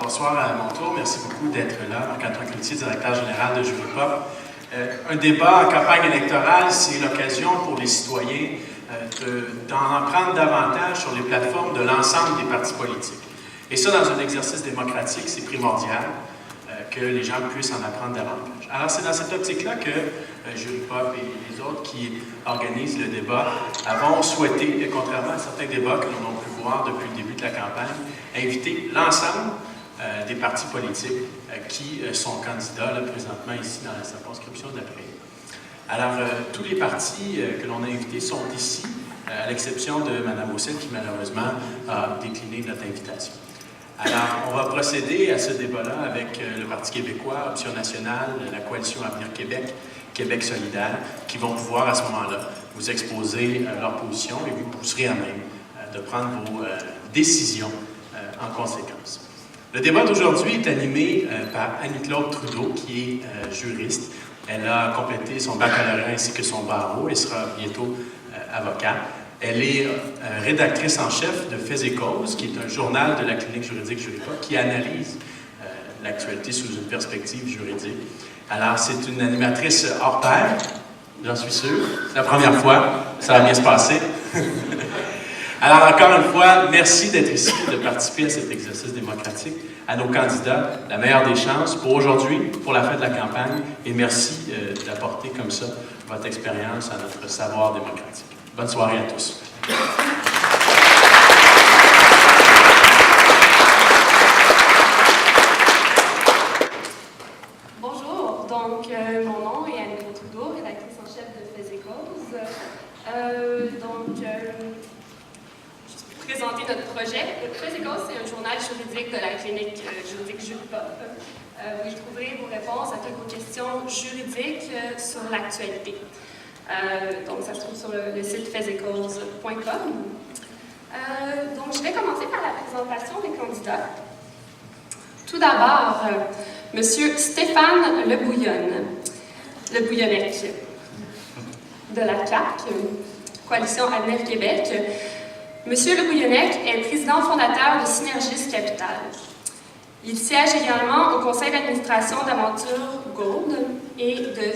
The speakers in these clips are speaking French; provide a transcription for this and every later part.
Bonsoir à mon tour. Merci beaucoup d'être là. Marc-Antoine Cloutier, directeur général de Juripop. Un débat en campagne électorale, c'est l'occasion pour les citoyens d'en apprendre davantage sur les plateformes de l'ensemble des partis politiques. Et ça, dans un exercice démocratique, c'est primordial que les gens puissent en apprendre davantage. Alors, c'est dans cette optique-là que Juripop et les autres qui organisent le débat avons souhaité, contrairement à certains débats que l'on a pu voir depuis le début de la campagne, inviter l'ensemble des partis politiques qui sont candidats là, présentement ici dans la circonscription de la Prairie. Alors, tous les partis que l'on a invités sont ici, à l'exception de Mme Roussel qui malheureusement a décliné notre invitation. Alors, on va procéder à ce débat-là avec le Parti québécois, Option nationale, la Coalition Avenir Québec, Québec solidaire, qui vont pouvoir à ce moment-là vous exposer leur position et vous pousserez à même de prendre vos décisions en conséquence. Le débat d'aujourd'hui est animé par Annie-Claude Trudeau, qui est juriste. Elle a complété son baccalauréat ainsi que son barreau et sera bientôt avocate. Elle est rédactrice en chef de Faits et Causes, qui est un journal de la clinique juridique Juripop qui analyse l'actualité sous une perspective juridique. Alors, c'est une animatrice hors pair, j'en suis sûr. C'est la première fois, ça va bien se passer. Alors, encore une fois, merci d'être ici, de participer à cet exercice démocratique. À nos candidats, la meilleure des chances pour aujourd'hui, pour la fin de la campagne, et merci d'apporter comme ça votre expérience à notre savoir démocratique. Bonne soirée à tous. Bonjour, donc mon nom est Annie-Claude Trudeau, rédactrice en chef de Faits et Causes. Je vais présenter notre projet. Faits et Causes, c'est un journal juridique de la clinique juridique Juripop. Vous y trouverez vos réponses à toutes vos questions juridiques sur l'actualité. Donc, ça se trouve sur le site faitsetcauses.com. Donc, je vais commencer par la présentation des candidats. Tout d'abord, M. Stéphane Le Bouillonnec, de la CAQ, Coalition Avenir Québec. M. Le Bouillonnec est président fondateur de Synergis Capital. Il siège également au conseil d'administration d'Aventure Gold et de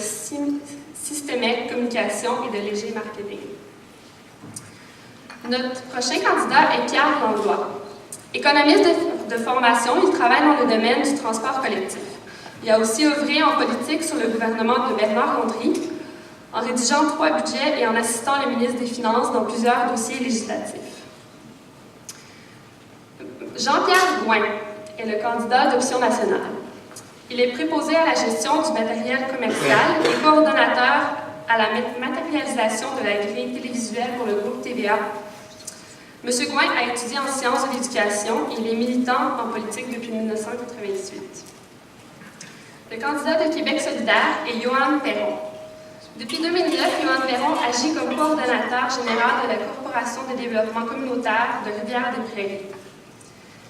Systemec Communication et de Léger Marketing. Notre prochain candidat est Pierre Langlois. Économiste de formation, il travaille dans le domaine du transport collectif. Il a aussi œuvré en politique sur le gouvernement de Bernard Landry, en rédigeant 3 budgets et en assistant le ministre des Finances dans plusieurs dossiers législatifs. Jean-Pierre Gouin est le candidat d'Option nationale. Il est préposé à la gestion du matériel commercial et coordonnateur à la matérialisation de la grille télévisuelle pour le groupe TVA. M. Gouin a étudié en sciences de l'éducation et il est militant en politique depuis 1998. Le candidat de Québec solidaire est Yoann Perron. Depuis 2009, Yoann Perron agit comme coordonnateur général de la Corporation de développement communautaire de Rivière-des-Prairies.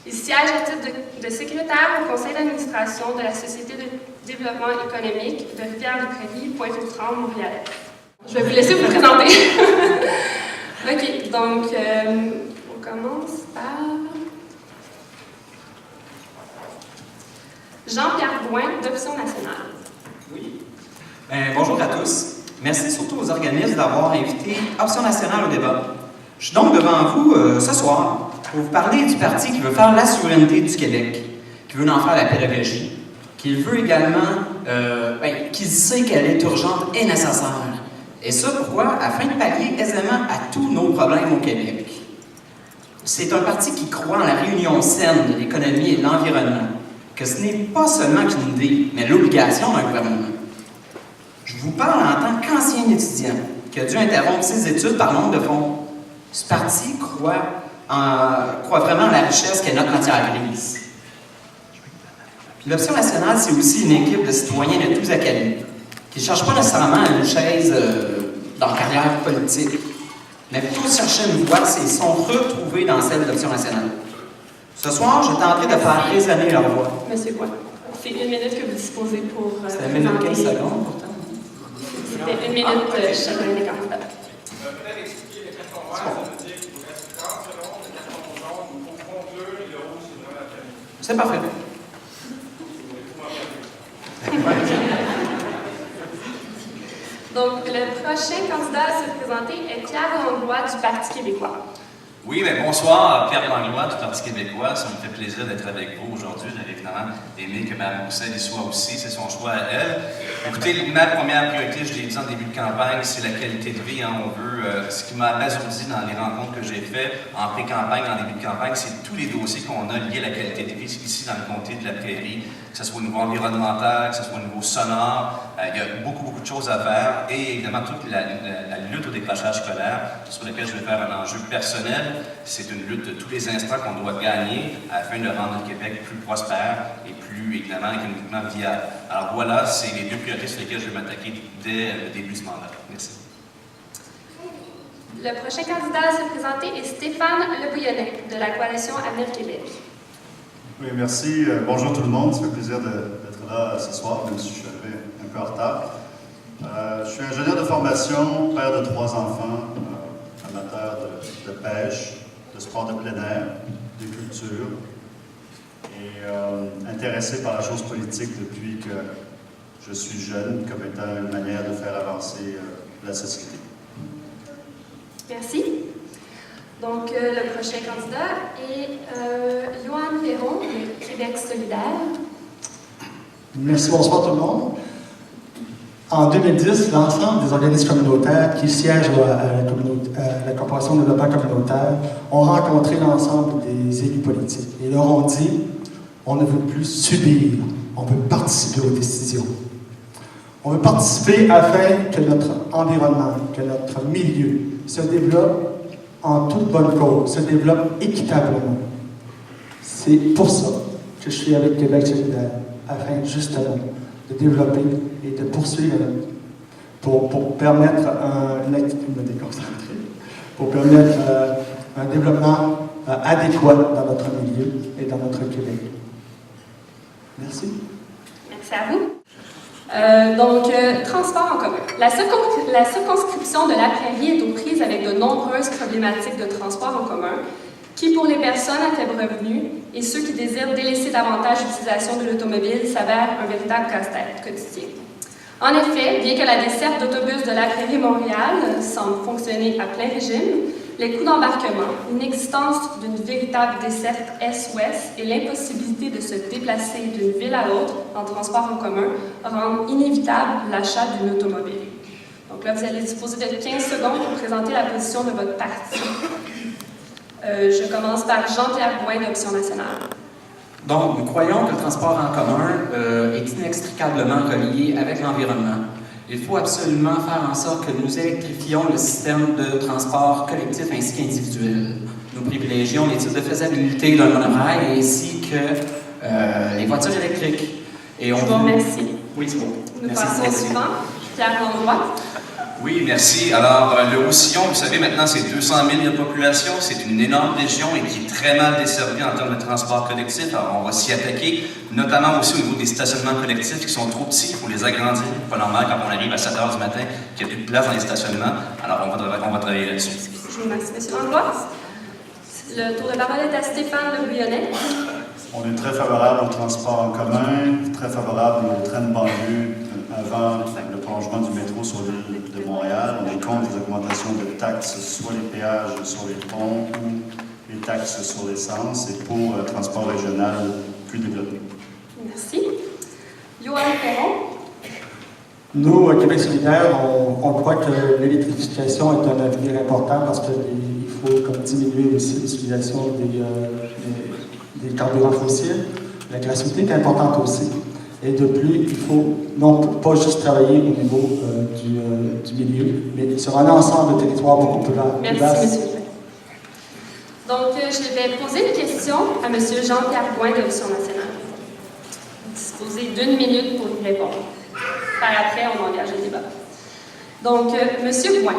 Il siège à titre de secrétaire au conseil d'administration de la Société de développement économique de Rivière-des-Prairies, Pointe-aux-Trembles, Montréal. Je vais vous laisser vous présenter. OK, donc, on commence par Jean-Pierre Gouin, d'Option nationale. Oui. Bonjour à tous. Merci surtout aux organismes d'avoir invité Option nationale au débat. Je suis donc devant vous ce soir pour vous parler du parti qui veut faire la souveraineté du Québec, qui veut en faire la pédagogie, qui veut également, qui sait qu'elle est urgente et nécessaire. Et ça, pourquoi? Afin de pallier aisément à tous nos problèmes au Québec. C'est un parti qui croit en la réunion saine de l'économie et de l'environnement, que ce n'est pas seulement une idée, mais l'obligation d'un gouvernement. Je vous parle en tant qu'ancien étudiant qui a dû interrompre ses études par manque de fonds. Ce parti croit vraiment en la richesse qu'est notre matière grise. L'Option nationale, c'est aussi une équipe de citoyens de tous acabits, qui ne cherchent pas nécessairement une chaise dans la carrière politique, mais plutôt chercher une voie et sont retrouvés dans celle de l'Option nationale. Ce soir, je tenterai de faire résonner leur voix. Monsieur Gouin, c'est 1 minute que vous disposez pour... C'est 1 minute 15 secondes, pourtant. C'était 1 minute chacun des candidats. Peut-être expliquer les cartons verts, ça veut dire qu'il vous reste 30 secondes, le carton jaune, il faut conclure et le rouge, c'est vraiment la famille. C'est parfait. le prochain candidat à se présenter est Pierre Langlois du Parti québécois. Oui, bien bonsoir, Pierre Langlois du Parti québécois. Ça me fait plaisir d'être avec vous aujourd'hui. J'avais évidemment aimé que Mme Roussel y soit aussi, c'est son choix à elle. Écoutez, ma première priorité, je l'ai dit en début de campagne, c'est la qualité de vie. On veut, ce qui m'a abasourdi dans les rencontres que j'ai faites en pré-campagne, en début de campagne, c'est tous les dossiers qu'on a liés à la qualité de vie ici dans le comté de la Prairie, que ce soit au niveau environnemental, que ce soit au niveau sonore. Il y a beaucoup de choses à faire et évidemment toute la lutte au décrochage scolaire, sur laquelle je vais faire un enjeu personnel. C'est une lutte de tous les instants qu'on doit gagner afin de rendre le Québec plus prospère et plus, évidemment, économiquement viable. Alors voilà, c'est les deux priorités sur lesquelles je vais m'attaquer dès le début de ce mandat. Merci. Le prochain candidat à se présenter est Stéphane Le Bouillonnet de la Coalition Avenir Québec. Oui, merci. Bonjour tout le monde. Ça fait plaisir d'être là ce soir, même si je suis arrivé un peu en retard. Je suis ingénieur de formation, père de 3 enfants, amateur de pêche, de sport de plein air, de culture, et intéressé par la chose politique depuis que je suis jeune, comme étant une manière de faire avancer la société. Merci. Donc, le prochain candidat est Yoann Perron de Québec solidaire. Merci, bonsoir tout le monde. En 2010, l'ensemble des organismes communautaires qui siègent à la Corporation de développement communautaire ont rencontré l'ensemble des élus politiques et leur ont dit « On ne veut plus subir, on veut participer aux décisions. On veut participer afin que notre environnement, que notre milieu se développe en toute bonne cause, se développe équitablement. » C'est pour ça que je suis avec Québec solidaire, afin justement de développer et de poursuivre pour permettre pour permettre un développement adéquat dans notre milieu et dans notre Québec. Merci. Merci à vous. Transport en commun. La circonscription de la Prairie est aux prises avec de nombreuses problématiques de transport en commun qui, pour les personnes à faible revenu et ceux qui désirent délaisser davantage l'utilisation de l'automobile, s'avère un véritable casse-tête quotidien. En effet, bien que la desserte d'autobus de la Prairie-Montréal semble fonctionner à plein régime, les coûts d'embarquement, l'inexistence d'une véritable desserte est-ouest et l'impossibilité de se déplacer d'une ville à l'autre en transport en commun rendent inévitable l'achat d'une automobile. Donc là, vous allez disposer de 15 secondes pour présenter la position de votre parti. Je commence par Jean-Pierre Gouin d'Option nationale. Donc, nous croyons que le transport en commun est inextricablement relié avec l'environnement. Il faut absolument faire en sorte que nous électrifions le système de transport collectif ainsi qu'individuel. Nous privilégions l'étude de faisabilité d'un monorail ainsi que les voitures électriques. Et Je vous remercie. Oui, c'est bon. Nous passons au suivant. Pierre Langlois. Oui, merci. Alors, le Roussillon, vous savez, maintenant, c'est 200 000 de population. C'est une énorme région et qui est très mal desservie en termes de transport collectif. Alors, on va s'y attaquer, notamment aussi au niveau des stationnements collectifs qui sont trop petits. Il faut les agrandir. Pas normal quand on arrive à 7 h du matin qu'il n'y a plus de place dans les stationnements. Alors, on va travailler là-dessus. Je vous remercie, M. Langlois. Le tour de parole est à Stéphane Le Bouillonnet. On est très favorable au transport en commun, très favorable au train de banlieue avant le prolongement du métro sur l'île de Montréal. On est contre les augmentations de taxes, soit les péages sur les ponts ou les taxes sur l'essence, et pour un transport régional plus développé. Merci. Yoann Perron. Nous, au Québec solidaire, on croit que l'électrification est un avenir important parce qu'il faut comme diminuer aussi l'utilisation des carburants fossiles. La gratuité est importante aussi. Et de plus, il faut non pas juste travailler au niveau du milieu, mais sur un ensemble de territoires beaucoup plus vaste. Merci, M. Donc, je vais poser une question à M. Jean-Pierre Gouin d'Option nationale. Disposez d'1 minute pour y répondre. Par après, on engage le débat. Donc, M. Gouin,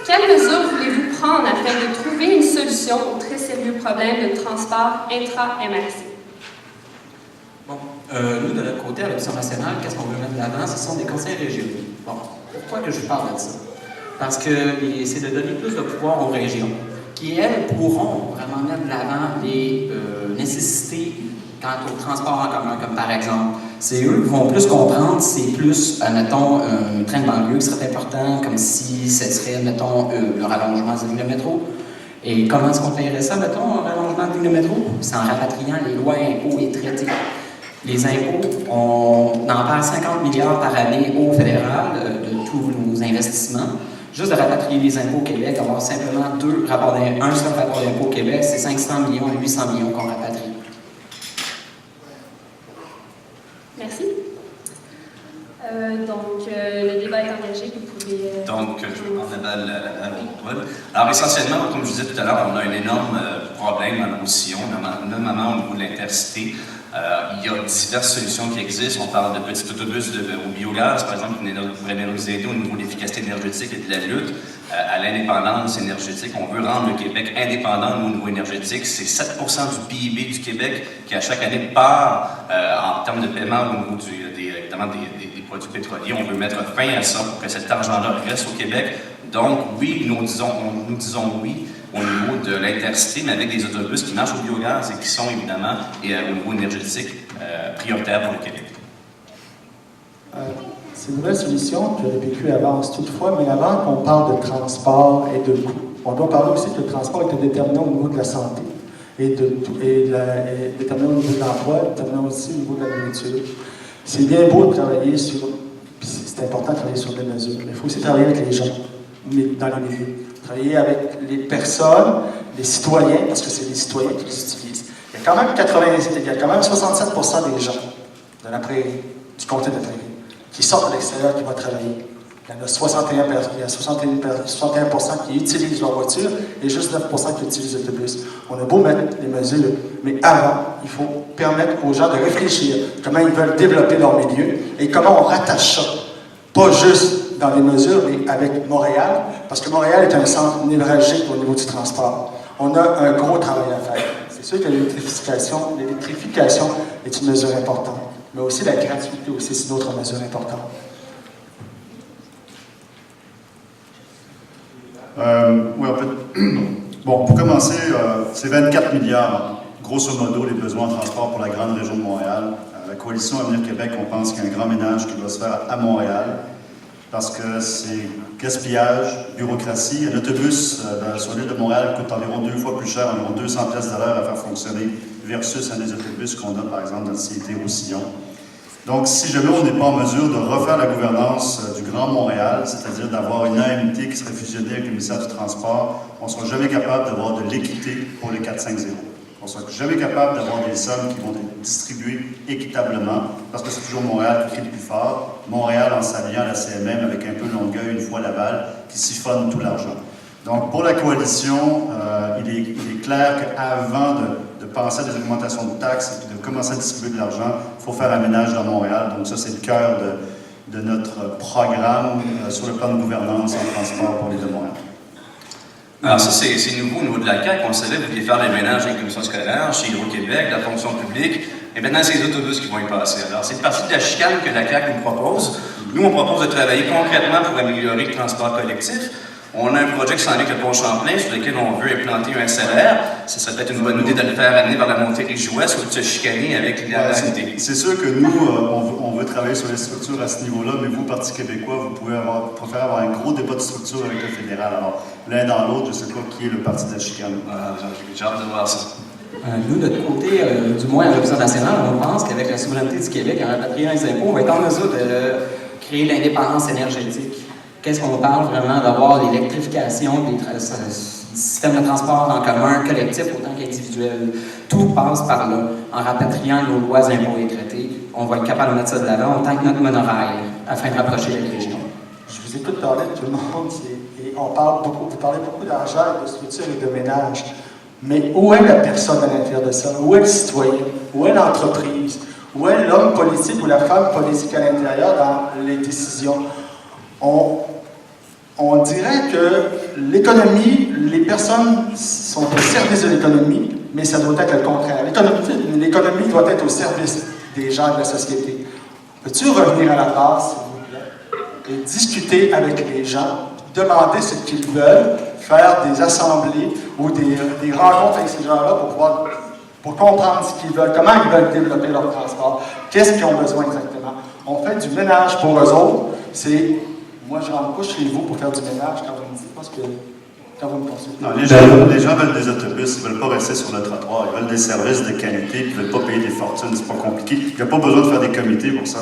quelles mesures voulez-vous prendre afin de trouver une solution au très sérieux problème de transport intra-MRC? Bon, nous, de notre côté, à l'Option nationale, qu'est-ce qu'on veut mettre de l'avant? Ce sont des conseils régionaux. Bon, pourquoi que je parle de ça? Parce que c'est de donner plus de pouvoir aux régions, qui, elles, pourront vraiment mettre de l'avant les nécessités quant au transport en commun, comme par exemple C'est eux qui vont plus comprendre, c'est plus, mettons, un train de banlieue qui serait important, comme si ce serait, mettons, le rallongement de la ligne de métro. Et comment est-ce qu'on paierait ça, mettons, un rallongement de ligne de métro? C'est en rapatriant les lois, impôts et traités. Les impôts, on en perd 50 milliards par année au fédéral de tous nos investissements. Juste de rapatrier les impôts au Québec, avoir simplement un seul rapport d'impôt au Québec, c'est 500 millions et 800 millions qu'on rapatrie. Merci. Le débat est engagé, vous pouvez... Donc, je vais prendre la balle au Paul. Alors, essentiellement, comme je disais tout à l'heure, on a un énorme problème à nos sillons, notamment au niveau de l'intercité. Il y a diverses solutions qui existent. On parle de petits autobus au biogaz, par exemple, qui pourraient nous aider au niveau de l'efficacité énergétique et de la lutte à l'indépendance énergétique. On veut rendre le Québec indépendant au niveau énergétique. C'est 7 du PIB du Québec qui, à chaque année, part en termes de paiement au niveau évidemment des produits pétroliers. On veut mettre fin à ça pour que cet argent-là reste au Québec. Donc, oui, nous disons oui au niveau de l'intercité, mais avec des autobus qui marchent au biogaz et qui sont évidemment au niveau énergétique prioritaires pour le Québec. C'est une nouvelle solution que le PQ avance toutefois, mais avant qu'on parle de transport et de coûts, on doit parler aussi que le transport était déterminant au niveau de la santé et déterminant au niveau de l'emploi, déterminant aussi au niveau de la nourriture. C'est bien beau de travailler sur, puis c'est important de travailler sur des mesures, mais il faut aussi travailler avec les gens, dans les milieux. Travailler avec les personnes, les citoyens, parce que c'est les citoyens qui les utilisent. Il y a quand même 67% des gens de la prairie, du comté de la prairie, qui sortent de l'extérieur, qui vont travailler. Il y en a 61% qui utilisent leur voiture et juste 9% qui utilisent l'autobus. On a beau mettre les mesures, mais avant, il faut permettre aux gens de réfléchir comment ils veulent développer leur milieu et comment on rattache ça. Pas juste dans les mesures, mais avec Montréal, parce que Montréal est un centre névralgique au niveau du transport. On a un gros travail à faire. C'est sûr que l'électrification est une mesure importante, mais aussi la gratuité aussi, c'est une autre mesure importante. Oui, en fait, bon, pour commencer, c'est 24 milliards, grosso modo, les besoins en transport pour la grande région de Montréal. La coalition Avenir Québec, on pense qu'il y a un grand ménage qui doit se faire à Montréal, parce que c'est gaspillage, bureaucratie. Un autobus sur l'île de Montréal coûte environ 2 fois plus cher, environ 200 pièces de l'heure à faire fonctionner, versus un des autobus qu'on a, par exemple, dans le CIT-Roussillon. Donc, si jamais on n'est pas en mesure de refaire la gouvernance du Grand Montréal, c'est-à-dire d'avoir une AMT qui serait fusionnée avec le ministère du Transport, on ne sera jamais capable d'avoir de l'équité pour les 450. On ne sera jamais capable d'avoir des sommes qui vont être distribuées équitablement, parce que c'est toujours Montréal qui crie le plus fort. Montréal en s'alliant à la CMM avec un peu Longueuil, une fois Laval, qui siphonne tout l'argent. Donc, pour la coalition, il est clair qu'avant de penser à des augmentations de taxes et de commencer à distribuer de l'argent, il faut faire un ménage dans Montréal. Donc, ça, c'est le cœur de notre programme sur le plan de gouvernance en transport pour l'île de Montréal. Alors ça, c'est nouveau au niveau de la CAQ. On savait que vous vouliez faire les ménages avec la commission scolaire, chez Hydro-Québec, la fonction publique, et maintenant, c'est les autobus qui vont y passer. Alors, c'est partie de la chicane que la CAQ nous propose. Nous, on propose de travailler concrètement pour améliorer le transport collectif. On a un projet qui s'en est avec le pont Champlain, sur lequel on veut implanter un SLR. Ce serait peut-être une bonne idée de le faire amener vers la Montérégie-Ouest ou de se chicaner avec la NT. C'est sûr que nous, on veut travailler sur les structures à ce niveau-là, mais vous, Parti québécois, vous pouvez préférer avoir un gros débat de structure avec le fédéral. Alors, l'un dans l'autre, je ne sais pas qui est le parti de la chicane. J'ai hâte de voir ça. Nous, de notre côté, du moins à l'opposition nationale, on pense qu'avec la souveraineté du Québec, en rapatriant les impôts, on va être en mesure de créer l'indépendance énergétique. Qu'est-ce qu'on parle vraiment d'avoir l'électrification du système de transport en commun, collectif autant qu'individuel. Tout passe par là. En rapatriant nos lois, impôts et traités, on va être capable de mettre ça de l'avant autant que notre monorail, afin de rapprocher les régions. Je vous écoute parler de tout le monde, et on parle beaucoup, vous parlez beaucoup d'argent, de structure et de ménage. Mais où est la personne à l'intérieur de ça? Où est le citoyen? Où est l'entreprise? Où est l'homme politique ou la femme politique à l'intérieur dans les décisions? On dirait que l'économie, les personnes sont au service de l'économie, mais ça doit être le contraire. L'économie doit être au service des gens de la société. Peux-tu revenir à la base, s'il vous plaît, et discuter avec les gens, demander ce qu'ils veulent, faire des assemblées ou des rencontres avec ces gens-là pour pouvoir pour comprendre ce qu'ils veulent, comment ils veulent développer leur transport, qu'est-ce qu'ils ont besoin exactement. On fait du ménage pour eux autres. C'est, moi, je rentre pas chez vous pour faire du ménage quand vous me dites pas ce que... Quand vous me consultez. Non, les gens veulent des autobus, ils ne veulent pas rester sur le trottoir, ils veulent des services de qualité, puis ils ne veulent pas payer des fortunes, c'est pas compliqué. Il n'y a pas besoin de faire des comités pour ça.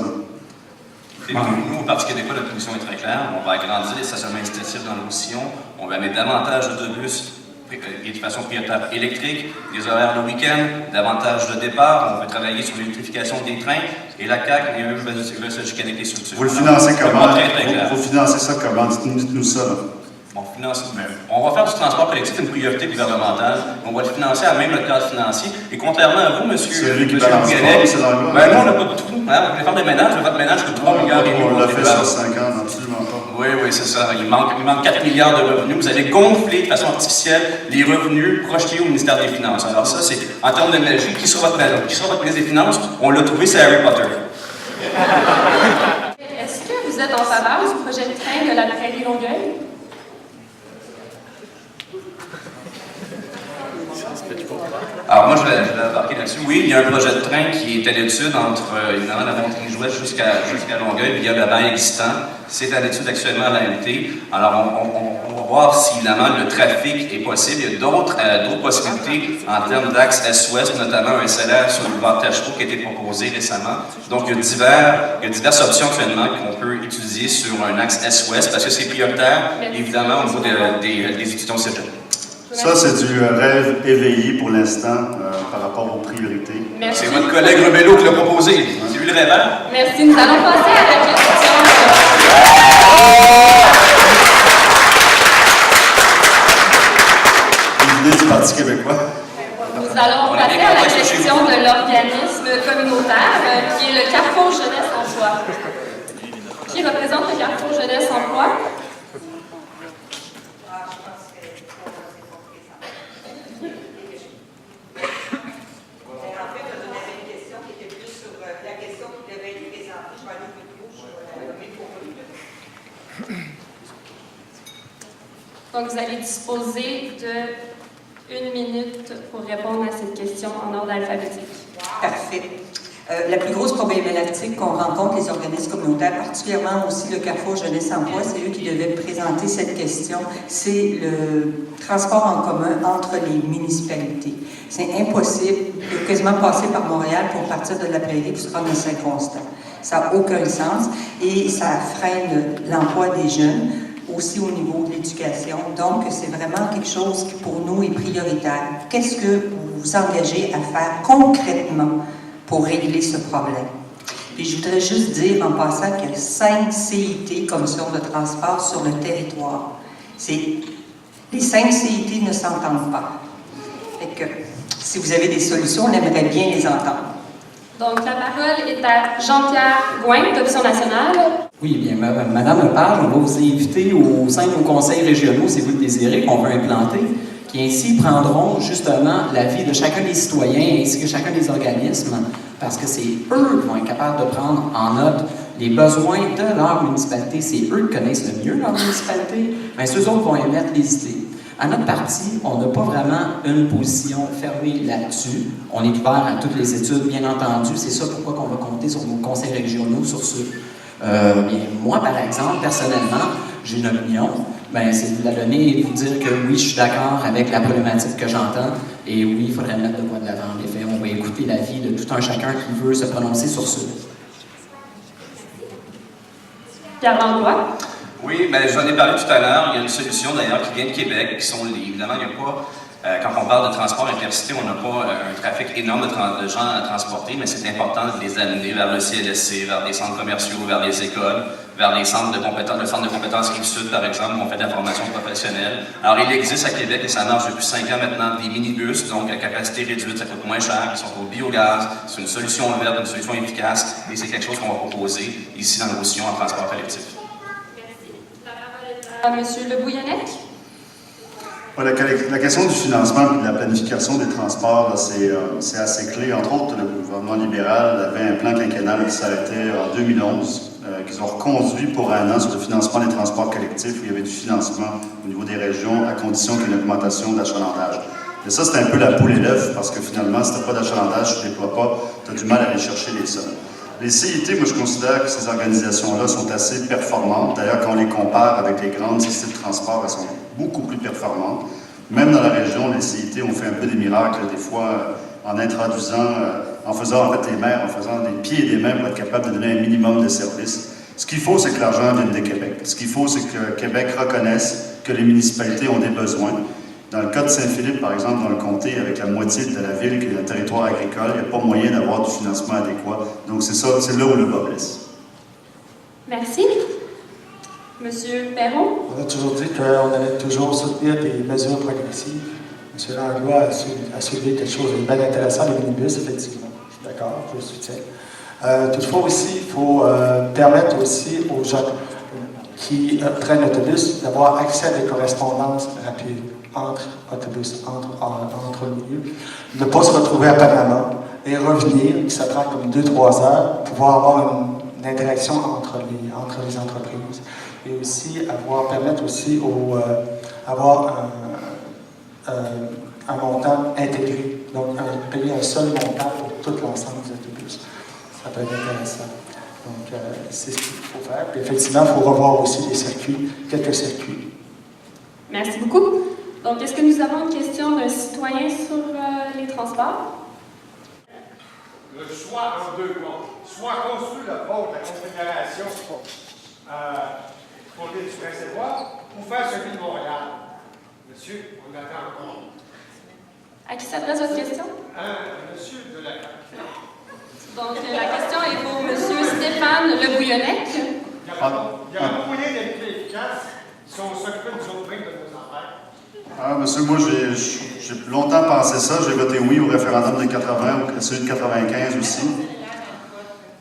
Et nous, au Parti québécois, notre position est très claire. On va agrandir les stationnements incitatifs dans nos sillons. On va mettre davantage d'autobus et de façon prioritaire électrique, des horaires le week-end, davantage de départ. On veut travailler sur l'électrification des trains. Et la CAQ, eux, veulent se chicaner des structures. Vous le financez comment? Vous Vous financez ça comment? Dites-nous ça. Là. On va faire du transport collectif une priorité gouvernementale. On va le financer à même le cadre financier. Et contrairement à vous, monsieur Bouganet, nous, on n'a pas de trou. Hein? Vous voulez faire des ménages, votre ménage coûte 3 milliards et demi. On l'a fait sur 5 ans, absolument pas. Oui, c'est ça. Il manque 4 milliards de revenus. Vous allez gonfler de façon artificielle les revenus projetés au ministère des Finances. Alors ça, c'est en termes de magie, qui sera votre ministre des Finances? On l'a trouvé, c'est Harry Potter. Est-ce que vous êtes en faveur du projet de train de la prairie Longueuil? Alors moi, je vais embarquer là-dessus. Oui, il y a un projet de train qui est à l'étude entre, évidemment, la Montérégie-Jouët jusqu'à Longueuil, via le bail existant. C'est à l'étude actuellement à l'AMT. Alors, on va voir si, évidemment, le trafic est possible. Il y a d'autres possibilités en termes d'axe est-ouest, notamment un SLR sur le boulevard Tachereau qui a été proposé récemment. Donc, il y a diverses options actuellement qu'on peut utiliser sur un axe est-ouest parce que c'est prioritaire, évidemment, au niveau des étudiants cégep. Ça, c'est du rêve éveillé pour l'instant par rapport aux priorités. Merci. C'est votre collègue Rebello qui l'a proposé. C'est lui le rêveur. Merci. Nous allons passer à la question. Une idée du Parti québécois. Nous allons passer à la question de l'organisme communautaire qui est le Carrefour Jeunesse Emploi. Qui représente le Carrefour Jeunesse Emploi? Donc, vous allez disposer de 1 minute pour répondre à cette question en ordre alphabétique. Parfait. La plus grosse problématique qu'on rencontre les organismes communautaires, particulièrement aussi le Carrefour Jeunesse Emploi, c'est eux qui devaient présenter cette question, c'est le transport en commun entre les municipalités. C'est impossible de quasiment passer par Montréal pour partir de la prairie pour se rendre à Saint-Constant. Ça n'a aucun sens et ça freine l'emploi des jeunes, aussi au niveau de l'éducation. Donc, c'est vraiment quelque chose qui, pour nous, est prioritaire. Qu'est-ce que vous vous engagez à faire concrètement pour régler ce problème? Puis, je voudrais juste dire, en passant, qu'il y a 5 CIT, Commission de transport, sur le territoire. Les 5 CIT ne s'entendent pas. Fait que, si vous avez des solutions, on aimerait bien les entendre. Donc, la parole est à Jean-Pierre Gouin, d'Option nationale. Oui, bien, Madame Lepage, on va vous inviter au sein de nos conseils régionaux, si vous le désirez, qu'on veut implanter, qui ainsi prendront justement l'avis de chacun des citoyens ainsi que chacun des organismes, parce que c'est eux qui vont être capables de prendre en note les besoins de leur municipalité. C'est eux qui connaissent le mieux leur municipalité, mais ceux autres vont émettre les idées. À notre parti, on n'a pas vraiment une position fermée là-dessus. On est ouvert à toutes les études, bien entendu. C'est ça pourquoi on va compter sur nos conseils régionaux sur ce. Moi, par exemple, personnellement, j'ai une opinion. C'est de la donner et de vous dire que oui, je suis d'accord avec la problématique que j'entends. Et oui, il faudrait mettre de quoi de l'avant. En effet, on va écouter l'avis de tout un chacun qui veut se prononcer sur ce. Pierre Langlois. Oui, j'en ai parlé tout à l'heure. Il y a une solution d'ailleurs qui vient de Québec, qui sont évidemment, il n'y a pas, quand on parle de transport intercité, on n'a pas un trafic énorme de gens à transporter, mais c'est important de les amener vers le CLSC, vers des centres commerciaux, vers les écoles, vers les centres de compétences, le centre de compétences Rive-Sud, par exemple, où on fait de la formation professionnelle. Alors, il existe à Québec, et ça marche depuis 5 ans maintenant, des minibus, donc à capacité réduite, ça coûte moins cher, qui sont au biogaz. C'est une solution verte, une solution efficace, et c'est quelque chose qu'on va proposer ici dans nos sillons en transport collectif. Monsieur Le Bouillonnec. La question du financement et de la planification des transports, c'est assez clé. Entre autres, le gouvernement libéral avait un plan quinquennal qui s'arrêtait en 2011, qu'ils ont reconduit pour 1 an sur le financement des transports collectifs, où il y avait du financement au niveau des régions, à condition qu'il y ait une augmentation d'achalandage. Et ça, c'est un peu la poule et l'œuf, parce que finalement, si tu n'as pas d'achalandage, tu ne déploies pas, tu as du mal à aller chercher les sommes. Les CIT, moi, je considère que ces organisations-là sont assez performantes. D'ailleurs, quand on les compare avec les grandes sociétés de transport, elles sont beaucoup plus performantes. Même dans la région, les CIT ont fait un peu des miracles, des fois, en introduisant, en faisant en fait les mains, en faisant des pieds et des mains pour être capable de donner un minimum de services. Ce qu'il faut, c'est que l'argent vienne de Québec. Ce qu'il faut, c'est que Québec reconnaisse que les municipalités ont des besoins. Dans le cas de Saint-Philippe, par exemple, dans le comté, avec la moitié de la ville qui est un territoire agricole, il n'y a pas moyen d'avoir du financement adéquat. Donc c'est ça, c'est là où le bas blesse. Merci. Monsieur Perron? On a toujours dit qu'on allait toujours soutenir des mesures progressives. M. Langlois a soulevé quelque chose de bien intéressant, les minibus, effectivement. Je suis d'accord, je le soutiens. Toutefois aussi, il faut permettre aussi aux gens qui prennent l'autobus d'avoir accès à des correspondances rapides entre autobus, entre lieux, ne pas se retrouver à Panama et revenir, ça prend comme 2-3 heures, pouvoir avoir une interaction entre les entreprises et aussi permettre aussi avoir un montant intégré, donc payer un seul montant pour tout l'ensemble des autobus. Ça peut être intéressant. Donc, c'est ce qu'il faut faire. Puis, effectivement, il faut revoir aussi les circuits, quelques circuits. Merci beaucoup. Donc, est-ce que nous avons une question d'un citoyen sur les transports? Le choix en deux mots. Soit construire le pont de la Confédération pour l'île du Prince-Édouard ou faire celui de Montréal. Monsieur, on attend encore. À qui s'adresse votre question? Monsieur de la CAQ. Donc, la question est pour M. Stéphane Le Bouillonnec. Il y a un moyen d'être plus efficace si on s'occupe des autres briques de nos affaires. Monsieur, moi, j'ai longtemps pensé ça. J'ai voté oui au référendum de 80, celui de 95 aussi.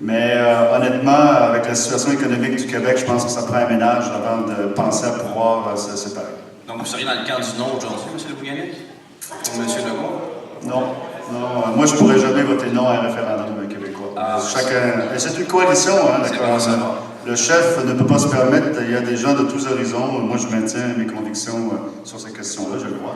Mais honnêtement, avec la situation économique du Québec, je pense que ça prend un ménage avant de penser à pouvoir se séparer. Donc, vous seriez dans le camp du non aujourd'hui, M. Le Bouillonnec? Ou M. Legault? Non. Moi, je ne pourrais jamais voter non à un référendum québécois. Chacun. C'est une coalition, hein, le chef ne peut pas se permettre, il y a des gens de tous horizons. Moi, je maintiens mes convictions sur ces questions-là, je le crois.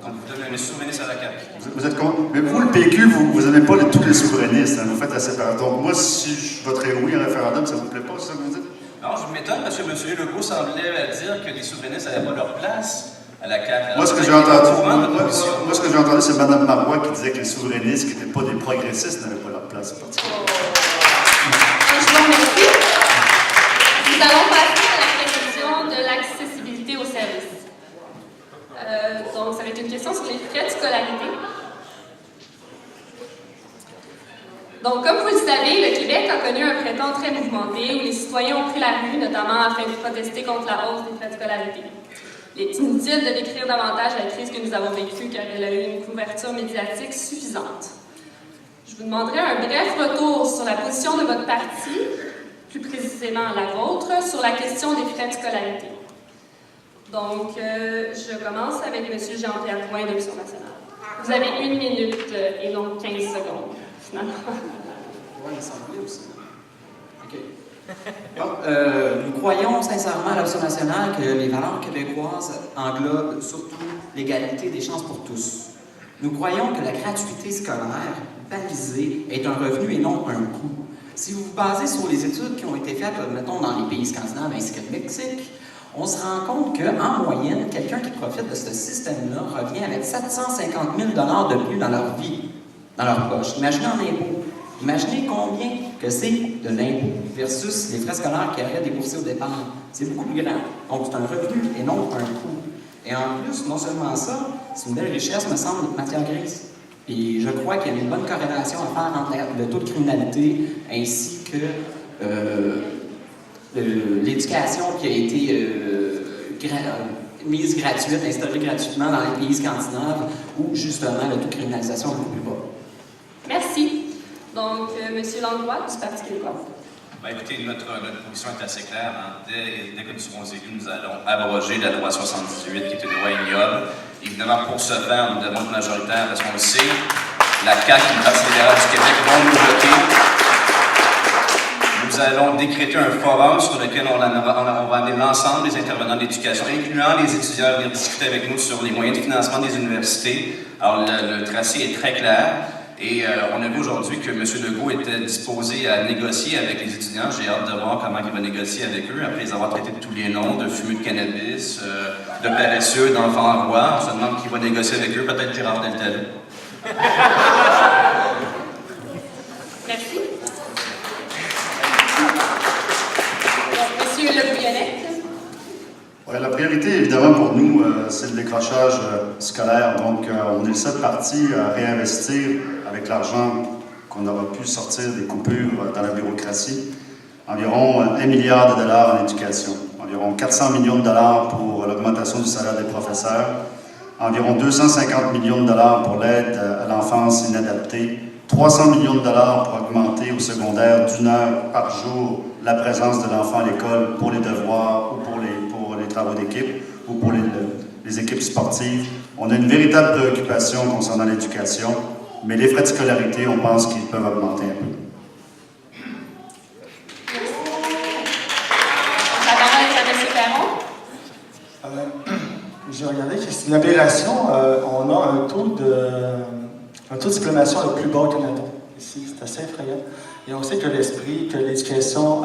Donc, vous devenez les souverainistes à la CAQ. Vous êtes contre. Mais vous, le PQ, vous n'aimez pas tous les souverainistes, hein, vous faites la séparation. Donc, moi, si je voterais oui à un référendum, ça ne vous plaît pas, c'est ça que vous dites? Non, je m'étonne parce que M. Legault semblait dire que les souverainistes n'avaient pas leur place à la CAQ. Moi, ce que j'ai entendu, c'est Mme Marois qui disait que les souverainistes, qui n'étaient pas des progressistes, n'avaient pas leur place au Parti québécois. Je vous remercie. Nous allons passer à la question de l'accessibilité aux services. Donc, ça va être une question sur les frais de scolarité. Donc, comme vous le savez, le Québec a connu un printemps très mouvementé où les citoyens ont pris la rue, notamment afin de protester contre la hausse des frais de scolarité. Il est inutile de décrire davantage la crise que nous avons vécue car elle a eu une couverture médiatique suffisante. Je vous demanderai un bref retour sur la position de votre parti, plus précisément la vôtre, sur la question des frais de scolarité. Donc, je commence avec M. Jean-Pierre Drouin d'Option nationale. Vous avez 1 minute et non 15 secondes, finalement. Oui, il semblait aussi. OK. Bon, nous croyons sincèrement à l'Option nationale que les valeurs québécoises englobent surtout l'égalité des chances pour tous. Nous croyons que la gratuité scolaire balisée est un revenu et non un coût. Si vous vous basez sur les études qui ont été faites, mettons, dans les pays scandinaves ainsi que le Mexique, on se rend compte qu'en moyenne, quelqu'un qui profite de ce système-là revient avec 750 000 $ de plus dans leur vie, dans leur poche. Imaginez en impôts. Imaginez combien que c'est de l'impôt versus les frais scolaires qu'ils auraient déboursés au départ. C'est beaucoup plus grand. Donc, c'est un revenu et non un coût. Et en plus, non seulement ça, c'est une belle richesse, me semble, de matière grise. Et je crois qu'il y a une bonne corrélation à faire entre le taux de criminalité ainsi que l'éducation qui a été mise gratuite, instaurée gratuitement dans les pays scandinaves où, justement, le taux de criminalisation est beaucoup plus bas. Merci. Donc, M. Langlois, du Parti québécois. Écoutez, notre position est assez claire. Hein. Dès que nous serons élus, nous allons abroger la loi 78, qui est une loi ignoble. Évidemment, pour ce faire, nous devons être majoritaires, parce qu'on le sait, la CAQ et le Parti libéral du Québec vont nous voter. Nous nous allons décréter un forum sur lequel on va amener l'ensemble des intervenants de l'éducation, incluant les étudiants, à venir discuter avec nous sur les moyens de financement des universités. Alors, le tracé est très clair. Et on a vu aujourd'hui que M. Legault était disposé à négocier avec les étudiants. J'ai hâte de voir comment il va négocier avec eux, après les avoir traités de tous les noms, de fumeux de cannabis, de paresseux, d'enfants en roi. On se demande qui va négocier avec eux, peut-être Gérard Deltel. Merci. Monsieur Le Bouillonnette. Ouais, la priorité, évidemment, pour nous, c'est le décrochage scolaire. Donc, on est le seul parti à réinvestir avec l'argent qu'on aura pu sortir des coupures dans la bureaucratie. Environ 1 milliard de dollars en éducation. Environ 400 millions de dollars pour l'augmentation du salaire des professeurs. Environ 250 millions de dollars pour l'aide à l'enfance inadaptée. 300 millions de dollars pour augmenter au secondaire d'1 heure par jour la présence de l'enfant à l'école pour les devoirs ou pour les travaux d'équipe ou pour les équipes sportives. On a une véritable préoccupation concernant l'éducation, mais les frais de scolarité, on pense qu'ils peuvent augmenter un peu. La parole est à M. Perron. J'ai regardé que c'est une aberration. On a un taux de diplomation le plus bas au Canada. Ici, c'est assez effrayant. Et on sait que l'éducation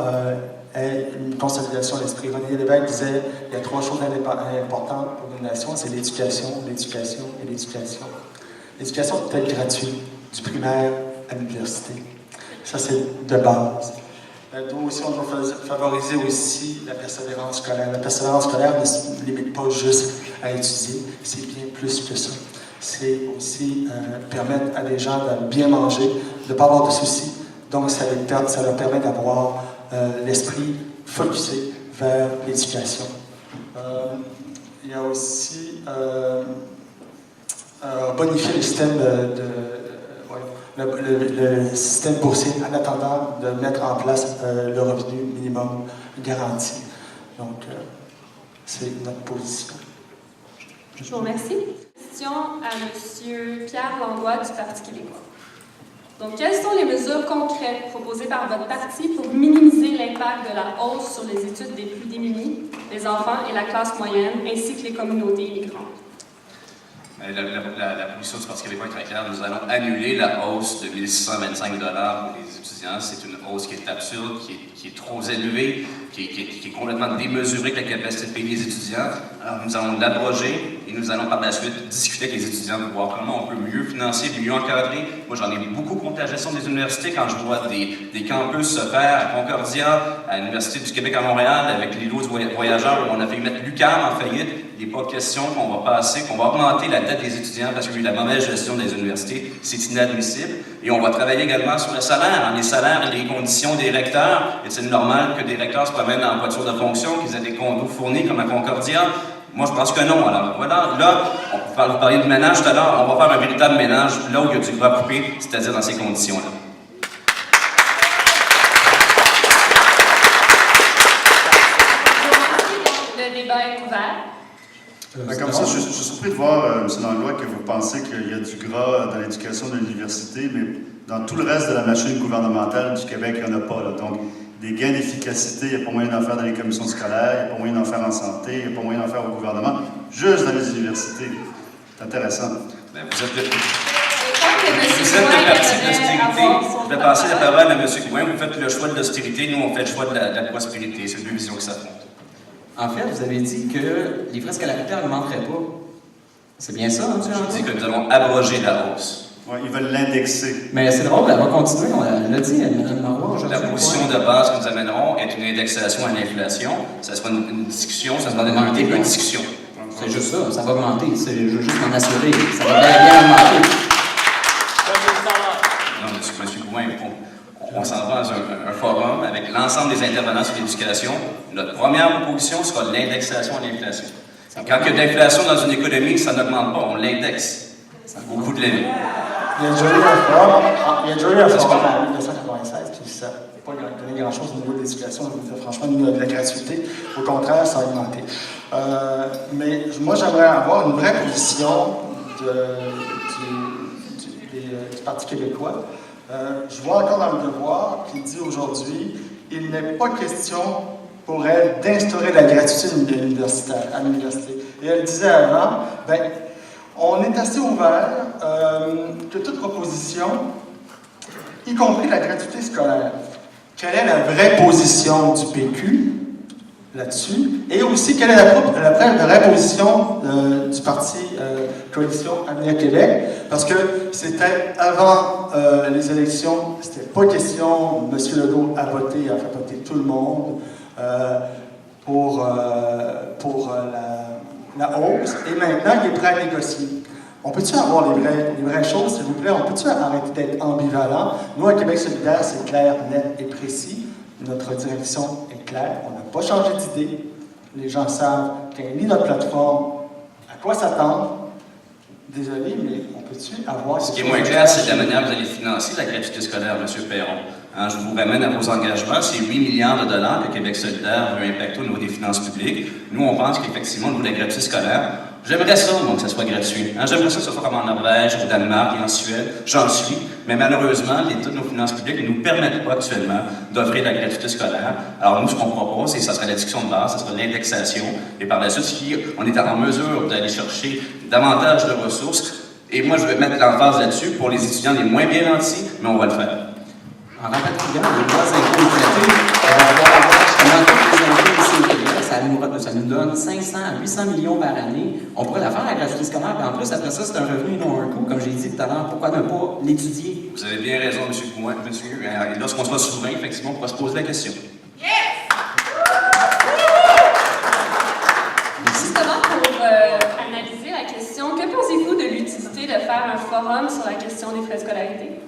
est une consolidation de l'esprit. René Lévesque disait il y a 3 choses importantes pour une nation, c'est l'éducation, l'éducation et l'éducation. L'éducation peut être gratuite, du primaire à l'université. Ça, c'est de base. Donc aussi, on doit favoriser aussi la persévérance scolaire. La persévérance scolaire ne se limite pas juste à étudier, c'est bien plus que ça. C'est aussi permettre à des gens de bien manger, de ne pas avoir de soucis. Donc, ça leur permet d'avoir l'esprit focusé vers l'éducation. Il y a aussi bonifier le système le système boursier en attendant de mettre en place le revenu minimum garanti. Donc, c'est notre position. Je vous remercie. Question à M. Pierre Langlois du Parti québécois. Donc, quelles sont les mesures concrètes proposées par votre parti pour minimiser l'impact de la hausse sur les études des plus démunis, les enfants et la classe moyenne, ainsi que les communautés immigrantes? La position du Parti québécois est très claire. Nous allons annuler la hausse de 1 625 $ pour les étudiants. C'est une hausse qui est absurde, qui est trop élevée, qui est complètement démesurée avec la capacité de payer les étudiants. Alors, nous allons l'abroger et nous allons par la suite discuter avec les étudiants pour voir comment on peut mieux financer, mieux encadrer. Moi, j'en ai beaucoup contre la gestion des universités quand je vois des campus se faire à Concordia, à l'Université du Québec à Montréal, avec l'îlot du voyageur où on a fait mettre l'UQAM en faillite. Il n'est pas question qu'on va augmenter la dette des étudiants parce qu'il y a eu la mauvaise gestion des universités. C'est inadmissible. Et on va travailler également sur le salaire, les salaires et les conditions des recteurs. Est-il normal que des recteurs se promènent en voiture de fonction, qu'ils aient des condos fournis comme à Concordia? Moi, je pense que non. Alors, voilà, là, vous parliez de ménage tout à l'heure, on va faire un véritable ménage là où il y a du gras coupé, c'est-à-dire dans ces conditions-là. Le débat est ouvert. Comme ça, je suis surpris de voir, M. Langlois, que vous pensez qu'il y a du gras dans l'éducation de l'université, mais dans tout le reste de la machine gouvernementale du Québec, il n'y en a pas. Là. Donc, des gains d'efficacité, il n'y a pas moyen d'en faire dans les commissions scolaires, il n'y a pas moyen d'en faire en santé, il n'y a pas moyen d'en faire au gouvernement, juste dans les universités. C'est intéressant. Bien, vous êtes le parti de l'austérité. Je vais passer la parole à M. Gouin. Vous faites le choix de l'austérité, nous, on fait le choix de la prospérité. C'est deux visions qui s'affrontent. En fait, vous avez dit que les frais scolaritaires n'augmenteraient pas. C'est bien ça, hein, Je dis que nous allons abroger la hausse. Oui, ils veulent l'indexer. Mais c'est drôle, elle va continuer, elle l'a dit, Mme Marois aujourd'hui. La position de base que nous amènerons est une indexation à l'inflation. Ça sera une discussion, ça sera une discussion. C'est juste ça va augmenter. Je veux juste m'en assurer. Ça va bien augmenter. Non, M. Gouin, on s'en va dans un forum avec l'ensemble des intervenants sur l'éducation. Notre première proposition sera l'indexation à l'inflation. Quand il y a de l'inflation dans une économie, ça n'augmente pas, on l'indexe au coût de la vie. Il y a déjà eu un forum en 1996, puis ça n'a pas donné grand-chose au niveau de l'éducation, franchement, au niveau de la gratuité. Au contraire, ça a augmenté. Mais moi, j'aimerais avoir une vraie position du Parti québécois. Je vois encore dans le devoir qui dit aujourd'hui il n'est pas question pour elle d'instaurer la gratuité à l'université. Et elle disait avant, ben, on est assez ouvert que toute proposition, y compris la gratuité scolaire. Quelle est la vraie position du PQ là-dessus? Et aussi, quelle est la vraie position du parti Coalition Avenir Québec? Parce que c'était avant les élections, c'était pas question, M. Legault a fait voter tout le monde pour la hausse, et maintenant, il est prêt à négocier. On peut-tu avoir les vraies choses, s'il vous plaît? On peut-tu arrêter d'être ambivalent? Nous, à Québec solidaire, c'est clair, net et précis. Notre direction est claire. On n'a pas changé d'idée. Les gens savent, quand ils lisent notre plateforme, à quoi s'attendre. Désolé, mais on peut-tu avoir... Ce qui est moins clair, c'est la manière dont vous allez financer la gratuité scolaire, M. Perron. Hein, je vous ramène à vos engagements. C'est 8 milliards de dollars que Québec solidaire veut impacter au niveau des finances publiques. Nous, on pense qu'effectivement, au niveau de la gratuité scolaire, j'aimerais ça, moi, que ça soit gratuit. Hein, j'aimerais ça que ce soit comme en Norvège, au Danemark et en Suède. J'en suis. Mais malheureusement, l'État de nos finances publiques ne nous permettent pas actuellement d'offrir la gratuité scolaire. Alors nous, ce qu'on propose, ça sera la discussion de base, ça sera l'indexation. Et par la suite, si on est en mesure d'aller chercher davantage de ressources, et moi, je vais mettre l'emphase là-dessus pour les étudiants les moins bien nantis, mais on va le faire. En rapatriant les droits impôts traités, justement tous les impôts ici au Québec, ça nous donne 500 à 800 millions par année. On pourrait la faire à la gratuité scolaire, et en plus, après ça, c'est un revenu non un coût, comme j'ai dit tout à l'heure. Pourquoi ne pas l'étudier? Vous avez bien raison, M. Gouin. Lorsqu'on soit souverain, effectivement, on pourra se poser la question. Justement, pour analyser la question, que pensez-vous de l'utilité de faire un forum sur la question des frais de scolarité?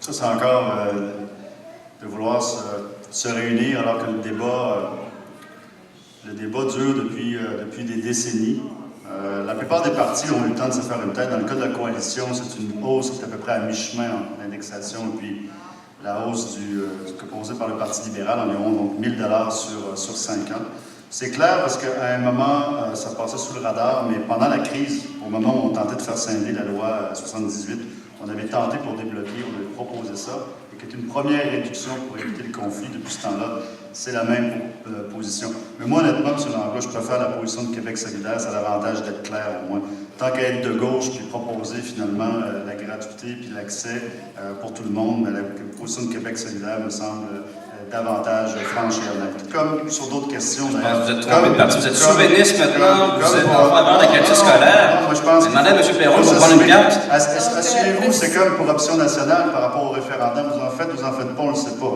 Ça, c'est encore de vouloir se réunir alors que le débat dure depuis des décennies. La plupart des partis ont eu le temps de se faire une tête. Dans le cas de la coalition, c'est une hausse qui est à peu près à mi-chemin entre l'indexation et puis la hausse proposée par le Parti libéral, environ donc 1 000 $ sur 5 ans. C'est clair parce qu'à un moment, ça passait sous le radar, mais pendant la crise, au moment où on tentait de faire scinder la loi 78, on avait tenté pour débloquer, on avait proposé ça, et qui est une première réduction pour éviter le conflit. Depuis ce temps-là, c'est la même position. Mais moi, honnêtement, M. Langlois, je préfère la position de Québec solidaire. Ça a l'avantage d'être clair, au moins. Tant qu'à être de gauche, puis proposer finalement la gratuité puis l'accès pour tout le monde, mais la position de Québec solidaire me semble davantage franche et honnête. Comme sur d'autres questions, d'ailleurs. Vous êtes trompé de parti. Vous êtes souverainiste maintenant. Vous êtes en faveur de la gratuité scolaire. Moi, je pense que... Demandez à M. Perron de prendre une carte. Assurez-vous, c'est comme pour Option nationale par rapport au référendum. Vous en faites pas, on ne le sait pas.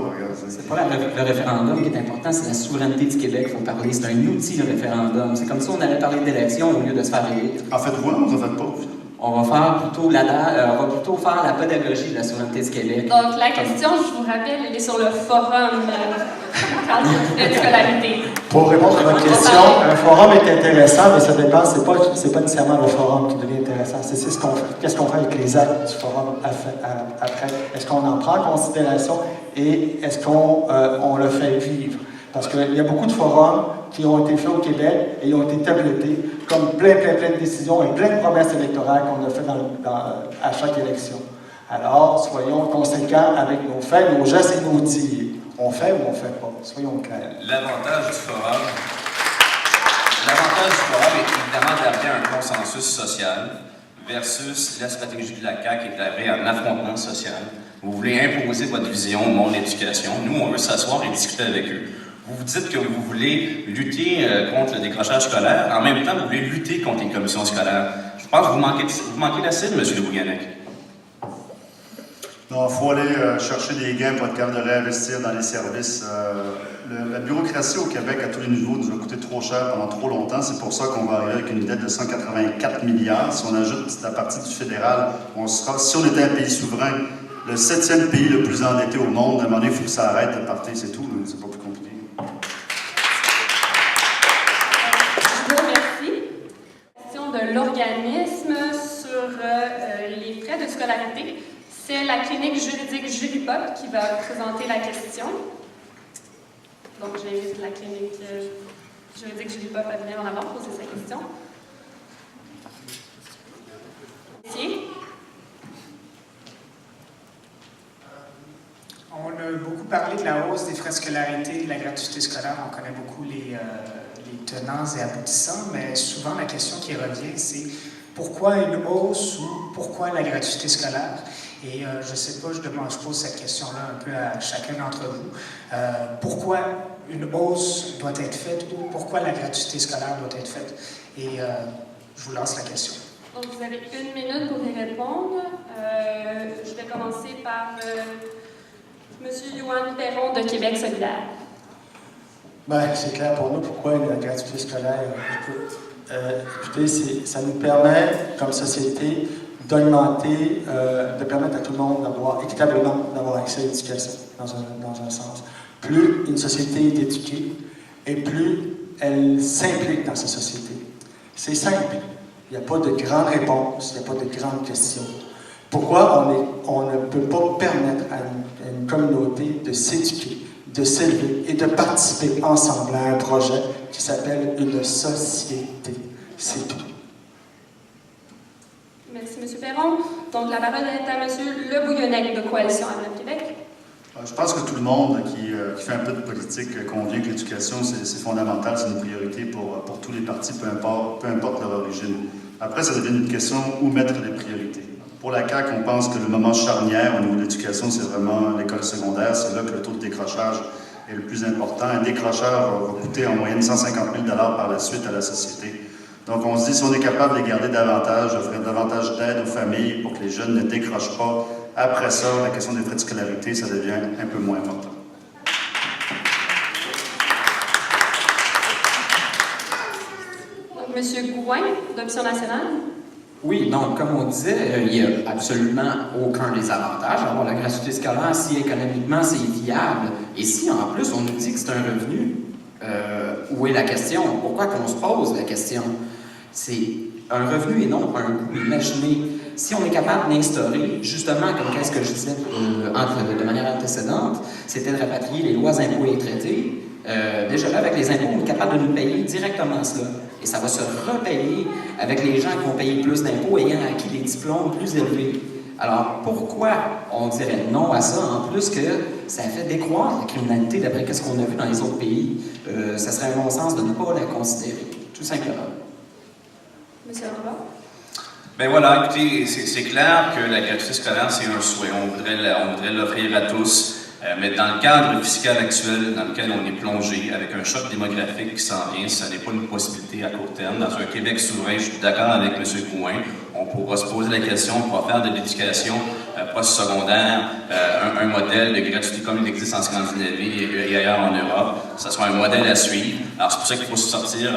C'est pas le référendum qui est important, c'est la souveraineté du Québec qu'il faut parler. C'est un outil, le référendum. C'est comme si on allait parler d'élection au lieu de se faire élire. En faites-vous, vous en faites pas. On va plutôt faire la pédagogie de la souveraineté du Québec. Donc, la question, je vous rappelle, elle est sur le forum de scolarité. Pour répondre à votre question, un forum est intéressant, mais ça dépend, c'est pas nécessairement le forum qui devient intéressant, c'est ce qu'on fait. Qu'est-ce qu'on fait avec les actes du forum après? Est-ce qu'on en prend en considération et est-ce qu'on le fait vivre? Parce qu'il y a beaucoup de forums qui ont été faits au Québec et ont été tablettés comme plein de décisions et plein de promesses électorales qu'on a fait à chaque élection. Alors, soyons conséquents avec nos faits, nos gestes et nos dires. On fait ou on ne fait pas? Soyons clairs. L'avantage du forum est évidemment d'arriver à un consensus social versus la stratégie de la CAQ qui est d'arriver à un affrontement social. Vous voulez imposer votre vision au monde de l'éducation. Nous, on veut s'asseoir et discuter avec eux. Vous vous dites que vous voulez lutter contre le décrochage scolaire. En même temps, vous voulez lutter contre les commissions scolaires. Je pense que vous manquez la cible, M. Bouganek. Non, il faut aller chercher des gains pour être capable de réinvestir dans les services. La bureaucratie au Québec, à tous les niveaux, nous a coûté trop cher pendant trop longtemps. C'est pour ça qu'on va arriver avec une dette de 184 milliards. Si on ajoute la partie du fédéral, si on était un pays souverain, le 7e pays le plus endetté au monde, à un moment donné, il faut que ça arrête de partir, c'est tout. C'est pas plus compliqué. Je vous remercie. Question de l'organisme sur les frais de scolarité. C'est la clinique juridique Juripop qui va présenter la question. Donc, j'invite la clinique juridique Juripop à venir en avant poser sa question. On a beaucoup vous parlez de la hausse des frais de scolarité, de la gratuité scolaire. On connaît beaucoup les tenants et aboutissants, mais souvent la question qui revient, c'est pourquoi une hausse ou pourquoi la gratuité scolaire? Et je ne sais pas, je pose cette question-là un peu à chacun d'entre vous. Pourquoi une hausse doit être faite ou pourquoi la gratuité scolaire doit être faite? Et je vous lance la question. Donc, vous avez 1 minute pour y répondre. Je vais commencer par M. Yoann Perron de Québec solidaire. Ben, c'est clair pour nous pourquoi la gratuité scolaire. Écoutez, ça nous permet, comme société, d'augmenter, de permettre à tout le monde d'avoir équitablement d'avoir accès à l'éducation, dans un sens. Plus une société est éduquée, et plus elle s'implique dans sa société. C'est simple. Il n'y a pas de grandes réponses, il n'y a pas de grandes questions. Pourquoi on ne peut pas permettre à une communauté de s'éduquer, de s'élever et de participer ensemble à un projet qui s'appelle une société? C'est tout. Merci, M. Perron. Donc, la parole est à M. Le Bouillonnec de Coalition Avenir Québec. Je pense que tout le monde qui fait un peu de politique convient que l'éducation, c'est fondamental, c'est une priorité pour tous les partis, peu importe leur origine. Après, ça devient une question où mettre les priorités. Pour la CAQ, on pense que le moment charnière au niveau de l'éducation, c'est vraiment l'école secondaire. C'est là que le taux de décrochage est le plus important. Un décrocheur va coûter en moyenne 150 000 $ par la suite à la société. Donc, on se dit, si on est capable de les garder davantage, d'offrir davantage d'aide aux familles pour que les jeunes ne décrochent pas, après ça, la question des frais de scolarité, ça devient un peu moins important. Donc, M. Gouin, d'Option nationale. Oui, donc, comme on disait, il n'y a absolument aucun désavantage à avoir la gratuité scolaire si économiquement c'est viable. Et si, en plus, on nous dit que c'est un revenu, où est la question? Pourquoi qu'on se pose la question? C'est un revenu et non un coût. Imaginez, si on est capable d'instaurer, justement, comme qu'est-ce que je disais de manière antécédente, c'était de rapatrier les lois, impôts et traités. Déjà là, avec les impôts, on est capable de nous payer directement cela. Et ça va se repayer avec les gens qui vont payer plus d'impôts ayant acquis des diplômes plus élevés. Alors, pourquoi on dirait non à ça, en plus que ça fait décroître la criminalité d'après ce qu'on a vu dans les autres pays? Ça serait un bon sens de ne pas la considérer, tout simplement. Monsieur Arba. Ben voilà, écoutez, c'est clair que la gratuité scolaire, c'est un souhait. On voudrait l'offrir à tous. Mais dans le cadre fiscal actuel dans lequel on est plongé, avec un choc démographique qui s'en vient, ça n'est pas une possibilité à court terme. Dans un Québec souverain, je suis d'accord avec M. Gouin, on pourra se poser la question, on pourra faire de l'éducation post-secondaire un modèle de gratuité comme il existe en Scandinavie et ailleurs en Europe. Ça sera un modèle à suivre. Alors c'est pour ça qu'il faut se sortir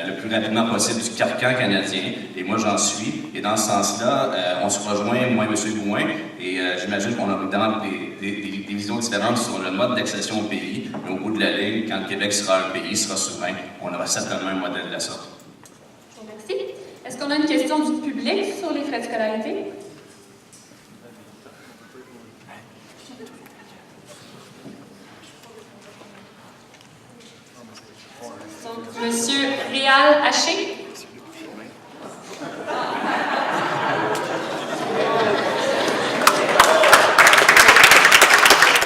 le plus rapidement possible du carcan canadien, et moi j'en suis. Et dans ce sens-là, on se rejoint, moi et M. Gouin, et j'imagine qu'on a évidemment des visions différentes sur le mode d'accession au pays, mais au bout de la ligne, quand le Québec sera un pays, sera souverain, on aura certainement un modèle de la sorte. Merci. Est-ce qu'on a une question du public sur les frais de scolarité? Donc, Monsieur Réal Haché.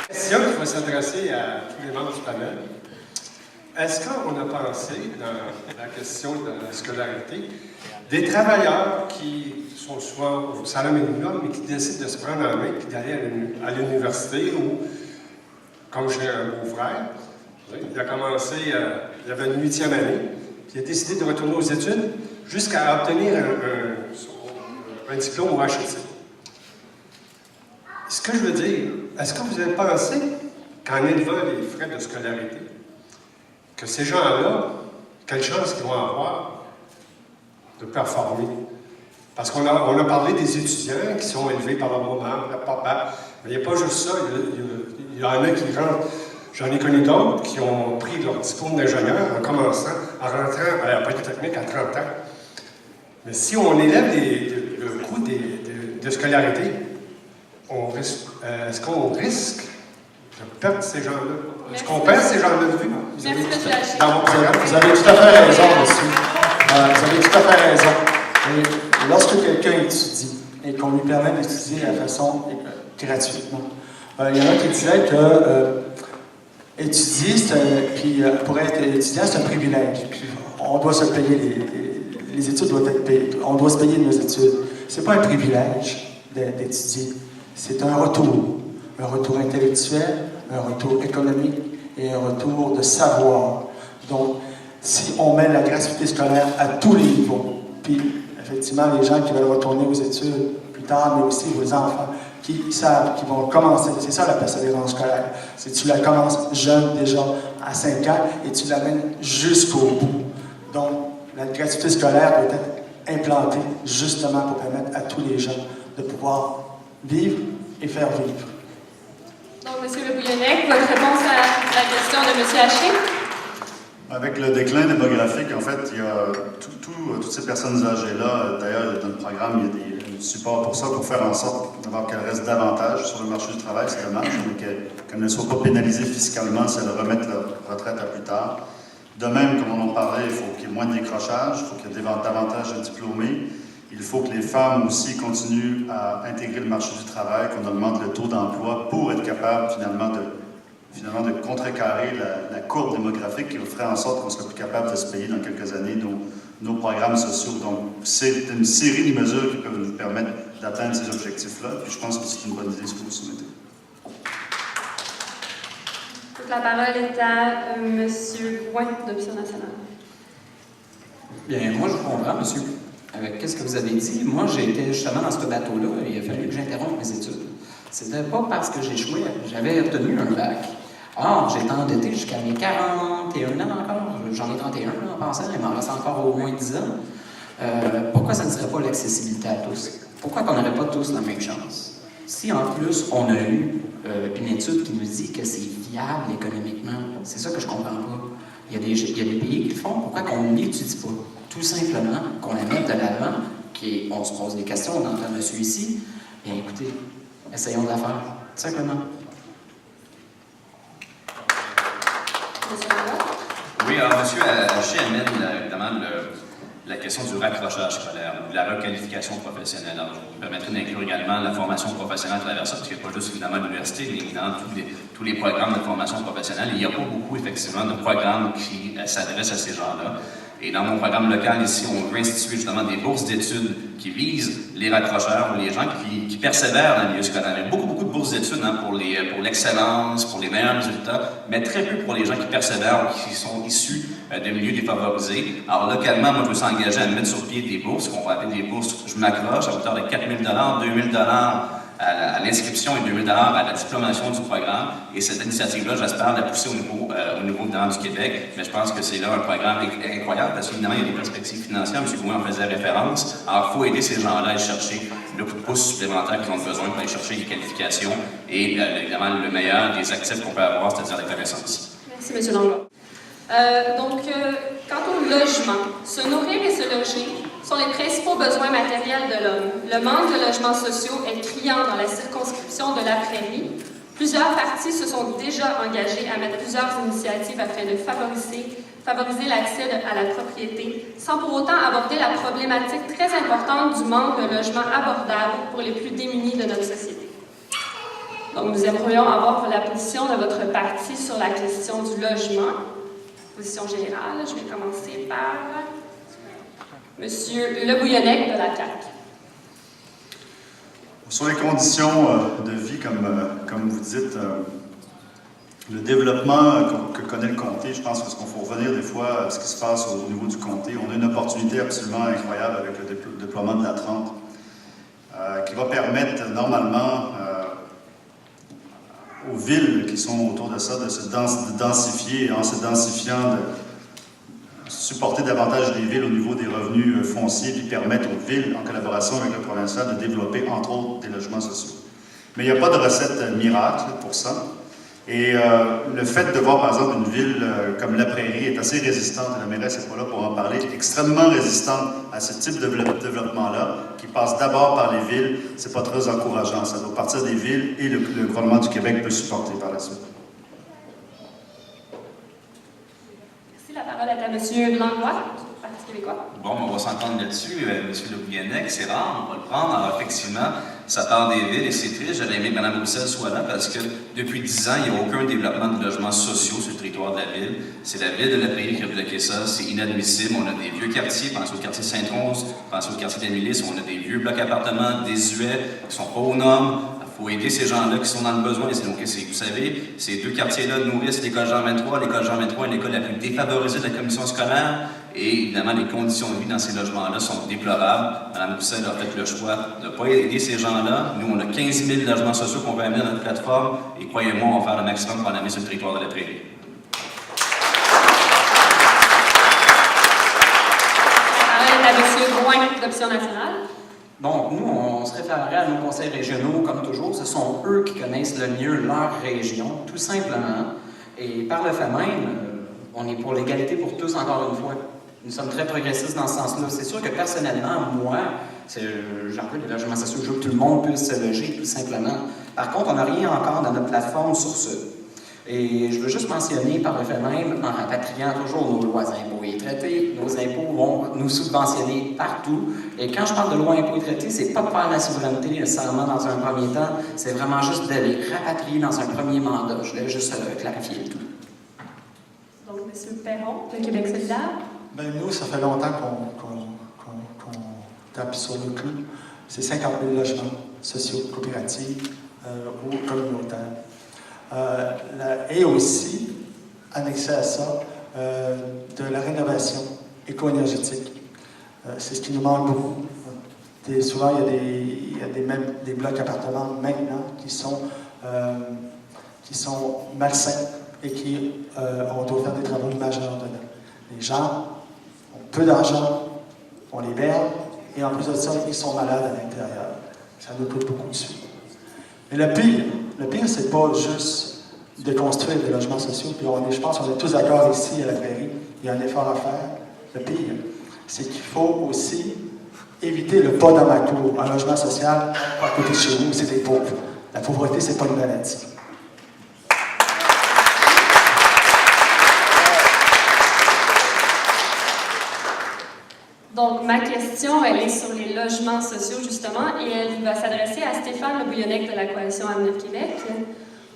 Question qui va s'adresser à tous les membres du panel. Est-ce qu'on a pensé, dans la question de la scolarité, des travailleurs qui sont souvent au salaire minimum, mais qui décident de se prendre en main et d'aller à l'université, ou, comme j'ai un beau-frère, il a commencé, il avait une 8e année, puis il a décidé de retourner aux études jusqu'à obtenir un diplôme au HEC. Ce que je veux dire, est-ce que vous avez pensé qu'en élevant les frais de scolarité, que ces gens-là, quelle chance qu'ils vont avoir de performer? Parce qu'on a parlé des étudiants qui sont élevés par leur maman, leur papa, mais il n'y a pas juste ça, il y en a qui rentrent. J'en ai connu d'autres qui ont pris leur diplôme d'ingénieur en commençant, en rentrant à la Polytechnique à 30 ans. Mais si on élève le coût de scolarité, est-ce qu'on risque de perdre ces gens-là? Est-ce qu'on perd ces gens-là de vue? Merci, M. Haché. Vous avez tout à fait raison là-dessus. Vous avez tout à fait raison. Et lorsque quelqu'un étudie et qu'on lui permet d'étudier de façon gratuitement, Il y en a qui disaient que étudier, pour être étudiant, c'est un privilège. Puis on doit se payer les études doivent être payées. On doit se payer nos études. C'est pas un privilège d'étudier. C'est un retour intellectuel, un retour économique et un retour de savoir. Donc, si on met la gratuité scolaire à tous les niveaux, puis effectivement, les gens qui veulent retourner aux études plus tard, mais aussi aux enfants qui savent, qui vont commencer, c'est ça la persévérance scolaire, c'est que tu la commences jeune déjà, à 5 ans, et tu l'amènes jusqu'au bout. Donc, la gratuité scolaire doit être implantée justement pour permettre à tous les gens de pouvoir vivre et faire vivre. Donc, M. Le Bouillonnec, votre réponse à la question de M. Haché? Avec le déclin démographique, en fait, il y a toutes ces personnes âgées-là, d'ailleurs, dans le programme, il y a des supports pour ça, pour faire en sorte qu'elles restent davantage sur le marché du travail, c'est dommage, mais qu'elles ne soient pas pénalisées fiscalement si elles remettent leur retraite à plus tard. De même, comme on en parlait, il faut qu'il y ait moins de décrochage, il faut qu'il y ait davantage de diplômés. Il faut que les femmes aussi continuent à intégrer le marché du travail, qu'on augmente le taux d'emploi pour être capable finalement de contrecarrer la courbe démographique qui ferait en sorte qu'on soit plus capable de se payer dans quelques années nos programmes sociaux. Donc, c'est une série de mesures qui peuvent nous permettre d'atteindre ces objectifs-là. Puis je pense que c'est une bonne idée ce que vous soumettez. La parole est à M. Gouin, d'Option nationale. Bien, moi, je vous comprends, monsieur. Avec qu'est-ce que vous avez dit? Moi, j'étais justement dans ce bateau-là et il a fallu que j'interrompe mes études. C'était pas parce que j'ai échoué. J'avais obtenu un bac. Or, j'ai été endetté jusqu'à mes 41 ans encore. J'en ai 31 en passant. Il m'en reste encore au moins 10 ans. Pourquoi ça ne serait pas l'accessibilité à tous? Pourquoi qu'on n'aurait pas tous la même chance? Si en plus, on a eu une étude qui nous dit que c'est viable économiquement, c'est ça que je comprends pas. Il y a des pays qui le font. Pourquoi qu'on n'étudie pas? Tout simplement qu'on la mette de l'avant, on se pose des questions, on entend monsieur ici. Bien écoutez, essayons de la faire, tout simplement. Oui, alors M. Haché amène évidemment la question du raccrochage scolaire, de la requalification professionnelle. Alors, je vous permettrai d'inclure également la formation professionnelle à travers ça, parce qu'il n'y a pas juste évidemment l'université, mais évidemment tous les programmes de formation professionnelle. Il n'y a pas beaucoup, effectivement, de programmes qui s'adressent à ces gens-là. Et dans mon programme local ici, on veut instituer justement des bourses d'études qui visent les raccrocheurs ou les gens qui persévèrent dans le milieu scolaire. Il y a beaucoup de bourses d'études pour l'excellence, pour les meilleurs résultats, mais très peu pour les gens qui persévèrent ou qui sont issus de milieux défavorisés. Alors localement, moi, je me suis engagé à mettre sur pied des bourses, qu'on va appeler des bourses « Je m'accroche » à hauteur de 4 000 $, 2 000 $ à l'inscription et 2 000 $ à la diplomation du programme. Et cette initiative-là, j'espère la pousser au niveau du Québec. Mais je pense que c'est là un programme incroyable parce qu'évidemment, il y a des perspectives financières. M. Gouin en faisait référence. Alors, il faut aider ces gens-là à aller chercher le coup de pouce supplémentaire qu'ils ont besoin pour aller chercher les qualifications et évidemment le meilleur des actifs qu'on peut avoir, c'est-à-dire les connaissances. Merci, M. Langlois. Quant au logement, se nourrir et se loger sont les principaux besoins matériels de l'homme. Le manque de logements sociaux est criant dans la circonscription de la Prairie. Plusieurs partis se sont déjà engagés à mettre plusieurs initiatives afin de favoriser l'accès à la propriété, sans pour autant aborder la problématique très importante du manque de logements abordables pour les plus démunis de notre société. Donc, nous aimerions avoir la position de votre parti sur la question du logement. Position générale, je vais commencer par M. Le Bouillonnec de la CAQ. Sur les conditions de vie, comme vous dites, le développement que connaît le comté, je pense qu'il faut revenir des fois à ce qui se passe au niveau du comté. On a une opportunité absolument incroyable avec le déploiement de la 30, qui va permettre normalement aux villes qui sont autour de ça de se densifier, et en se densifiant, de supporter davantage les villes au niveau des revenus fonciers, puis permettre aux villes, en collaboration avec le provincial, de développer, entre autres, des logements sociaux. Mais il n'y a pas de recette miracle pour ça. Et le fait de voir, par exemple, une ville comme La Prairie est assez résistante, et la mairesse n'est pas là pour en parler, extrêmement résistante à ce type de développement-là, qui passe d'abord par les villes, c'est pas très encourageant. Ça doit partir des villes et le gouvernement du Québec peut supporter par la suite. Merci. La parole est à M. Langlois, du Parti québécois. Bon, on va s'entendre là-dessus. M. Le Bouillonnec, c'est rare, on va le prendre. Alors, effectivement, Ça part des villes et c'est triste. J'aurais aimé que Mme Roussel soit là parce que depuis 10 ans, il n'y a aucun développement de logements sociaux sur le territoire de la ville. C'est la ville de la Prairie qui a bloqué ça. C'est inadmissible. On a des vieux quartiers. Pensez au quartier Sainte-Rose, pensez au quartier d'Émilis. On a des vieux blocs appartements désuets qui ne sont pas aux normes. Il faut aider ces gens-là qui sont dans le besoin. Donc, vous savez, ces deux quartiers-là nourrissent l'école Jean 23. L'école Jean 23 est l'école la plus défavorisée de la commission scolaire. Et évidemment, les conditions de vie dans ces logements-là sont déplorables. Mme Roussel a fait le choix de ne pas aider ces gens-là. Nous, on a 15 000 logements sociaux qu'on veut amener à notre plateforme. Et croyez-moi, on va faire le maximum pour en amener sur le territoire de la Prairie. La parole est à M. Drouin, d'Option nationale. Donc, nous, on se référerait à nos conseils régionaux, comme toujours. Ce sont eux qui connaissent le mieux leur région, tout simplement. Et par le fait même, on est pour l'égalité pour tous, encore une fois. Nous sommes très progressistes dans ce sens-là. C'est sûr que personnellement, moi, j'en veux des logements sociaux, je veux que tout le monde puisse se loger, tout simplement. Par contre, on n'a rien encore dans notre plateforme sur ce. Et je veux juste mentionner, par le fait même, en rapatriant toujours nos lois impôts et traités, nos impôts vont nous subventionner partout. Et quand je parle de lois impôts et traités, c'est pas de faire la souveraineté nécessairement dans un premier temps, c'est vraiment juste de les rapatrier dans un premier mandat. Je voulais juste clarifier le tout. Donc, M. Perron, de Québec solidaire. Bien, nous, ça fait longtemps qu'on tape sur le clou. C'est 50 000 logements sociaux, coopératifs ou communautaires. Et aussi, annexé à ça, de la rénovation éco-énergétique. C'est ce qui nous manque beaucoup. Souvent, il y a des blocs appartements maintenant qui sont malsains et on doit faire des travaux majeurs dedans. Les gens ont peu d'argent, on les berne, et en plus de ça, ils sont malades à l'intérieur. Ça nous coûte beaucoup de sous. Mais le pire, c'est pas juste de construire des logements sociaux, puis je pense qu'on est tous d'accord ici à la Prairie, il y a un effort à faire. Le pire, c'est qu'il faut aussi éviter le pas dans ma cour. Un logement social, à côté de chez nous, c'est des pauvres. La pauvreté, c'est pas une maladie. Donc, ma question, elle est sur les logements sociaux, justement, et elle va s'adresser à Stéphane Le Bouillonnec de la Coalition Avenir Québec.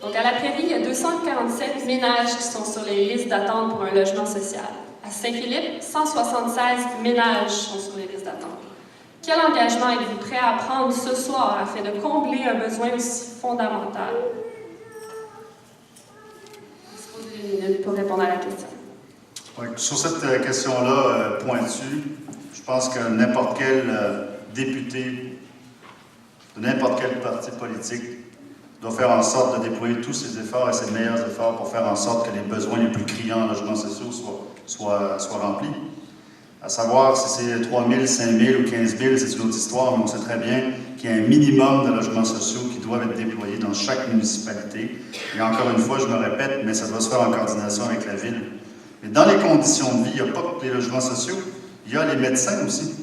Donc, à la Prairie, il y a 247 ménages qui sont sur les listes d'attente pour un logement social. À Saint-Philippe, 176 ménages sont sur les listes d'attente. Quel engagement êtes-vous prêt à prendre ce soir afin de combler un besoin aussi fondamental? Disposez d'une minute pour répondre à la question. Oui, sur cette question-là pointue, je pense que n'importe quel député de n'importe quel parti politique doit faire en sorte de déployer tous ses efforts et ses meilleurs efforts pour faire en sorte que les besoins les plus criants en logements sociaux soient remplis. À savoir si c'est 3 000, 5 000 ou 15 000, c'est une autre histoire, mais on sait très bien qu'il y a un minimum de logements sociaux qui doivent être déployés dans chaque municipalité. Et encore une fois, je me répète, mais ça doit se faire en coordination avec la ville. Mais dans les conditions de vie, il n'y a pas que les logements sociaux, il y a les médecins aussi.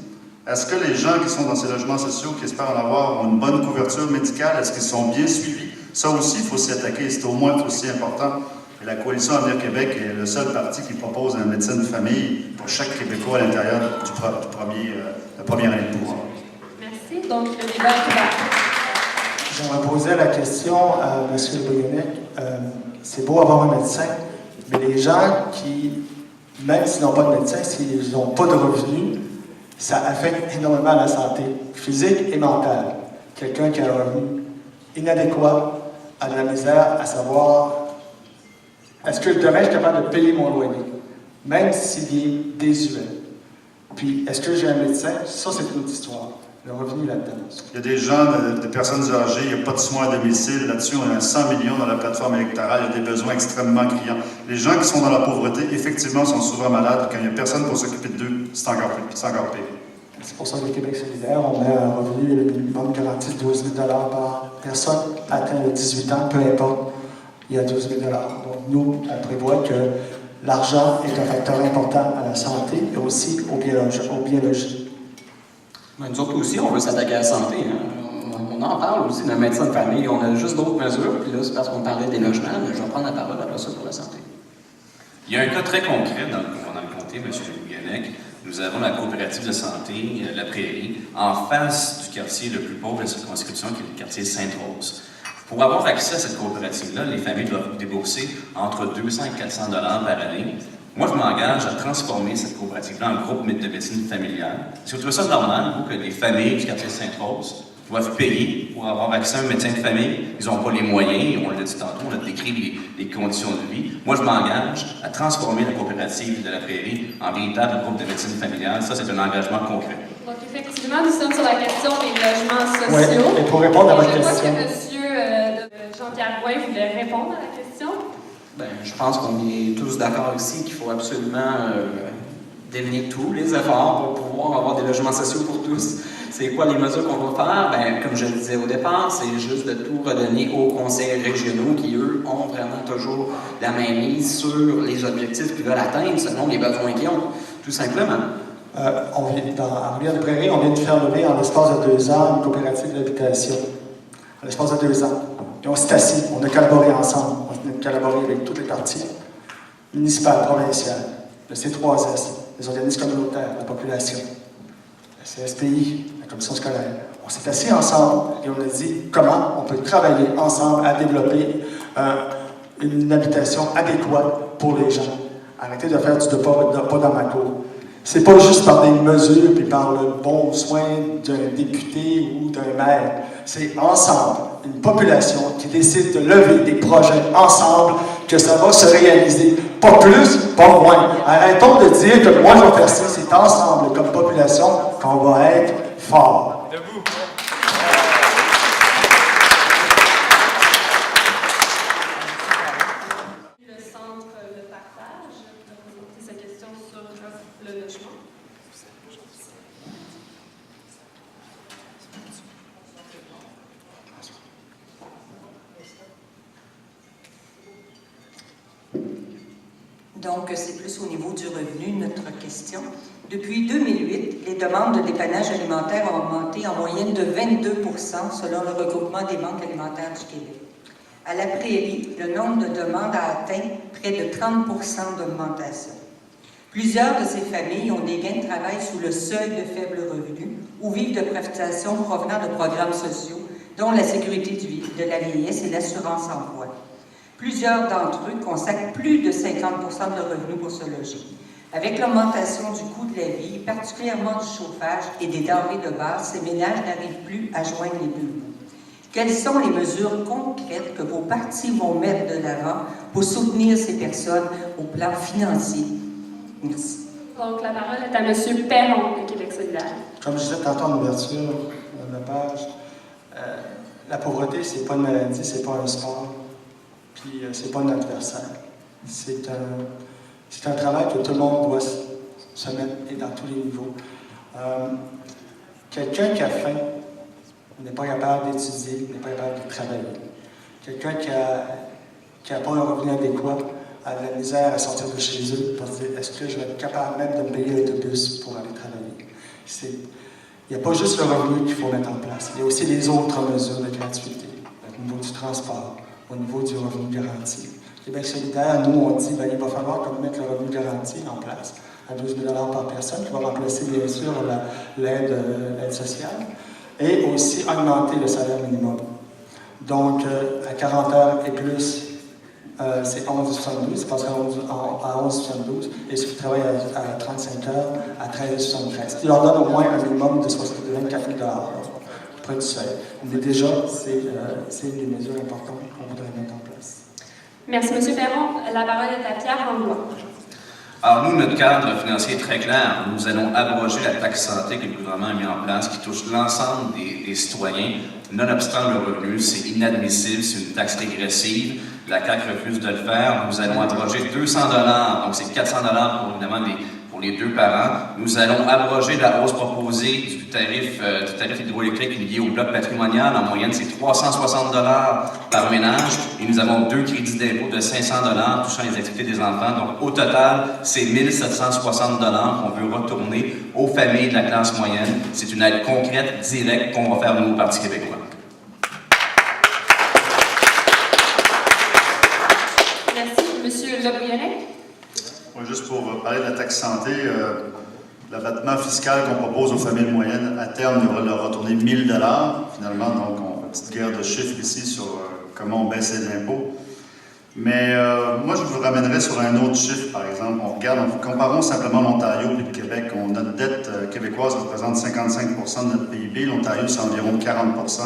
Est-ce que les gens qui sont dans ces logements sociaux, qui espèrent en avoir, ont une bonne couverture médicale? Est-ce qu'ils sont bien suivis? Ça aussi, il faut s'y attaquer, c'est au moins aussi important. Et la Coalition Avenir Québec est le seul parti qui propose un médecin de famille pour chaque Québécois à l'intérieur la première année de pouvoir. Merci. Donc, le débat est ouvert. J'aimerais poser la question à M. Le Bouillonnec. C'est beau avoir un médecin, mais les gens qui, même s'ils n'ont pas de médecin, s'ils n'ont pas de revenus, ça affecte énormément la santé physique et mentale. Quelqu'un qui a un revenu inadéquat a de la misère à savoir est-ce que demain je suis capable de payer mon loyer, même s'il est désuet. Puis, est-ce que j'ai un médecin? Ça, c'est une autre histoire. Le revenu là-dedans. Il y a des gens, des personnes âgées, il n'y a pas de soins à domicile. Là-dessus, on a 100 millions dans la plateforme électorale. Il y a des besoins extrêmement criants. Les gens qui sont dans la pauvreté, effectivement, sont souvent malades. Quand il n'y a personne pour s'occuper d'eux, c'est encore pire. C'est pour ça que le Québec solidaire, on met un revenu, le minimum garanti de 12 000 par personne atteint de 18 ans, peu importe, il y a 12 000 Donc, nous, on prévoit que l'argent est un facteur important à la santé et aussi aux biologies. Mais nous autres aussi, on veut s'attaquer à la santé. Hein. On en parle aussi d'un médecin de famille. On a juste d'autres mesures. Puis là, c'est parce qu'on parlait des logements, mais je vais prendre la parole après ça pour la santé. Il y a un cas très concret dans le comté, M. Bouillonnec. Nous avons la coopérative de santé, la Prairie, en face du quartier le plus pauvre de la circonscription, qui est le quartier Sainte-Rose. Pour avoir accès à cette coopérative-là, les familles doivent débourser entre 200 et 400 $ par année. Moi, je m'engage à transformer cette coopérative-là en groupe de médecine familiale. Est-ce que vous trouvez ça normal, vous, que les familles du quartier Sainte-Rose doivent payer pour avoir accès à un médecin de famille? Ils n'ont pas les moyens, on l'a dit tantôt, on a décrit les conditions de vie. Moi, je m'engage à transformer la coopérative de la Prairie en véritable groupe de médecine familiale. Ça, c'est un engagement concret. Donc, effectivement, nous sommes sur la question des logements sociaux. Oui, et pour répondre à votre question. Je vois que M. Jean-Pierre Gouin voulait répondre à la question. Ben, je pense qu'on est tous d'accord ici qu'il faut absolument dévenir tous les efforts pour pouvoir avoir des logements sociaux pour tous. C'est quoi les mesures qu'on va faire? Ben, comme je le disais au départ, c'est juste de tout redonner aux conseils régionaux qui, eux, ont vraiment toujours la mainmise sur les objectifs qu'ils veulent atteindre selon les besoins qu'ils ont, tout simplement. En Rivière-des-Prairies, on vient de faire lever en l'espace de 2 ans une coopérative d'habitation. En l'espace de 2 ans. Et on s'est assis, on a collaboré ensemble. On a collaboré avec toutes les parties municipales, provinciales, le C3S, les organismes communautaires, la population, la CSPI, la commission scolaire. On s'est assis ensemble et on a dit comment on peut travailler ensemble à développer une habitation adéquate pour les gens. Arrêtez de faire du pas dans ma cour. C'est pas juste par des mesures puis par le bon soin d'un député ou d'un maire. C'est ensemble, une population qui décide de lever des projets ensemble, que ça va se réaliser. Pas plus, pas moins. Arrêtons de dire que moi je vais faire ça. C'est ensemble, comme population, qu'on va être fort. Debout. Le centre Le Partage a présenté sa question sur le logement. Donc, c'est plus au niveau du revenu, notre question. Depuis 2008, les demandes de dépannage alimentaire ont augmenté en moyenne de 22 % selon le regroupement des banques alimentaires du Québec. À la Prairie, le nombre de demandes a atteint près de 30 % d'augmentation. Plusieurs de ces familles ont des gains de travail sous le seuil de faible revenu ou vivent de prestations provenant de programmes sociaux, dont la sécurité de la vieillesse et l'assurance emploi. Plusieurs d'entre eux consacrent plus de 50 % de leurs revenus pour se loger. Avec l'augmentation du coût de la vie, particulièrement du chauffage et des denrées de base, ces ménages n'arrivent plus à joindre les deux bouts. Quelles sont les mesures concrètes que vos partis vont mettre de l'avant pour soutenir ces personnes au plan financier? Merci. Donc, la parole est à M. Perron de Québec solidaire. Comme je disais tantôt en ouverture, Mme Lepage, la pauvreté, c'est pas une maladie, c'est pas un sport. Puis c'est pas un adversaire. C'est un travail que tout le monde doit se mettre et dans tous les niveaux. Quelqu'un qui a faim n'est pas capable d'étudier, n'est pas capable de travailler. Quelqu'un qui n'a pas un revenu adéquat a de la misère à sortir de chez eux pour se dire est-ce que je vais être capable même de me payer l'autobus pour aller travailler? Il n'y a pas juste le revenu qu'il faut mettre en place, il y a aussi les autres mesures de gratuité, au niveau du transport, au niveau du revenu garanti. Québec solidaire, nous, on dit qu'il va falloir mettre le revenu garanti en place à 12 000 $ par personne, qui va remplacer bien sûr l'aide sociale, et aussi augmenter le salaire minimum. Donc, à 40 heures et plus, c'est 11,72, c'est passé à 11,72, et ceux qui travaillent à 35 heures, à 13,73. Ce qui leur donne au moins un minimum de 24 000 $ près du seuil. Mais déjà, c'est une des mesures importantes qu'on voudrait mettre en place. Merci, M. Perron. La parole est à Pierre Langlois. Alors nous, notre cadre financier est très clair. Nous allons abroger la taxe santé que le gouvernement a mis en place, qui touche l'ensemble des citoyens, nonobstant le revenu. C'est inadmissible, c'est une taxe régressive. La CAQ refuse de le faire. Nous allons abroger 200 $, donc c'est 400 $ pour, évidemment, pour les deux parents. Nous allons abroger la hausse proposée du tarif hydroélectrique lié au bloc patrimonial. En moyenne, c'est 360 $ par ménage. Et nous avons 2 crédits d'impôt de 500 $ touchant les activités des enfants. Donc, au total, c'est 1 760 $ qu'on veut retourner aux familles de la classe moyenne. C'est une aide concrète, directe, qu'on va faire nous au Parti québécois. Merci. M. Le Brionnet. Oui, juste pour parler de la taxe santé, L'abattement fiscal qu'on propose aux familles moyennes, à terme, devrait leur retourner 1 000 $. Finalement, donc, on a une petite guerre de chiffres ici sur comment on baisse les impôts. Mais moi, je vous ramènerai sur un autre chiffre, par exemple. Comparons simplement l'Ontario et le Québec. Notre dette québécoise représente 55 % de notre PIB. L'Ontario, c'est environ 40 %.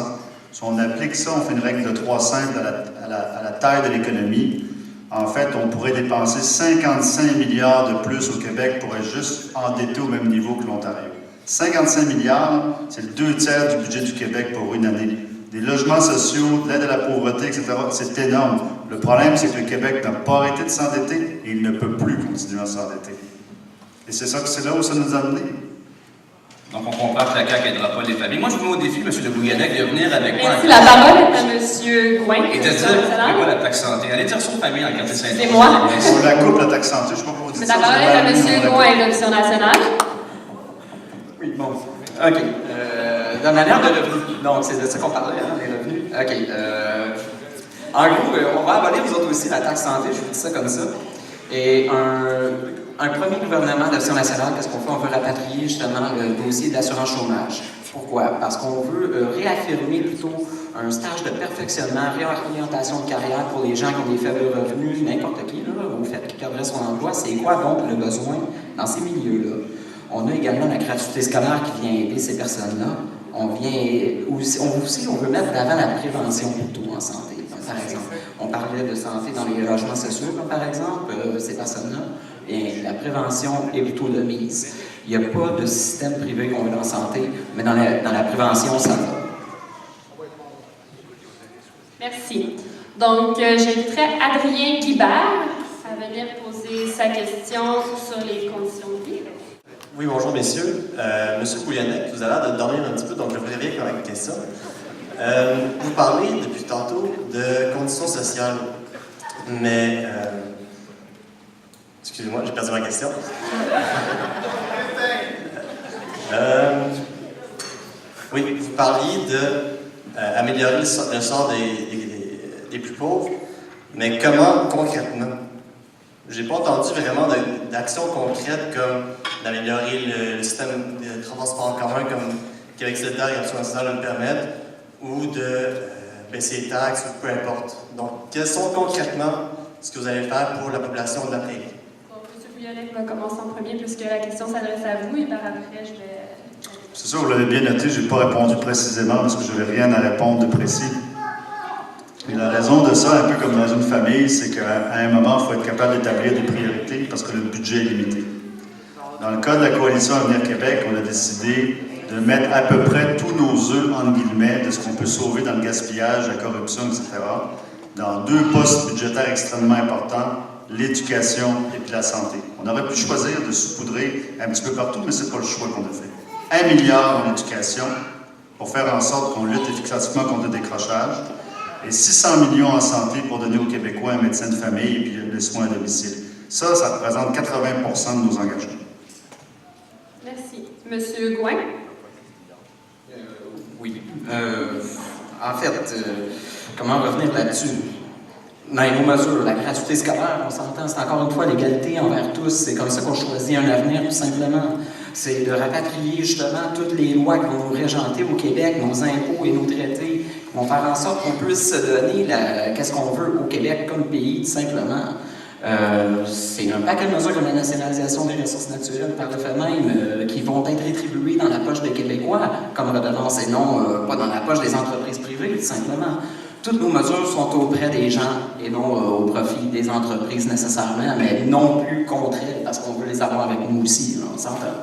Si on applique ça, on fait une règle de 3 simples à la taille de l'économie. En fait, on pourrait dépenser 55 milliards de plus au Québec pour être juste endetté au même niveau que l'Ontario. 55 milliards, c'est le 2/3 du budget du Québec pour une année. Des logements sociaux, de l'aide à la pauvreté, etc., c'est énorme. Le problème, c'est que le Québec n'a pas arrêté de s'endetter et il ne peut plus continuer à s'endetter. Et c'est là où ça nous a amené. Donc, on comprend que la CAQ n'aidera pas les familles. Moi, je vous mets au défi, M. Le Bouillonnec, de venir avec moi. Merci. La parole est à M. Gouin. Et de dire, c'est quoi la taxe santé? Allez dire sur famille en quartier Saint-Denis. C'est moi. On la coupe, la taxe santé, je ne sais pas comment vous dites La parole est à M. Gouin de l'Option nationale. Oui, bon. OK. La manière de revenus. Donc, c'est de ça qu'on parlait, hein, les revenus. OK. En gros, on va abolir, vous autres aussi, la taxe santé, je vous dis ça comme ça. Et un premier gouvernement d'Option nationale, qu'est-ce qu'on fait? On veut rapatrier justement le dossier d'assurance chômage. Pourquoi? Parce qu'on veut réaffirmer plutôt un stage de perfectionnement, réorientation de carrière pour les gens qui ont des faibles revenus, n'importe qui, là, au fait qui perdrait son emploi. C'est quoi donc le besoin dans ces milieux-là? On a également la gratuité scolaire qui vient aider ces personnes-là. On veut mettre d'avant la prévention plutôt en santé. Par exemple, on parlait de santé dans les logements sociaux, par exemple, ces personnes-là, et la prévention est plutôt de mise. Il n'y a pas de système privé qu'on veut en santé, mais dans la prévention, ça va. Merci. Donc, j'inviterai Adrien Guibert à venir poser sa question sur les conditions de vie. Oui, bonjour messieurs. Monsieur Bouillonnec, vous avez l'air de dormir un petit peu, donc je voudrais bien correcter ça. Vous parlez depuis tantôt de conditions sociales, mais... excusez-moi, j'ai perdu ma question. Oui, vous parliez d'améliorer le sort des plus pauvres, mais comment concrètement? J'ai pas entendu vraiment d'actions concrètes comme d'améliorer le système de transport en commun comme Québec solidaire et Option nationale le permettent, ou de baisser les taxes, ou peu importe. Donc, quels sont concrètement ce que vous allez faire pour la population de la Prairie? Bon, M. Bouillonnec va commencer en premier puisque la question s'adresse à vous et par après, je vais... C'est sûr, vous l'avez bien noté, je n'ai pas répondu précisément parce que je n'avais rien à répondre de précis. Et la raison de ça, un peu comme dans une famille, c'est qu'à un moment, il faut être capable d'établir des priorités parce que le budget est limité. Dans le cas de la Coalition Avenir Québec, on a décidé de mettre à peu près tous nos œufs, entre guillemets, de ce qu'on peut sauver dans le gaspillage, la corruption, etc., dans 2 postes budgétaires extrêmement importants, l'éducation et puis la santé. On aurait pu choisir de saupoudrer un petit peu partout, mais ce n'est pas le choix qu'on a fait. 1 milliard en éducation pour faire en sorte qu'on lutte efficacement contre le décrochage et 600 millions en santé pour donner aux Québécois un médecin de famille et puis les soins à domicile. Ça représente 80 % de nos engagements. Merci. Monsieur Gouin? Oui. En fait, comment revenir là-dessus? Dans nos mesures, la gratuité scolaire, on s'entend, c'est encore une fois l'égalité envers tous. C'est comme ça qu'on choisit un avenir, tout simplement. C'est de rapatrier justement toutes les lois qui vont nous régenter au Québec, nos impôts et nos traités, qui vont faire en sorte qu'on puisse se donner qu'est-ce qu'on veut au Québec comme pays, tout simplement. C'est un paquet de mesures comme la nationalisation des ressources naturelles par le fait même, qui vont être rétribuées dans la poche des Québécois comme redevance et non pas dans la poche des entreprises privées, tout simplement. Toutes nos mesures sont auprès des gens et non au profit des entreprises nécessairement, mais non plus contre elles, parce qu'on veut les avoir avec nous aussi, là, on s'entend.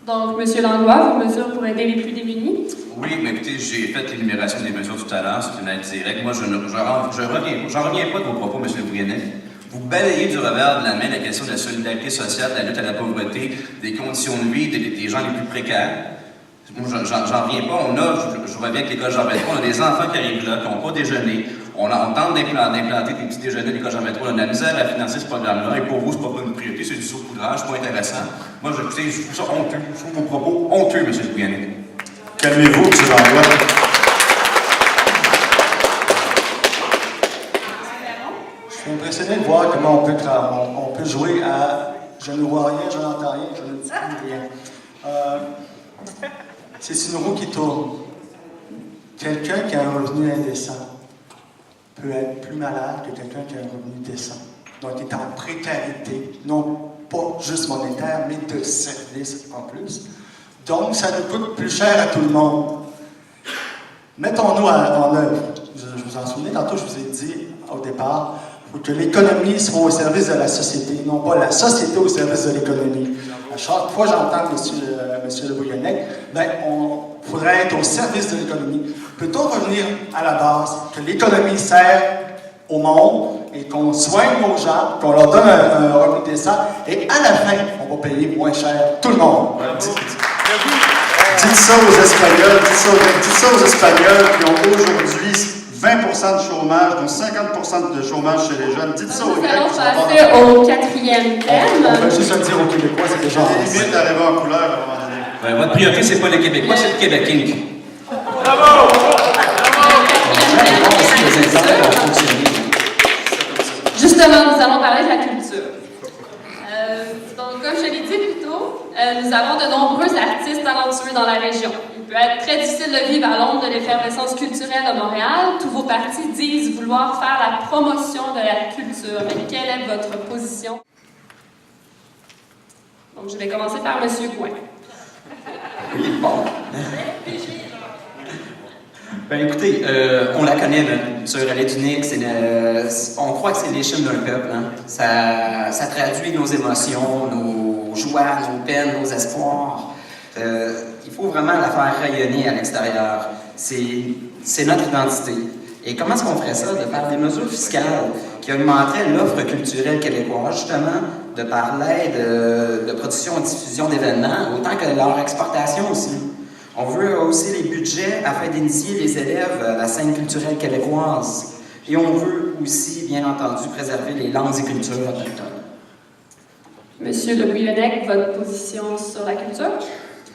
Donc, M. Langlois, vos mesures pour aider les plus démunis? Oui, mais écoutez, j'ai fait l'énumération des mesures tout à l'heure, c'est une aide directe. Moi, j'en reviens pas de vos propos, M. Bouillonnec. Vous balayez du revers de la main la question de la solidarité sociale, de la lutte à la pauvreté, des conditions de vie des gens les plus précaires. Moi, j'en reviens pas. Je reviens avec l'école Jean-Bertrand, on a des enfants qui arrivent là, qui n'ont pas déjeuné. On tente d'implanter des petits déjeuners à l'école Jean-Bertrand. On a de la misère à financer ce programme-là. Et pour vous, c'est pas une priorité, c'est du saupoudrage, c'est pas intéressant. Moi, je trouve ça honteux. Je trouve vos propos honteux, M. Bouillonnec. Calmez-vous, M. Langlois. Je suis impressionné de voir comment on peut jouer à Je ne vois rien, je n'entends rien, je ne dis plus rien. C'est une roue qui tourne. Quelqu'un qui a un revenu indécent peut être plus malade que quelqu'un qui a un revenu décent. Donc, il est en précarité, non pas juste monétaire, mais de service en plus. Donc, ça nous coûte plus cher à tout le monde. Mettons-nous en œuvre. Je vous en souvenez, tantôt je vous ai dit au départ, il faut que l'économie soit au service de la société, non pas la société au service de l'économie. À chaque fois que j'entends M. Le Bouillonnec, il faudrait être au service de l'économie. Peut-on revenir à la base, que l'économie sert au monde et qu'on soigne nos gens, qu'on leur donne un revenu décent, et à la fin, on va payer moins cher tout le monde. Dites ça aux Espagnols, dites ça aux Espagnols qui ont aujourd'hui 20% de chômage, dont 50% de chômage chez les jeunes. Dites ça aux Grecs. Nous allons passer au quatrième thème. On va juste le dire aux Québécois, c'est déjà... C'est limite d'arriver en couleur à un moment donné. Ben, votre priorité, c'est pas les Québécois, c'est le Québec Inc. Justement, nous allons parler de la culture. Donc, comme je l'ai dit plus tôt, nous avons de nombreux artistes talentueux dans la région. Il peut être très difficile de vivre à l'ombre de l'effervescence culturelle de Montréal. Tous vos partis disent vouloir faire la promotion de la culture. Mais quelle est votre position? Donc, je vais commencer par M. Gouin. Oui, bon. Ben écoutez, on la connaît, notre culture, elle est unique. On croit que c'est l'échelle d'un peuple. Hein. Ça traduit nos émotions, nos joies, nos peines, nos espoirs. Il faut vraiment la faire rayonner à l'extérieur. C'est notre identité. Et comment est-ce qu'on ferait ça? De par des mesures fiscales qui augmenteraient l'offre culturelle québécoise, justement, de par l'aide de production et diffusion d'événements, autant que leur exportation aussi. On veut aussi les budgets afin d'initier les élèves à la scène culturelle québécoise. Et on veut aussi, bien entendu, préserver les langues et cultures autochtones. Monsieur Le Bouillonnec, votre position sur la culture?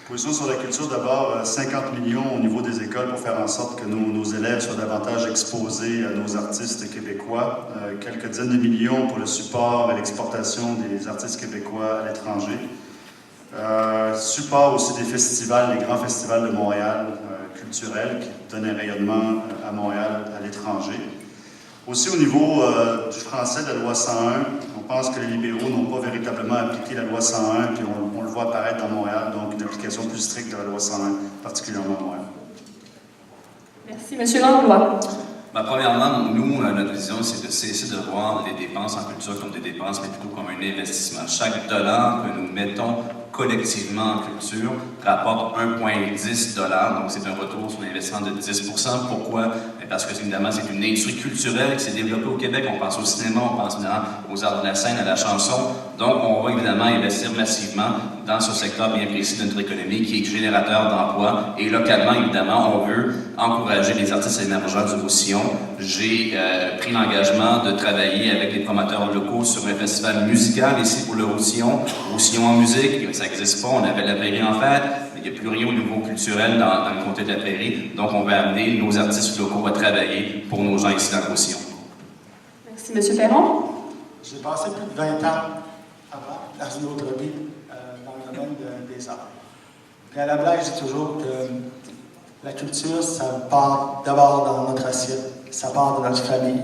Position sur la culture, d'abord, 50 millions au niveau des écoles pour faire en sorte que nos élèves soient davantage exposés à nos artistes québécois. Quelques dizaines de millions pour le support et l'exportation des artistes québécois à l'étranger. Support aussi des festivals, les grands festivals de Montréal culturels qui donnent un rayonnement à Montréal, à l'étranger. Aussi au niveau du français de la loi 101, on pense que les libéraux n'ont pas véritablement appliqué la loi 101, puis on le voit apparaître dans Montréal, donc une application plus stricte de la loi 101, particulièrement à Montréal. Merci. Monsieur Langlois. Ben, premièrement, nous, notre vision, c'est de cesser de voir les dépenses en culture comme des dépenses, mais plutôt comme un investissement. Chaque dollar que nous mettons collectivement en culture rapporte 1,10 $. Donc, c'est un retour sur l'investissement de 10 %. Pourquoi? Parce que, évidemment, c'est une industrie culturelle qui s'est développée au Québec. On pense au cinéma, on pense évidemment aux arts de la scène, à la chanson. Donc, on va évidemment investir massivement dans ce secteur bien précis de notre économie qui est générateur d'emplois. Et localement, évidemment, on veut encourager les artistes émergents du Roussillon. J'ai pris l'engagement de travailler avec les promoteurs locaux sur un festival musical ici pour le Roussillon. Roussillon en musique, ça n'existe pas, on avait la Prairie en fête, mais il n'y a plus rien au niveau culturel dans le comté de la Prairie. Donc, on va amener nos artistes locaux à travailler pour nos gens ici dans le Roussillon. Merci, M. Perron. J'ai passé plus de 20 ans avant dans une autre vie, dans le domaine des arts. Puis à la blague, je dis toujours que la culture, ça part d'abord dans notre assiette, ça part de notre famille.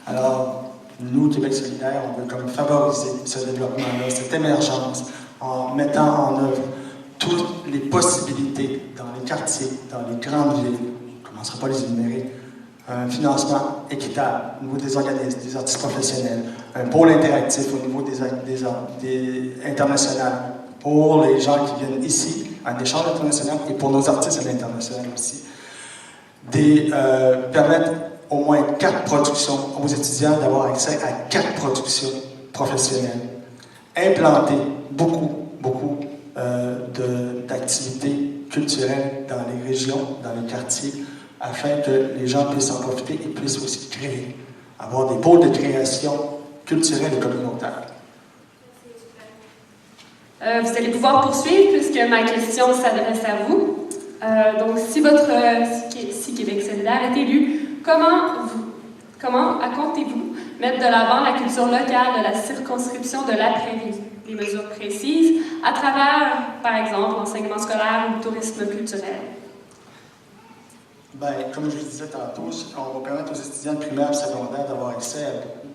Alors, nous, Québec solidaire, on veut comme favoriser ce développement-là, cette émergence, en mettant en œuvre toutes les possibilités dans les quartiers, dans les grandes villes. Je ne commencerai pas à les énumérer. Un financement équitable au niveau des organismes, des artistes professionnels, un pôle interactif au niveau des internationales, pour les gens qui viennent ici, un échange international, et pour nos artistes à l'international aussi. Permettre au moins 4 productions aux étudiants d'avoir accès à 4 productions professionnelles. Implanter beaucoup d'activités culturelles dans les régions, dans les quartiers, afin que les gens puissent en profiter et puissent aussi créer, avoir des pôles de création culturelle et communautaire. Vous allez pouvoir poursuivre puisque ma question s'adresse à vous. Donc, si Québec solidaire est élu, comment comptez-vous mettre de l'avant la culture locale de la circonscription de la Prairie? des mesures précises à travers, par exemple, l'enseignement scolaire ou le tourisme culturel? Bien, comme je le disais tantôt, on va permettre aux étudiants de primaire et secondaire d'avoir accès à beaucoup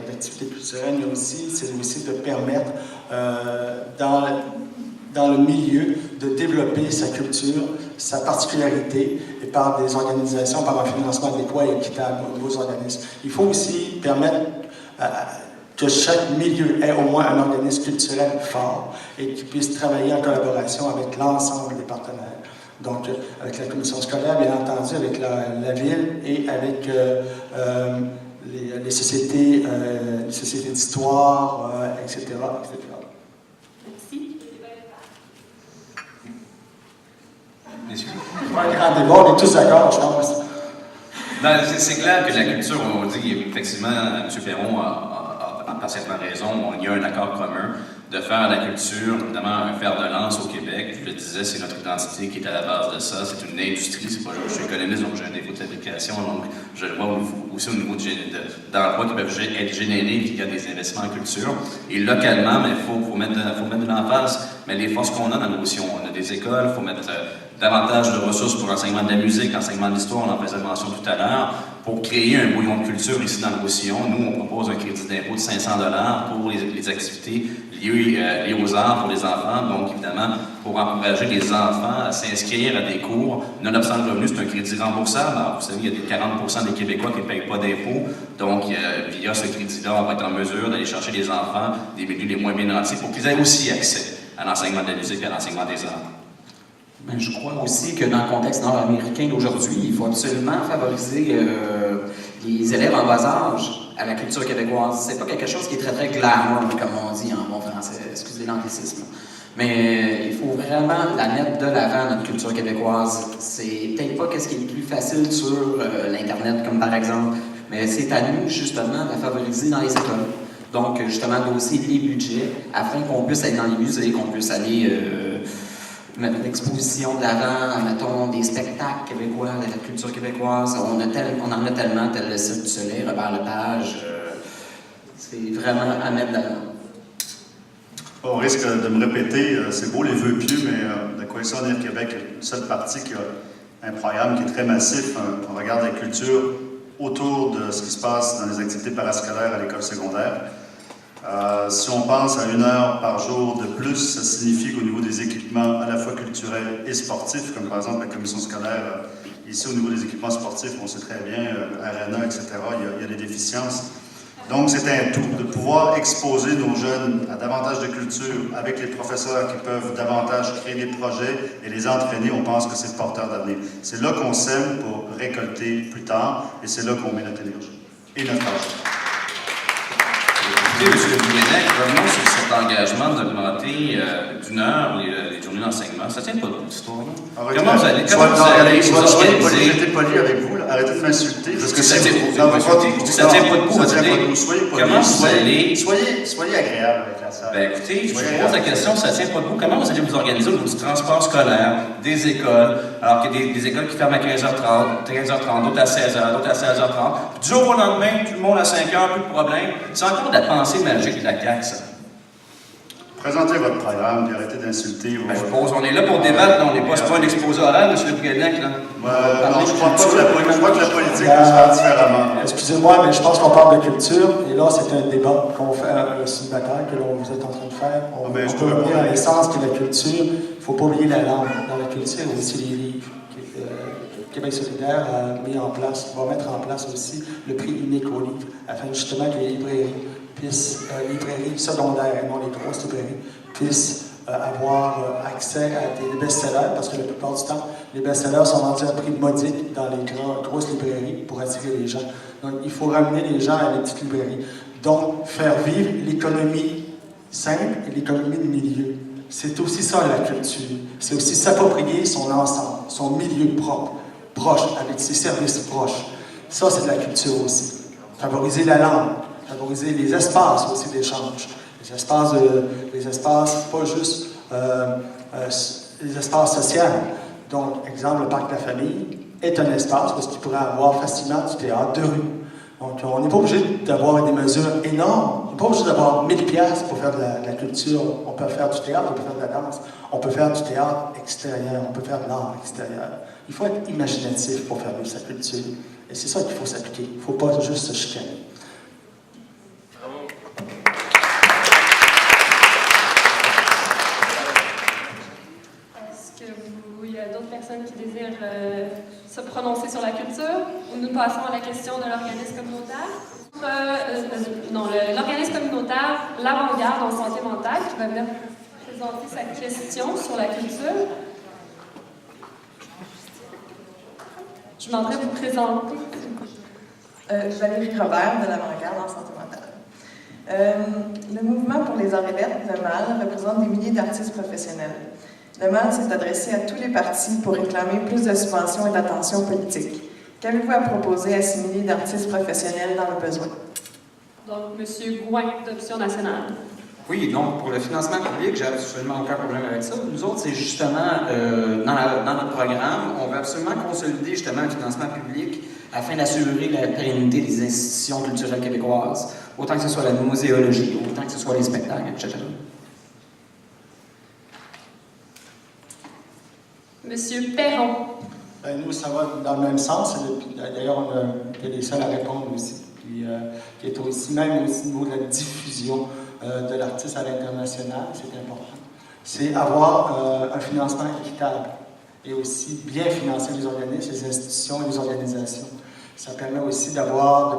d'activités culturelles, mais aussi, c'est aussi de permettre dans le milieu de développer sa culture, sa particularité, et par des organisations, par un financement adéquat et équitable aux nouveaux organismes. Il faut aussi permettre que chaque milieu ait au moins un organisme culturel fort et qui puisse travailler en collaboration avec l'ensemble des partenaires. Donc, avec la commission scolaire, bien entendu, avec la ville et avec les sociétés d'histoire, etc., etc. Merci. Messieurs. Pas un grand débat, on est tous d'accord, je pense. Ben, c'est clair que la culture, on dit, effectivement, M. Perron a parfaitement raison, il y a un accord commun de faire la culture, évidemment, un fer de lance au Québec. Je le disais, c'est notre identité qui est à la base de ça. C'est une industrie, c'est pas, je suis économiste, donc j'ai un niveau de fabrication, donc je le vois aussi au niveau d'emplois qui peuvent être générés, qu'il y a des investissements en culture. Et localement, il faut mettre de l'emphase, mais les forces qu'on a dans nos missions, on a des écoles, il faut mettre davantage de ressources pour l'enseignement de la musique, l'enseignement de l'histoire, on en faisait mention tout à l'heure, pour créer un bouillon de culture ici dans le Roussillon. Nous, on propose un crédit d'impôt de 500 $ pour les activités liées aux arts pour les enfants, donc évidemment, pour encourager les enfants à s'inscrire à des cours. Nonobstant le revenu, c'est un crédit remboursable. Alors, vous savez, il y a des 40% des Québécois qui ne payent pas d'impôts, donc via ce crédit-là, on va être en mesure d'aller chercher les enfants des milieux les moins bien nantis pour qu'ils aient aussi accès à l'enseignement de la musique et à l'enseignement des arts. Ben, je crois aussi que dans le contexte nord-américain d'aujourd'hui, il faut absolument favoriser les élèves en bas âge à la culture québécoise. C'est pas quelque chose qui est très, très glamour, comme on dit en bon français, excusez l'anglicisme. Mais il faut vraiment la mettre de l'avant, notre culture québécoise. C'est peut-être pas ce qui est le plus facile sur l'Internet, comme par exemple, mais c'est à nous, justement, de la favoriser dans les écoles. Donc, justement, d'aussi les budgets, afin qu'on puisse aller dans les musées, qu'on puisse aller mettre l'exposition de l'avant, mettons, des spectacles québécois, de la culture québécoise. On en a tellement, tel le Cirque du Soleil, Robert Lepage. C'est vraiment à mettre de l'avant. On risque de me répéter, c'est beau les vœux pieux, mais la Coalition Avenir Québec est une seule partie qui a un programme qui est très massif. On regarde la culture autour de ce qui se passe dans les activités parascolaires à l'école secondaire. Si on pense à 1 heure par jour de plus, ça signifie qu'au niveau des équipements à la fois culturels et sportifs, comme par exemple la commission scolaire, ici au niveau des équipements sportifs, on sait très bien, Arena, etc., il y a des déficiences. Donc c'est un tout, de pouvoir exposer nos jeunes à davantage de culture avec les professeurs qui peuvent davantage créer des projets et les entraîner, on pense que c'est porteur d'avenir. C'est là qu'on sème pour récolter plus tard et c'est là qu'on met notre énergie et notre argent. Écoutez, M. Bouguenec, revenons sur cet engagement d'augmenter d'1 heure les journées d'enseignement. Ça tient pas de l'histoire, là? Comment vous allez vous organiser? J'étais poli avec vous, là. Arrêtez de m'insulter. Parce que ça tient pas debout. Comment vous allez... Soyez agréable avec la salle. Ben écoutez, je vous pose la question, ça tient pas debout. Comment vous allez vous organiser au niveau du transport scolaire, des écoles, alors qu'il y a des écoles qui ferment à 15h30, d'autres à 16h, d'autres à 16h30. Du jour au lendemain, tout le monde à 5h, plus de problème. C'est encore de la pensée magique de la CAQ, ça. Présentez votre programme et arrêtez d'insulter. Ben, je suppose, on est là pour débattre, on n'est pas, c'est pas un exposé oral, M. Bouguenec, là. Non, je crois que la politique peut se faire différemment. Excusez-moi, mais je pense qu'on parle de culture, et là, c'est un débat qu'on fait, une bataille que vous êtes en train de faire. On peut revenir à l'essence qui est la culture. Il ne faut pas oublier la langue. Dans la culture, il y a aussi les livres. Québec solidaire a mis en place, va mettre en place aussi le prix unique aux livres, afin justement que les librairies librairies secondaires et non les grosses librairies, puissent avoir accès à des best-sellers, parce que la plupart du temps, les best-sellers sont vendus à prix modique dans les grosses librairies pour attirer les gens. Donc, il faut ramener les gens à les petites librairies. Donc, faire vivre l'économie simple et l'économie de milieu. C'est aussi ça, la culture. C'est aussi s'approprier son ensemble, son milieu propre, proche, avec ses services proches. Ça, c'est de la culture aussi. Favoriser la langue, favoriser les espaces aussi d'échange. Les espaces, pas juste les espaces sociaux. Donc, exemple, le Parc de la Famille est un espace parce qu'il pourrait avoir facilement du théâtre de rue. Donc, on n'est pas obligé d'avoir des mesures énormes. n'est pas obligé d'avoir 1000 piastres pour faire de la culture. On peut faire du théâtre, on peut faire de la danse, on peut faire du théâtre extérieur, on peut faire de l'art extérieur. Il faut être imaginatif pour faire vivre sa culture. Et c'est ça qu'il faut s'appliquer. Il ne faut pas juste se chicaner. Il y a d'autres personnes qui désirent se prononcer sur la culture, ou nous passons à la question de l'organisme communautaire. L'organisme communautaire L'Avant-Garde en santé mentale qui va venir présenter sa question sur la culture. Je demanderais vous présenter. Valérie Robert de l'Avant-Garde en santé mentale. Le mouvement pour les arts et lettres, le MAL, représente des milliers d'artistes professionnels. Le MAL s'est adressé à tous les partis pour réclamer plus de subventions et d'attention politique. Qu'avez-vous à proposer à ces milliers d'artistes professionnels dans le besoin? Donc, M. Gouin, d'Option nationale. Oui, donc pour le financement public, j'ai absolument aucun problème avec ça. Nous autres, c'est justement, dans notre programme, on veut absolument consolider justement le financement public afin d'assurer la pérennité des institutions culturelles québécoises, autant que ce soit la muséologie, autant que ce soit les spectacles, etc. Monsieur Perron. Ben, nous, ça va dans le même sens. D'ailleurs, on est les seuls à répondre aussi. Puis, qui est aussi, même au niveau de la diffusion de l'artiste à l'international, c'est important. C'est avoir un financement équitable et aussi bien financer les organismes, les institutions et les organisations. Ça permet aussi de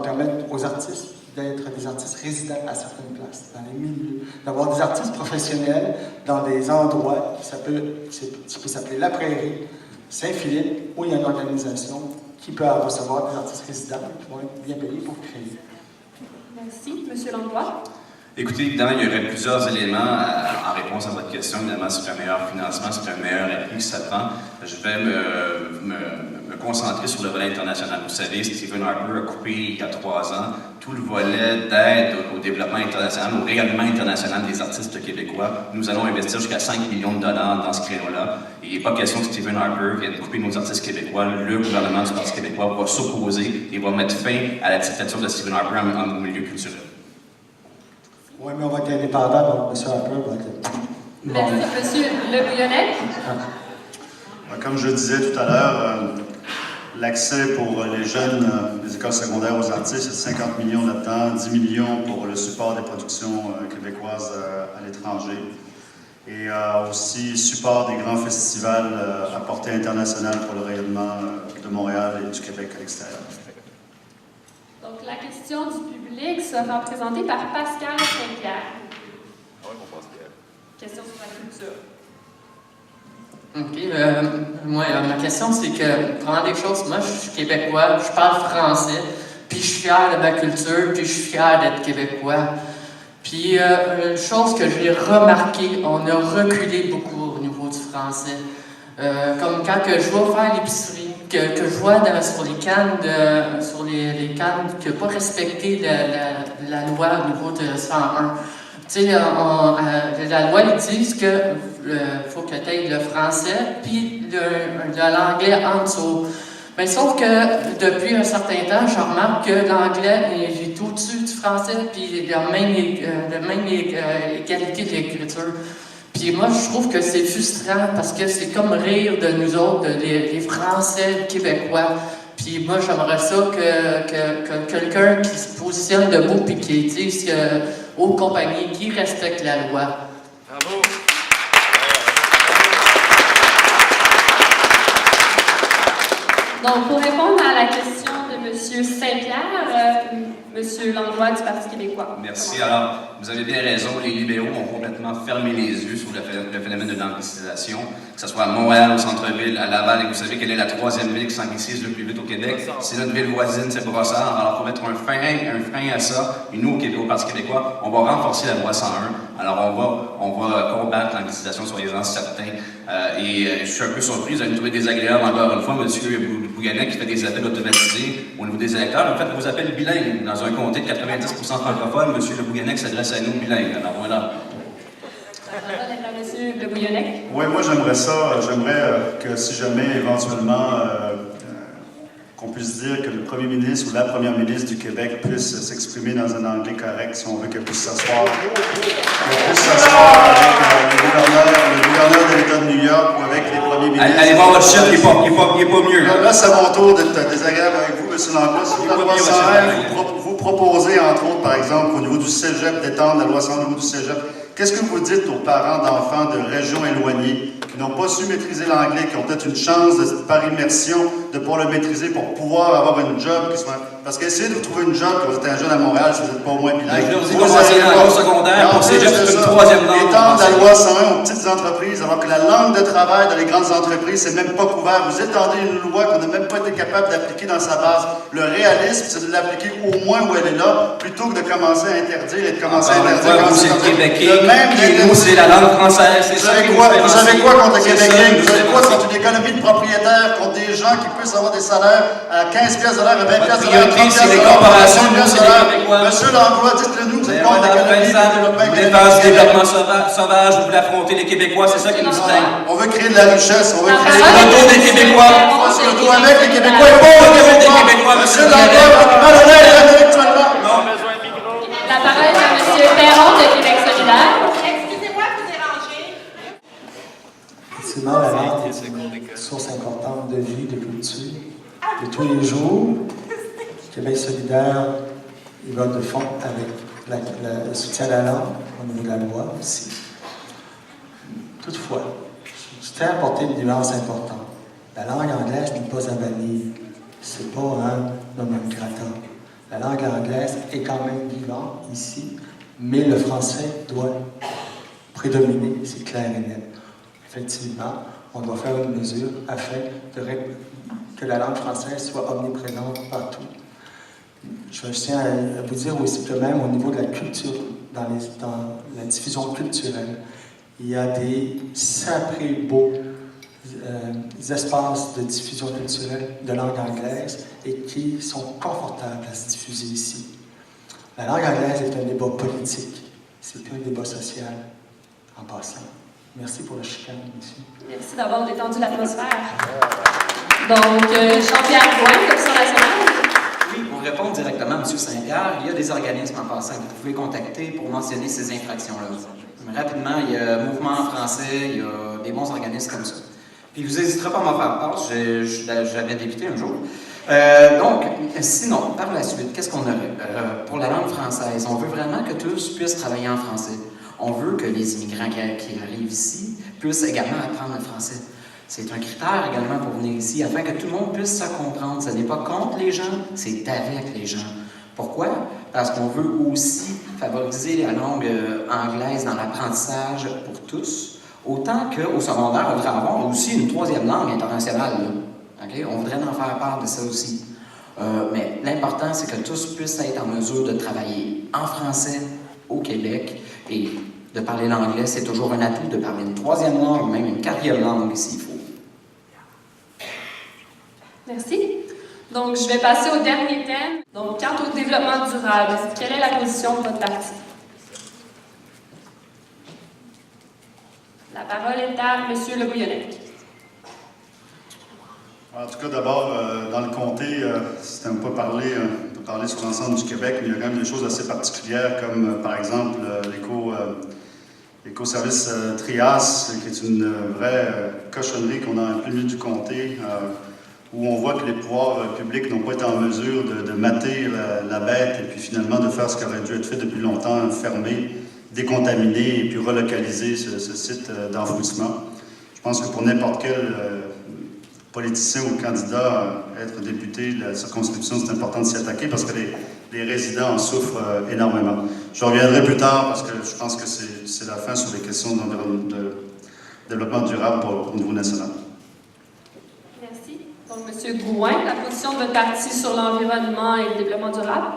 permettre aux artistes d'être des artistes résidents à certaines places, dans les milieux, d'avoir des artistes professionnels dans des endroits qui peut s'appeler La Prairie, Saint-Philippe, où il y a une organisation qui peut recevoir des artistes résidents qui vont être bien payés pour créer. Merci. Monsieur Langlois. Écoutez, évidemment, il y aurait plusieurs éléments en réponse à votre question. Évidemment, c'est un meilleur financement, c'est un meilleur appui que ça prend. Je vais me concentrer sur le volet international. Vous savez, Stephen Harper a coupé il y a 3 ans tout le volet d'aide au développement international, au rayonnement international des artistes québécois. Nous allons investir jusqu'à 5 millions de dollars dans ce créneau-là. Et il n'est pas question que Stephen Harper vienne couper nos artistes québécois. Le gouvernement du Parti québécois va s'opposer et va mettre fin à la dictature de Stephen Harper en milieu culturel. Oui, mais on va être indépendant, donc M. Harper va être... Merci, M. Le Bouillonnec. Comme je disais tout à l'heure, l'accès pour les jeunes des écoles secondaires aux artistes, c'est 50 millions là-dedans, 10 millions pour le support des productions québécoises à l'étranger. Et aussi support des grands festivals à portée internationale pour le rayonnement de Montréal et du Québec à l'extérieur. Donc, la question du public sera présentée par Pascal Saint-Pierre. Ah oui, mon Pascal. Question sur la culture. OK. Moi, ma question, c'est que, première des choses, moi, je suis québécois, je parle français, puis je suis fier de ma culture, puis je suis fier d'être québécois. Puis, une chose que j'ai remarqué, on a reculé beaucoup au niveau du français. Comme quand que je vais faire l'épicerie, que je vois sur les cannes, les cannes, que pas respecter la loi au niveau de 101. Tu sais, la loi, ils disent qu'il faut que tu aies le français, puis l'anglais en dessous. Mais sauf que depuis un certain temps, je remarque que l'anglais est au-dessus du français, puis la même égalité d'écriture. Puis moi, je trouve que c'est frustrant parce que c'est comme rire de nous autres, les Français, les Québécois. Puis moi, j'aimerais ça que quelqu'un qui se positionne debout et qui dise aux compagnies qui respectent la loi. Bravo! Donc, pour répondre à la question de M. Saint-Pierre, M. Langlois du Parti québécois. Merci. Alors, vous avez bien raison, les libéraux ont complètement fermé les yeux sur le phénomène de l'anglicisation, que ce soit à Montréal, au centre-ville, à Laval, et vous savez quelle est la 3e ville qui s'anglicise le plus vite au Québec? C'est notre ville voisine, c'est Brossard. Alors, pour mettre un frein à ça, et nous, au Parti québécois, on va renforcer la loi 101. Alors, on va combattre l'anglicisation, soyez-en certains. Je suis un peu surpris, vous allez me trouver désagréable encore une fois, M. Bouillonnec qui fait des appels automatisés au niveau des électeurs. En fait, vos appels bilingues. Dans un comté de 90% francophone, M. Le Bouillonnec s'adresse à nous bilingues. Alors voilà. M. Le Bouillonnec. Oui, moi j'aimerais ça. J'aimerais que si jamais éventuellement qu'on puisse dire que le premier ministre ou la première ministre du Québec puisse s'exprimer dans un anglais correct, si on veut qu'elle puisse s'asseoir. Qu'elle puisse s'asseoir avec le gouverneur de l'État de New York ou avec les premiers ministres. Allez voir votre chef, il n'est pas mieux. Là, c'est mon tour d'être désagréable avec vous, M. Langlois. Si la loi 101, vous proposez, entre autres, par exemple, au niveau du cégep, d'étendre la loi 101 au niveau du cégep. Qu'est-ce que vous dites aux parents d'enfants de régions éloignées qui n'ont pas su maîtriser l'anglais, qui ont peut-être une chance par immersion de pouvoir le maîtriser pour pouvoir avoir une job qui soit... Parce qu'essayez de trouver une job quand vous êtes un jeune à Montréal, si vous n'êtes pas au moins bilingue. Je vous ai commencé l'anglais au secondaire, pour cégep, c'est une troisième langue. Étendre la loi 101 aux petites entreprises, alors que la langue de travail dans les grandes entreprises, c'est même pas couvert. Vous étendez une loi qu'on n'a même pas été capable d'appliquer dans sa base. Le réalisme, c'est de l'appliquer au moins où elle est là, plutôt que de commencer à interdire et de commencer à interdire. Vous, c'est le Québécois, nous, c'est la langue française. Vous avez quoi contre le Québécois? Vous avez quoi contre une économie de propriétaires, contre des gens qui puissent avoir des salaires à 15 piastres de l'heure, à 20 piastres de l'heure, 30 piastres de l'heure, Monsieur Langlois, dites-le nous, vous êtes contre l'économie de développement sauvage, vous voulez affronter les Québécois, c'est ça qui nous distingue. On veut créer de la richesse, on veut créer le retour des Québécois. Avec les Québécois et pour les Québécois. Monsieur Langlois, malhonnête intellectuellement. La parole est à M. Perron de Québec solidaire. Excusez-moi de vous déranger. Effectivement, la langue est une source importante de vie, de culture. De tous les jours, Québec solidaire, il va de fond avec le soutien à la langue au niveau de la loi aussi. Toutefois, je tiens à apporter une nuance importante. La langue anglaise n'est pas à bannir. Ce n'est pas un nomenclator. La langue anglaise est quand même vivante ici, mais le français doit prédominer, c'est clair et net. Effectivement, on doit faire une mesure afin que la langue française soit omniprésente partout. Je tiens à vous dire aussi que même au niveau de la culture, dans la diffusion culturelle, il y a des sacrés beaux espaces de diffusion culturelle de langue anglaise et qui sont confortables à se diffuser ici. La langue anglaise est un débat politique, c'est un débat social en passant. Merci pour le chicane, monsieur. Merci d'avoir détendu l'atmosphère. Donc, Jean-Pierre Gouin, Commission nationale. Oui, pour répondre directement à M. Saint-Pierre, il y a des organismes en passant que vous pouvez contacter pour mentionner ces infractions-là. Rapidement, il y a Mouvement français, il y a des bons organismes comme ça. Puis vous n'hésiterez pas à m'en faire part, j'avais débuté un jour. Donc, sinon, par la suite, qu'est-ce qu'on aurait? Pour la langue française, on veut vraiment que tous puissent travailler en français. On veut que les immigrants qui arrivent ici puissent également apprendre le français. C'est un critère également pour venir ici, afin que tout le monde puisse se comprendre. Ce n'est pas contre les gens, c'est avec les gens. Pourquoi? Parce qu'on veut aussi favoriser la langue anglaise dans l'apprentissage pour tous, autant qu'au secondaire, on voudrait avoir aussi une troisième langue internationale. Okay? On voudrait en faire part de ça aussi. Mais l'important, c'est que tous puissent être en mesure de travailler en français au Québec. Et de parler l'anglais, c'est toujours un atout. De parler une troisième langue ou même une quatrième langue s'il faut. Merci. Donc, je vais passer au dernier thème. Donc, quant au développement durable, quelle est la position de votre parti? La parole est à M. Le Bouillonnec. En tout cas, d'abord, dans le comté, si on peut parler sur l'ensemble du Québec, mais il y a quand même des choses assez particulières, comme par exemple l'éco-service Trias, qui est une vraie cochonnerie qu'on a en plein milieu du comté, où on voit que les pouvoirs publics n'ont pas été en mesure de mater la bête et puis finalement de faire ce qui aurait dû être fait depuis longtemps, fermer, décontaminer et puis relocaliser ce site d'enfouissement. Je pense que pour n'importe quel politicien ou candidat, être député de la circonscription, c'est important de s'y attaquer parce que les résidents en souffrent énormément. Je reviendrai plus tard parce que je pense que c'est la fin sur les questions de développement durable au niveau national. Merci. Donc, M. Gouin, la position de votre parti sur l'environnement et le développement durable?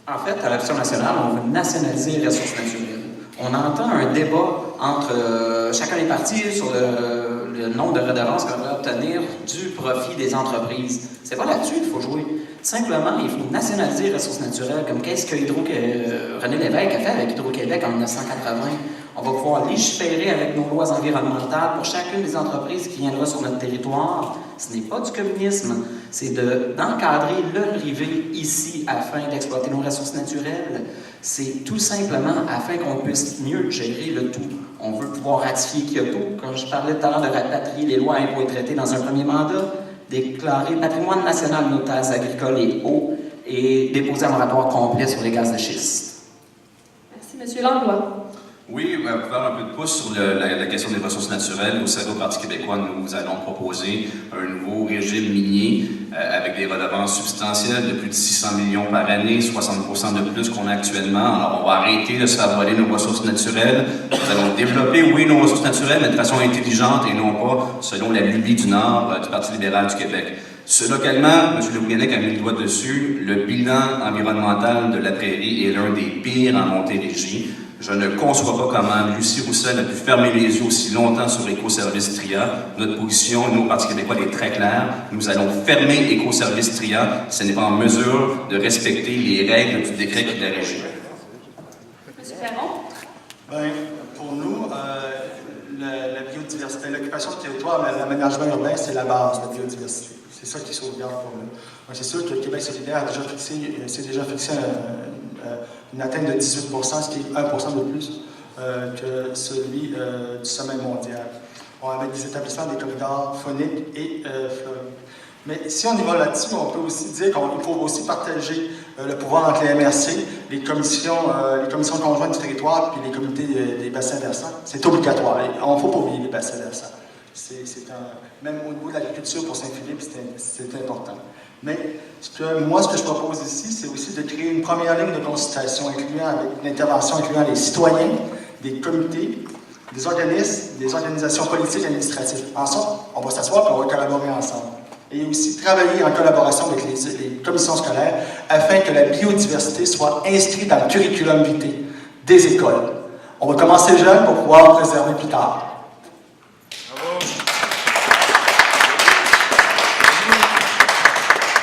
En fait, à l'Option nationale, on veut nationaliser les ressources naturelles. On entend un débat entre chacun des partis sur le nombre de redevances qu'on va obtenir du profit des entreprises. C'est pas là-dessus qu'il faut jouer. Simplement, il faut nationaliser les ressources naturelles, comme qu'est-ce que René Lévesque a fait avec Hydro-Québec en 1980. On va pouvoir légiférer avec nos lois environnementales pour chacune des entreprises qui viendra sur notre territoire. Ce n'est pas du communisme, c'est d'encadrer le privé ici afin d'exploiter nos ressources naturelles. C'est tout simplement afin qu'on puisse mieux gérer le tout. On veut pouvoir ratifier Kyoto, comme je parlais tout à l'heure de rapatrier les lois impôts et traités dans un premier mandat, déclarer patrimoine national nos terres agricoles et eaux et déposer un moratoire complet sur les gaz de schiste. Merci, M. Langlois. Oui, pour faire un peu de pouce sur la question des ressources naturelles, vous savez, au Parti québécois, nous allons proposer un nouveau régime minier avec des redevances substantielles de plus de 600 millions par année, 60% de plus qu'on a actuellement. Alors, on va arrêter de se faire voler nos ressources naturelles. Nous allons développer, oui, nos ressources naturelles, mais de façon intelligente et non pas selon la lubie du Nord du Parti libéral du Québec. Localement, M. Le Bouguenec a mis le doigt dessus, le bilan environnemental de la prairie est l'un des pires en Montérégie. Je ne conçois pas comment Lucie Roussel a pu fermer les yeux aussi longtemps sur Écoservice TRIA. Notre position, nous, au Parti québécois, est très claire. Nous allons fermer Écoservice TRIA si ce n'est pas en mesure de respecter les règles du décret qui la régit. M. Ferron? Bien, pour nous, la biodiversité, l'occupation du territoire, l'aménagement urbain, c'est la base de la biodiversité. C'est ça qui sauvegarde pour nous. C'est sûr que le Québec solidaire s'est déjà fixé une atteinte de 18 %, ce qui est 1 % de plus que celui du sommet mondial. Avec des établissements des corridors phoniques et floriques. Mais si on y va là-dessus, on peut aussi dire qu'il faut aussi partager le pouvoir entre les MRC, les commissions conjointes du territoire puis les comités des bassins versants. C'est obligatoire. On ne faut pas oublier les bassins versants. Même au niveau de l'agriculture pour Saint-Philippe, c'est important. Mais moi, ce que je propose ici, c'est aussi de créer une première ligne de consultation, avec l'intervention incluant les citoyens, des comités, des organismes, des organisations politiques et administratives. Ensuite, on va s'asseoir et on va collaborer ensemble. Et aussi travailler en collaboration avec les commissions scolaires afin que la biodiversité soit inscrite dans le curriculum vitae des écoles. On va commencer jeune pour pouvoir préserver plus tard.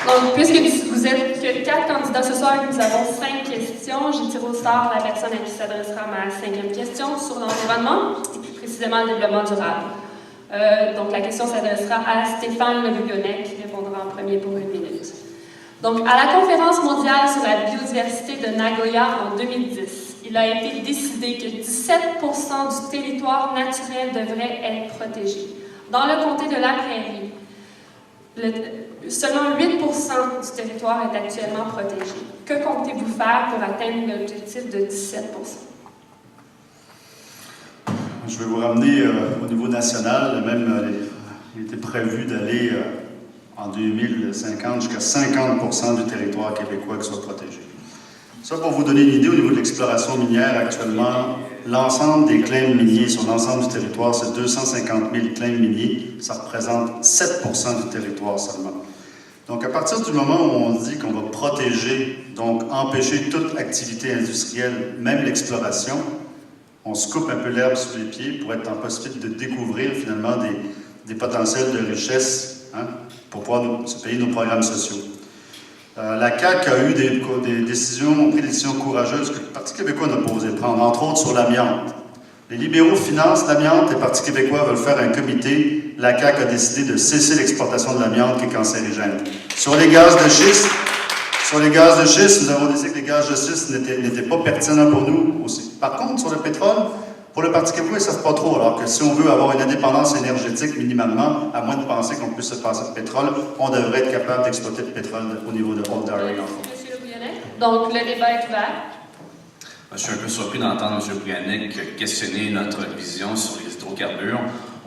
Donc, puisque vous êtes que 4 candidats ce soir et que nous avons 5 questions, j'ai tiré au sort la personne à qui s'adressera ma 5e question sur l'environnement, et plus précisément le développement durable. Donc, la question s'adressera à Stéphane Le Bouguenec, qui répondra en premier pour 1 minute. Donc, à la conférence mondiale sur la biodiversité de Nagoya en 2010, il a été décidé que 17 % du territoire naturel devrait être protégé. Dans le comté de la Prairie, seulement 8 % du territoire est actuellement protégé. Que comptez-vous faire pour atteindre l'objectif de 17 %? Je vais vous ramener au niveau national. Même, il était prévu d'aller en 2050 jusqu'à 50 % du territoire québécois qui soit protégé. Ça, pour vous donner une idée, au niveau de l'exploration minière, actuellement, l'ensemble des claims miniers sur l'ensemble du territoire, c'est 250 000 claims miniers. Ça représente 7 % du territoire seulement. Donc, à partir du moment où on dit qu'on va protéger, donc empêcher toute activité industrielle, même l'exploration, on se coupe un peu l'herbe sous les pieds pour être en possibilité de découvrir finalement des potentiels de richesse pour pouvoir se payer nos programmes sociaux. La CAQ a eu pris des décisions courageuses que le Parti québécois n'a pas osé prendre, entre autres sur l'amiante. Les libéraux financent l'amiante, les Partis québécois veulent faire un comité. La CAQ a décidé de cesser l'exportation de l'amiante qui est cancérigène. Sur les gaz de schiste, nous avons décidé que les gaz de schiste n'étaient pas pertinents pour nous aussi. Par contre, sur le pétrole, pour le Parti québécois, ils ne savent pas trop. Alors que si on veut avoir une indépendance énergétique minimalement, à moins de penser qu'on puisse se passer de pétrole, on devrait être capable d'exploiter le pétrole au niveau de Old Dairy. Monsieur Le Bouguenec. Donc, le débat est ouvert. Je suis un peu surpris d'entendre M. Bouguenec questionner notre vision sur les hydrocarbures.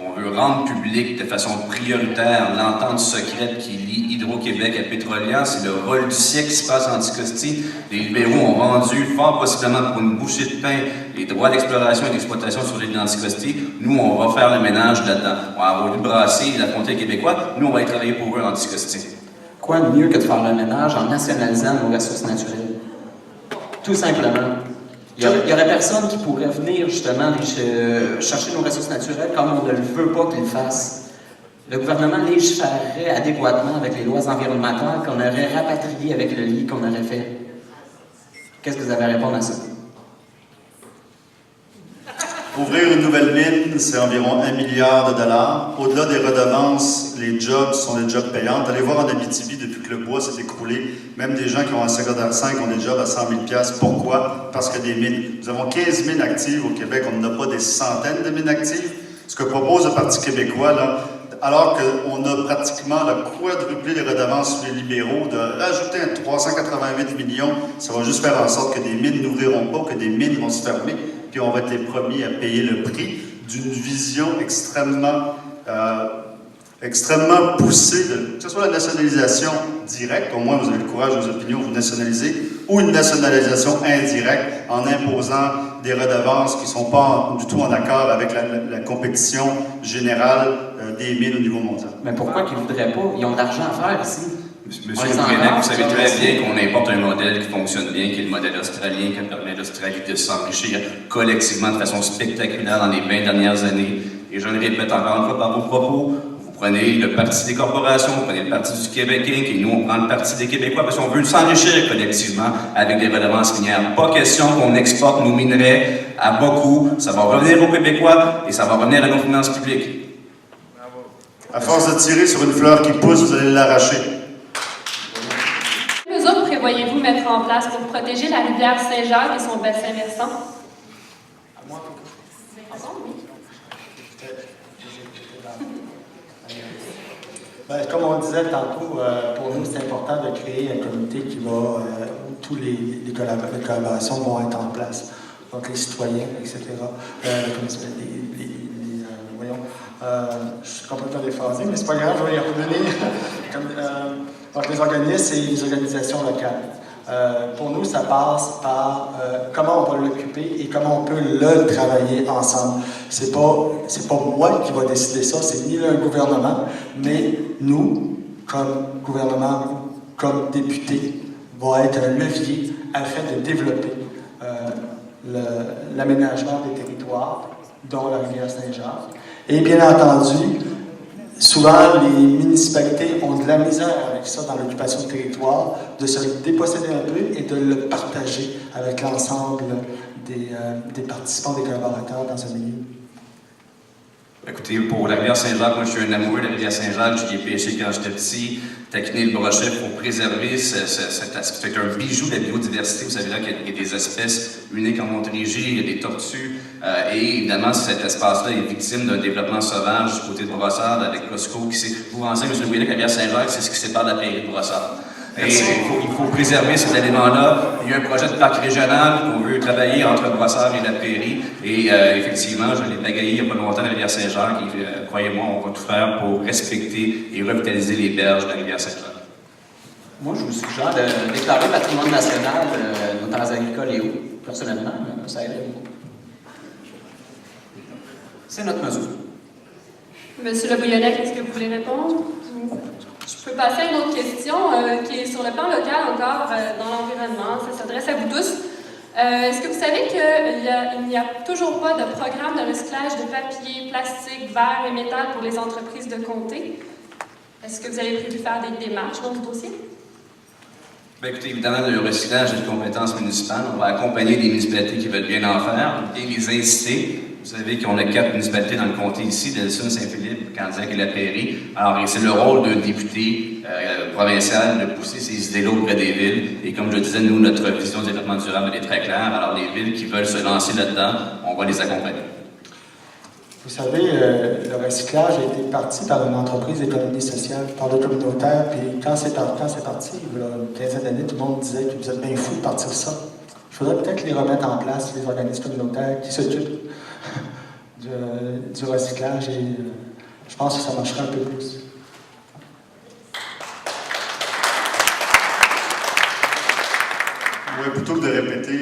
On veut rendre public de façon prioritaire l'entente secrète qui lie Hydro-Québec à Pétrolia. C'est le vol du siècle qui se passe en Anticosti. Les libéraux ont vendu, fort possiblement pour une bouchée de pain, les droits d'exploration et d'exploitation sur l'île d'Anticosti. Nous, on va faire le ménage là-dedans. On va avoir brasser la frontière québécoise. Nous, on va y travailler pour eux en Anticosti. Quoi de mieux que de faire le ménage en nationalisant nos ressources naturelles? Tout simplement. Il n'y aurait personne qui pourrait venir justement chercher nos ressources naturelles comme on ne le veut pas qu'il le fasse. Le gouvernement légiférerait adéquatement avec les lois environnementales qu'on aurait rapatriées avec le lit qu'on aurait fait. Qu'est-ce que vous avez à répondre à ça? Ouvrir une nouvelle mine, c'est environ 1 milliard de dollars. Au-delà des redevances, les jobs sont des jobs payants. Allez voir en Abitibi, depuis que le bois s'est écroulé, même des gens qui ont un secondaire 5 ont des jobs à 100 000 $. Pourquoi? Parce qu'il y a des mines. Nous avons 15 mines actives au Québec. On n'a pas des centaines de mines actives. Ce que propose le Parti québécois, là, alors qu'on a pratiquement quadruplé les redevances sur les libéraux, de rajouter 388 millions, ça va juste faire en sorte que des mines n'ouvriront pas, que des mines vont se fermer, puis on va être les premiers à payer le prix d'une vision extrêmement poussée, que ce soit la nationalisation directe, au moins vous avez le courage de vos opinions, vous nationalisez, ou une nationalisation indirecte en imposant des redevances qui ne sont pas du tout en accord avec la compétition générale des mines au niveau mondial. Mais pourquoi qu'ils ne voudraient pas? Ils ont de l'argent à faire ici. Monsieur Bouillonnec, vous savez très bien qu'on importe un modèle qui fonctionne bien, qui est le modèle australien, qui permet à l'Australie de s'enrichir collectivement de façon spectaculaire dans les 20 dernières années. Et je le répète encore une fois par vos propos, vous prenez le Parti des corporations, vous prenez le Parti du Québec Inc. et nous, on prend le Parti des Québécois parce qu'on veut s'enrichir collectivement avec des redevances minières. Pas question qu'on exporte nos minerais à bas coût. Ça va revenir aux Québécois et ça va revenir à nos finances publiques. À force de tirer sur une fleur qui pousse, vous allez l'arracher. Quelles mesures prévoyez-vous mettre en place pour protéger la rivière Saint-Jacques et son bassin versant? Ben, comme on disait tantôt, pour nous, c'est important de créer un comité qui va, où toutes les collaborations vont être en place. Donc, les citoyens, etc. Je suis complètement déphasé, mais c'est pas grave, je vais y revenir. Donc, les organismes et les organisations locales. Pour nous, ça passe par comment on va l'occuper et comment on peut le travailler ensemble. C'est pas moi qui va décider ça, c'est ni le gouvernement, mais nous, comme gouvernement, comme députés, va être un levier afin de développer l'aménagement des territoires, dont la rivière Saint-Jacques. Et bien entendu, souvent, les municipalités ont de la misère avec ça dans l'occupation du territoire, de se déposséder un peu et de le partager avec l'ensemble des participants, des collaborateurs dans ce milieu. Écoutez, pour la rivière Saint-Jacques, moi je suis un amoureux de la rivière Saint-Jacques, j'y ai pêché quand j'étais petit, taquiner le brochet pour préserver cet aspect. C'est un bijou de la biodiversité. Vous savez là qu'il y a des espèces uniques en Montérégie, il y a des tortues, et évidemment cet espace-là est victime d'un développement sauvage du côté de Brossard avec Costco qui s'est... Vous pensez, M. Bouillonnec, que la rivière Saint-Jacques, c'est ce qui sépare la prairie de Brossard. Et il faut préserver cet élément-là. Il y a un projet de parc régional qu'on veut travailler entre Brossard et la prairie. Et effectivement, je l'ai pagayé il n'y a pas longtemps, la rivière Saint-Jacques. Et croyez-moi, on va tout faire pour respecter et revitaliser les berges de la rivière Saint-Jacques. Moi, je vous suggère de déclarer patrimoine national nos terres agricoles et eaux. Personnellement, ça aiderait beaucoup. C'est notre mesure. Monsieur Le Bouillonnec, est-ce que vous voulez répondre? Je peux passer à une autre question qui est sur le plan local encore dans l'environnement. Ça s'adresse à vous tous. Est-ce que vous savez qu'il n'y a toujours pas de programme de recyclage de papier, plastique, verre et métal pour les entreprises de comté? Est-ce que vous avez prévu faire des démarches dans ce dossier? Bien, écoutez, évidemment, le recyclage est une compétence municipale. On va accompagner les municipalités qui veulent bien en faire et les inciter. Vous savez qu'on a 4 municipalités dans le comté ici, Delson, Saint-Philippe, Candiac et La Prairie. Alors, c'est le rôle d'un député provincial de pousser ces idées-là auprès des villes. Et comme je le disais, nous, notre vision de développement durable elle est très claire. Alors, les villes qui veulent se lancer là-dedans, on va les accompagner. Vous savez, le recyclage a été parti par une entreprise d'économie sociale, par le communautaire, puis quand c'est parti, il y a une quinzaine d'années, tout le monde disait que vous êtes bien fous de partir ça. Il faudrait peut-être les remettre en place, les organismes communautaires qui s'occupent du recyclage, et je pense que ça marcherait un peu plus. Oui, plutôt que de répéter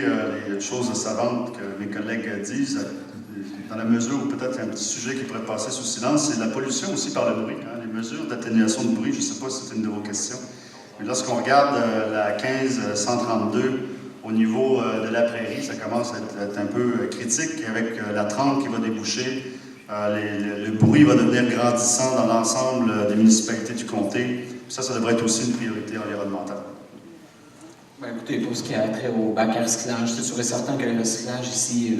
les choses savantes que mes collègues disent, dans la mesure où peut-être un petit sujet qui pourrait passer sous silence, c'est la pollution aussi par le bruit. Hein, les mesures d'atténuation de bruit, je ne sais pas si c'est une de vos questions, mais lorsqu'on regarde la 1532 au niveau de la prairie, ça commence à être un peu critique avec la 30 qui va déboucher. Le bruit va devenir grandissant dans l'ensemble des municipalités du comté. Ça devrait être aussi une priorité environnementale. Ben, écoutez, pour ce qui a trait au bac à recyclage, c'est sûr et certain que le recyclage ici,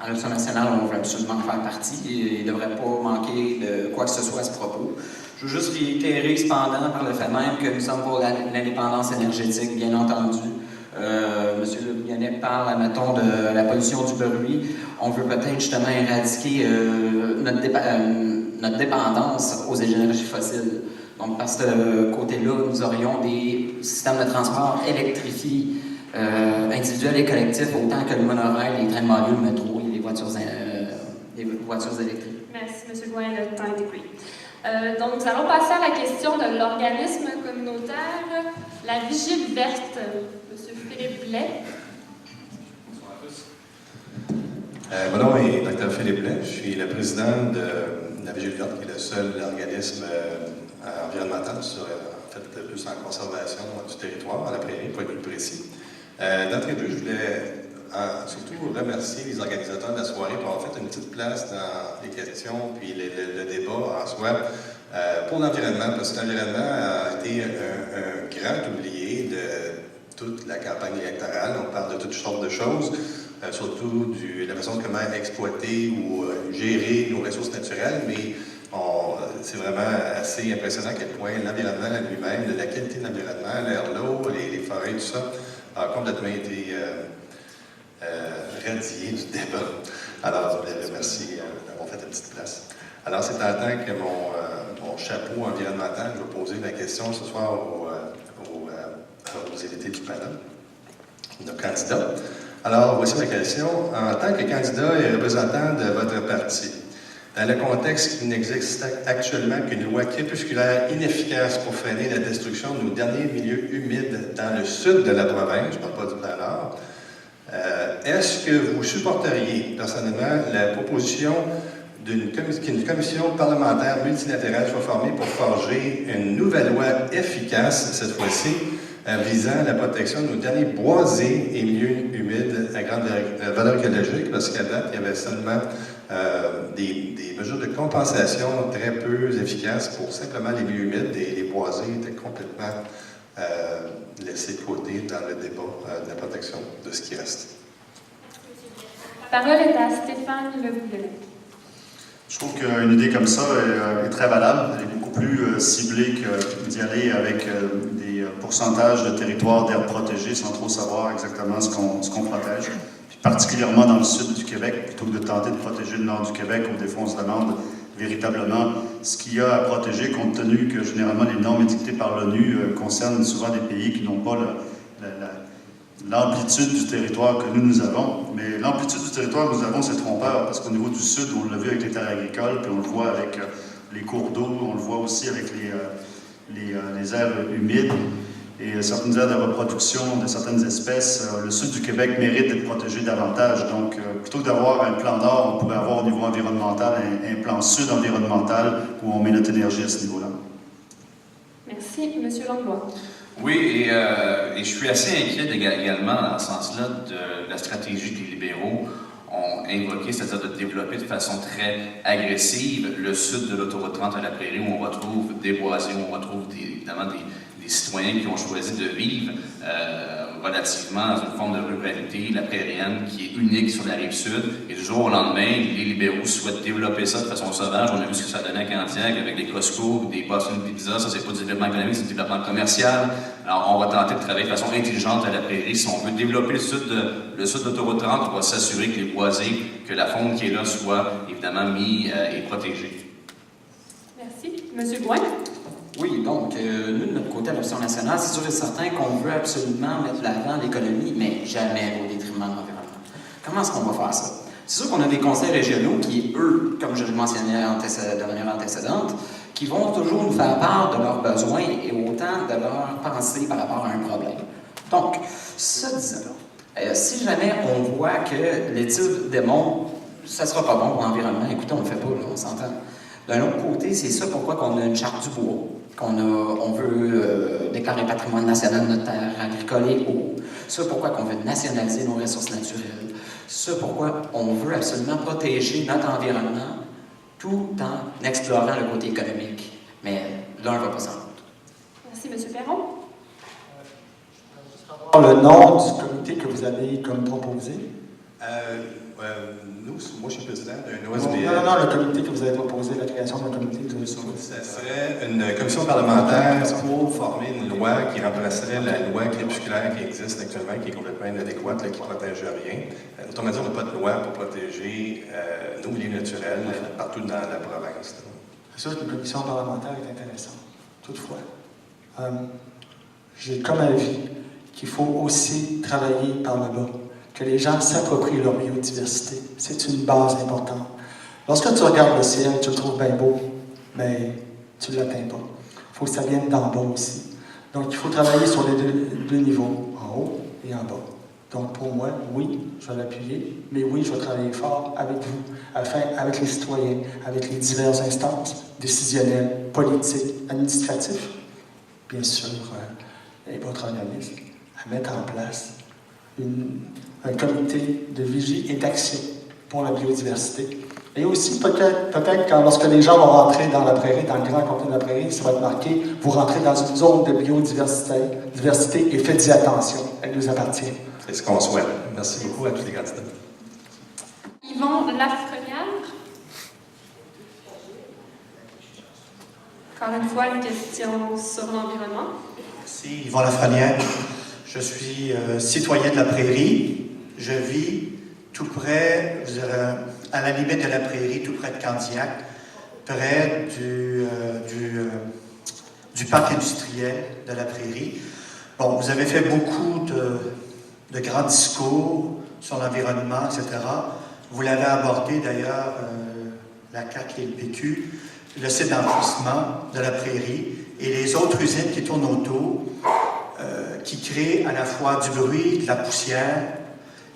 En option nationale, on veut absolument faire partie et il ne devrait pas manquer de quoi que ce soit à ce propos. Je veux juste réitérer cependant par le fait même que nous sommes pour l'indépendance énergétique, bien entendu. Monsieur Le Gouvernet parle, admettons, de la pollution du bruit. On veut peut-être justement éradiquer notre dépendance aux énergies fossiles. Donc, par ce côté-là, nous aurions des systèmes de transport électrifiés, individuels et collectifs, autant que le monorail, les trains de banlieue, le métro et les voitures électriques. Merci, M. Gouin, le temps est écoulé. Donc, nous allons passer à la question de l'organisme communautaire, la Vigie verte. M. Philippe Blais. Bonsoir à tous. Mon nom est Dr. Philippe Blais. Je suis le président de la Vigie verte, qui est le seul organisme environnemental plus en conservation du territoire, à la prairie, pour être plus précis. D'entrée de jeu, je voulais surtout remercier les organisateurs de la soirée pour avoir fait une petite place dans les questions puis le débat en soi pour l'environnement, parce que l'environnement a été un grand oublié de toute la campagne électorale. On parle de toutes sortes de choses, surtout de la façon de comment exploiter ou gérer nos ressources naturelles, mais c'est vraiment assez impressionnant à quel point l'environnement lui-même, la qualité de l'environnement, l'air, l'eau, les forêts, tout ça, a complètement été radié du débat. Alors, je voulais remercier d'avoir fait une petite place. Alors, c'est en tant que mon chapeau environnemental, je vais poser la question ce soir aux invités du panel, nos candidats. Alors, voici ma question. En tant que candidat et représentant de votre parti, dans le contexte qu'il n'existe actuellement qu'une loi crépusculaire inefficace pour freiner la destruction de nos derniers milieux humides dans le sud de la province, je ne parle pas du Nord, est-ce que vous supporteriez personnellement la proposition qu'une commission parlementaire multilatérale soit formée pour forger une nouvelle loi efficace, cette fois-ci, visant la protection de nos derniers boisés et milieux humides à grande valeur écologique, parce qu'à date, il y avait seulement des mesures de compensation très peu efficaces pour simplement les milieux humides, et les boisés étaient complètement laissés de côté dans le débat de la protection de ce qui reste. La parole est à Stéphane Le Gouvernet. Je trouve qu'une idée comme ça est très valable. Elle est beaucoup plus ciblée que d'y aller avec des pourcentages de territoires d'aires protégées sans trop savoir exactement ce qu'on protège. Puis particulièrement dans le sud du Québec, plutôt que de tenter de protéger le nord du Québec, où des fois on se demande véritablement ce qu'il y a à protéger, compte tenu que généralement les normes édictées par l'ONU concernent souvent des pays qui n'ont pas l'amplitude du territoire que nous avons. Mais l'amplitude du territoire que nous avons, c'est trompeur, parce qu'au niveau du sud, on l'a vu avec les terres agricoles, puis on le voit avec les cours d'eau, on le voit aussi avec les aires humides et certaines aires de reproduction de certaines espèces. Le sud du Québec mérite d'être protégé davantage. Donc, plutôt que d'avoir un plan nord, on pourrait avoir au niveau environnemental un plan sud environnemental où on met notre énergie à ce niveau-là. Merci. Monsieur Langlois. Oui, et je suis assez inquiet également dans ce sens-là de la stratégie des libéraux ont invoqué, c'est-à-dire de développer de façon très agressive le sud de l'autoroute 30 à la prairie, où on retrouve des boisés, où on retrouve évidemment des citoyens qui ont choisi de vivre relativement dans une forme de ruralité, la prairienne, qui est unique sur la rive sud. Et du jour au lendemain, les libéraux souhaitent développer ça de façon sauvage. On a vu ce que ça donnait à Candiac avec des Costco, des Boston Pizza. Ça, c'est pas du développement économique, c'est du développement commercial. Alors, on va tenter de travailler de façon intelligente à la prairie. Si on veut développer le sud de l'autoroute 30, on va s'assurer que les boisés, que la faune qui est là soit évidemment mis et protégée. Merci. Monsieur Gouin. Oui, donc, nous, de notre côté, à l'option nationale, c'est sûr et certain qu'on veut absolument mettre de l'avant l'économie, mais jamais au détriment de l'environnement. Comment est-ce qu'on va faire ça? C'est sûr qu'on a des conseils régionaux qui, eux, comme je le mentionnais de manière antécédente, qui vont toujours nous faire part de leurs besoins et autant de leurs pensées par rapport à un problème. Donc, ça disant, si jamais on voit que l'étude démontre que ça ne sera pas bon pour l'environnement, écoutez, on ne le fait pas, là, on s'entend. D'un autre côté, c'est ça pourquoi on a une charte du bois, on veut déclarer patrimoine national de notre terre agricole et eau. Ça pourquoi on veut nationaliser nos ressources naturelles. Ça pourquoi on veut absolument protéger notre environnement tout en explorant le côté économique. Mais l'un ne va pas sans l'autre. Merci, M. Perron. Le nom du comité que vous avez comme proposé. Moi, je suis président d'un Non, OSBL. le comité que vous avez proposé, la création d'un comité de... Ça serait une commission parlementaire pour former une loi qui remplacerait la loi crépusculaire qui existe actuellement, qui est complètement inadéquate, qui ne protège rien. Autrement dit, on n'a pas de loi pour protéger nos milieux naturels partout dans la province. C'est sûr qu'une commission parlementaire est intéressante. Toutefois, j'ai comme avis qu'il faut aussi travailler par le bas, que les gens s'approprient leur biodiversité. C'est une base importante. Lorsque tu regardes le ciel, tu le trouves bien beau, mais tu ne l'atteins pas. Il faut que ça vienne d'en bas aussi. Donc, il faut travailler sur les deux niveaux, en haut et en bas. Donc, pour moi, oui, je vais l'appuyer, mais oui, je vais travailler fort avec vous, avec les citoyens, avec les diverses instances décisionnelles, politiques, administratives, bien sûr, et votre organisme, à mettre en place un comité de vigie et d'action pour la biodiversité. Et aussi, peut-être lorsque les gens vont rentrer dans la prairie, dans le grand contenu de la prairie, ça va être marqué, vous rentrez dans une zone de biodiversité et faites-y attention, elle nous appartient. C'est ce qu'on souhaite. Merci beaucoup à tous les candidats. Yvon Lafrenière. Encore une fois, une question sur l'environnement. Merci, Yvon Lafrenière. Je suis citoyen de la Prairie. Je vis tout près, à la limite de la Prairie, tout près de Candiac, près du parc industriel de la Prairie. Bon, vous avez fait beaucoup de grands discours sur l'environnement, etc. Vous l'avez abordé d'ailleurs, la CAQ et le PQ, le site d'enfouissement de la Prairie et les autres usines qui tournent autour, qui créent à la fois du bruit, de la poussière,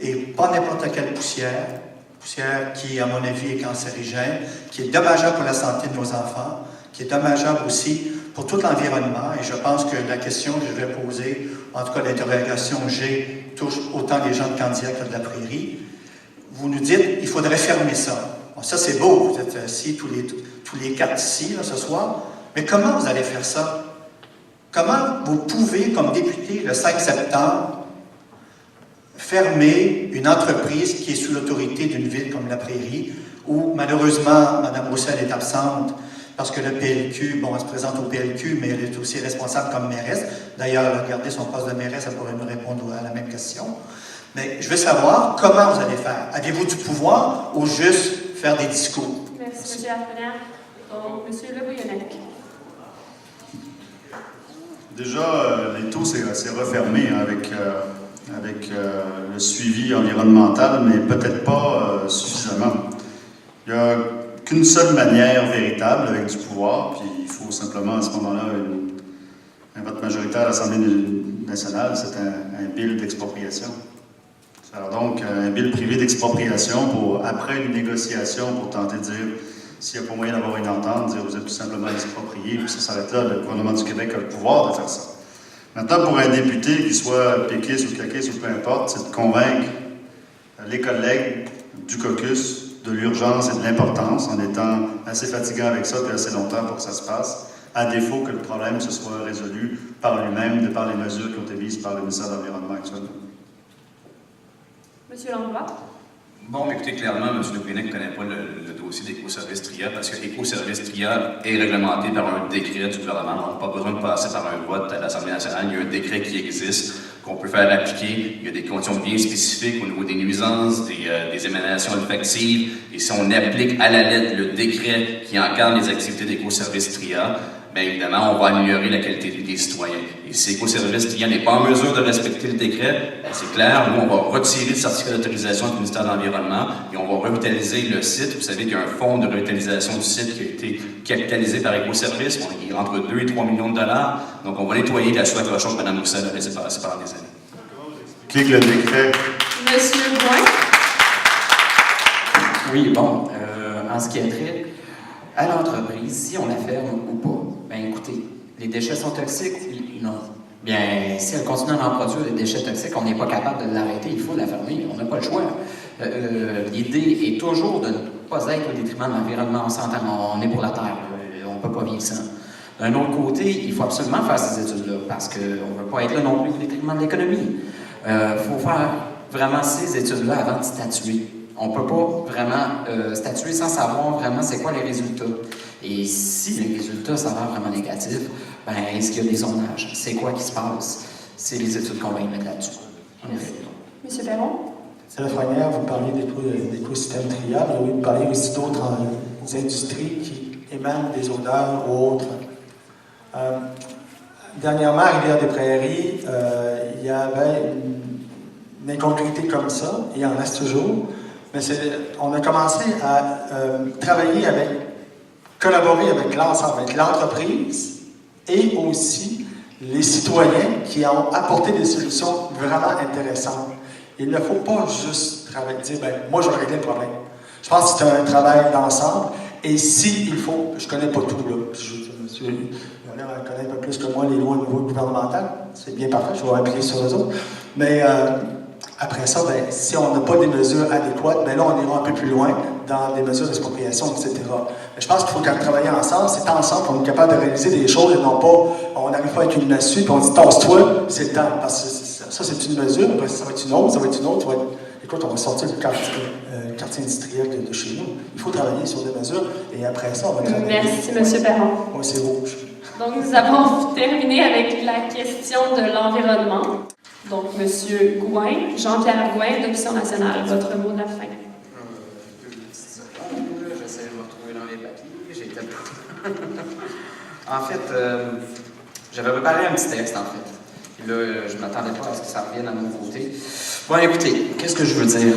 et pas n'importe quelle poussière qui, à mon avis, est cancérigène, qui est dommageable pour la santé de nos enfants, qui est dommageable aussi pour tout l'environnement. Et je pense que la question que je vais poser, en tout cas l'interrogation que j'ai, touche autant les gens de Candiac que de la Prairie. Vous nous dites qu'il faudrait fermer ça. Bon, ça, c'est beau, vous êtes assis tous les quatre ici, là, ce soir. Mais comment vous allez faire ça? Comment vous pouvez, comme député, le 5 septembre, fermer une entreprise qui est sous l'autorité d'une ville comme la Prairie, où malheureusement, Mme Roussel est absente parce que le PLQ, bon, elle se présente au PLQ, mais elle est aussi responsable comme mairesse. D'ailleurs, elle a gardé son poste de mairesse, elle pourrait nous répondre à la même question. Mais je veux savoir comment vous allez faire. Avez-vous du pouvoir ou juste faire des discours? Merci, M. Lafrenière. Donc, M. Le Bouillonnec. Déjà, l'étau s'est refermé avec le suivi environnemental, mais peut-être pas suffisamment. Il n'y a qu'une seule manière véritable avec du pouvoir, puis il faut simplement à ce moment-là un vote majoritaire à l'Assemblée nationale, c'est un bill d'expropriation. Alors donc, un bill privé d'expropriation après une négociation pour tenter de dire s'il n'y a pas moyen d'avoir une entente, dire vous êtes tout simplement exproprié, puis ça s'arrête là, le gouvernement du Québec a le pouvoir de faire ça. Maintenant, pour un député, qu'il soit péquiste ou caquiste ou peu importe, c'est de convaincre les collègues du caucus de l'urgence et de l'importance en étant assez fatigant avec ça depuis assez longtemps pour que ça se passe, à défaut que le problème se soit résolu par lui-même, de par les mesures qui ont été mises par le ministère de l'Environnement actuellement. Monsieur Langlois. Bon, écoutez, clairement, M. Lebrunec ne connaît pas le dossier d'Écoservice TRIA parce que Écoservice TRIA est réglementé par un décret du gouvernement. On n'a pas besoin de passer par un vote à l'Assemblée nationale. Il y a un décret qui existe, qu'on peut faire appliquer. Il y a des conditions bien spécifiques au niveau des nuisances, des émanations olfactives. Et si on applique à la lettre le décret qui encadre les activités d'Écoservice TRIA, bien évidemment, on va améliorer la qualité de vie des citoyens. Et si Écoservice TRIA n'est pas en mesure de respecter le décret, c'est clair, nous, on va retirer le certificat d'autorisation du ministère de l'Environnement et on va revitaliser le site. Vous savez qu'il y a un fonds de revitalisation du site qui a été capitalisé par Écoservice. Il est entre 2 et 3 millions de dollars. Donc, on va nettoyer la soie cochon que Mme Roussel a laissé passer pendant des années. Clique le décret. Monsieur Boin. Oui, bon, en ce qui est trait à l'entreprise, si on la ferme ou pas, bien écoutez, les déchets sont toxiques? Non. Bien, si elle continue à en produire des déchets toxiques, on n'est pas capable de l'arrêter, il faut la fermer, on n'a pas le choix. L'idée est toujours de ne pas être au détriment de l'environnement, on s'entend, on est pour la Terre, on ne peut pas vivre sans. D'un autre côté, il faut absolument faire ces études-là, parce qu'on ne veut pas être là non plus au détriment de l'économie. Il faut faire vraiment ces études-là avant de statuer. On ne peut pas vraiment statuer sans savoir vraiment c'est quoi les résultats. Et si les résultats s'avèrent vraiment négatifs, ben, est-ce qu'il y a des zonages? C'est quoi qui se passe? C'est les études qu'on va y mettre là-dessus. Monsieur Perron? C'est la Lafrenière, vous parliez d'écosystèmes triables, et vous parliez aussi d'autres industries qui émanent des odeurs ou autres. Dernièrement, à Rivière-des-Prairies, il y avait une incongruité comme ça, et il y en reste toujours. Mais on a commencé à collaborer avec l'ensemble, avec l'entreprise et aussi les citoyens qui ont apporté des solutions vraiment intéressantes. Il ne faut pas juste dire, moi je vais régler le problème. Je pense que c'est un travail d'ensemble. Et il faut, je ne connais pas tout, là. Monsieur Leonard connaît un peu plus que moi les lois au niveau gouvernemental. C'est bien parfait, je vais appuyer sur eux autres. Mais après ça, si on n'a pas des mesures adéquates, là, on ira un peu plus loin dans des mesures d'expropriation, etc. Mais je pense qu'il faut travailler ensemble. C'est ensemble qu'on est capable de réaliser des choses et non pas, on n'arrive pas avec une massue et on dit, tasse-toi, c'est le temps. Parce que ça, c'est une mesure, après ça va être une autre, ça va être une autre. Écoute, on va sortir du quartier industriel de chez nous. Il faut travailler sur des mesures et après ça, on va travailler. Merci, M. Perron. Oui, c'est rouge. Donc, nous avons terminé avec la question de l'environnement. Donc, M. Gouin, Jean-Pierre Gouin, d'Option nationale, votre mot de la fin. J'essaie de me retrouver dans les papiers. J'ai été... En fait, j'avais préparé un petit texte, en fait. Puis là, je ne m'attendais pas à ce que ça revienne à mon côté. Bon, écoutez, qu'est-ce que je veux dire?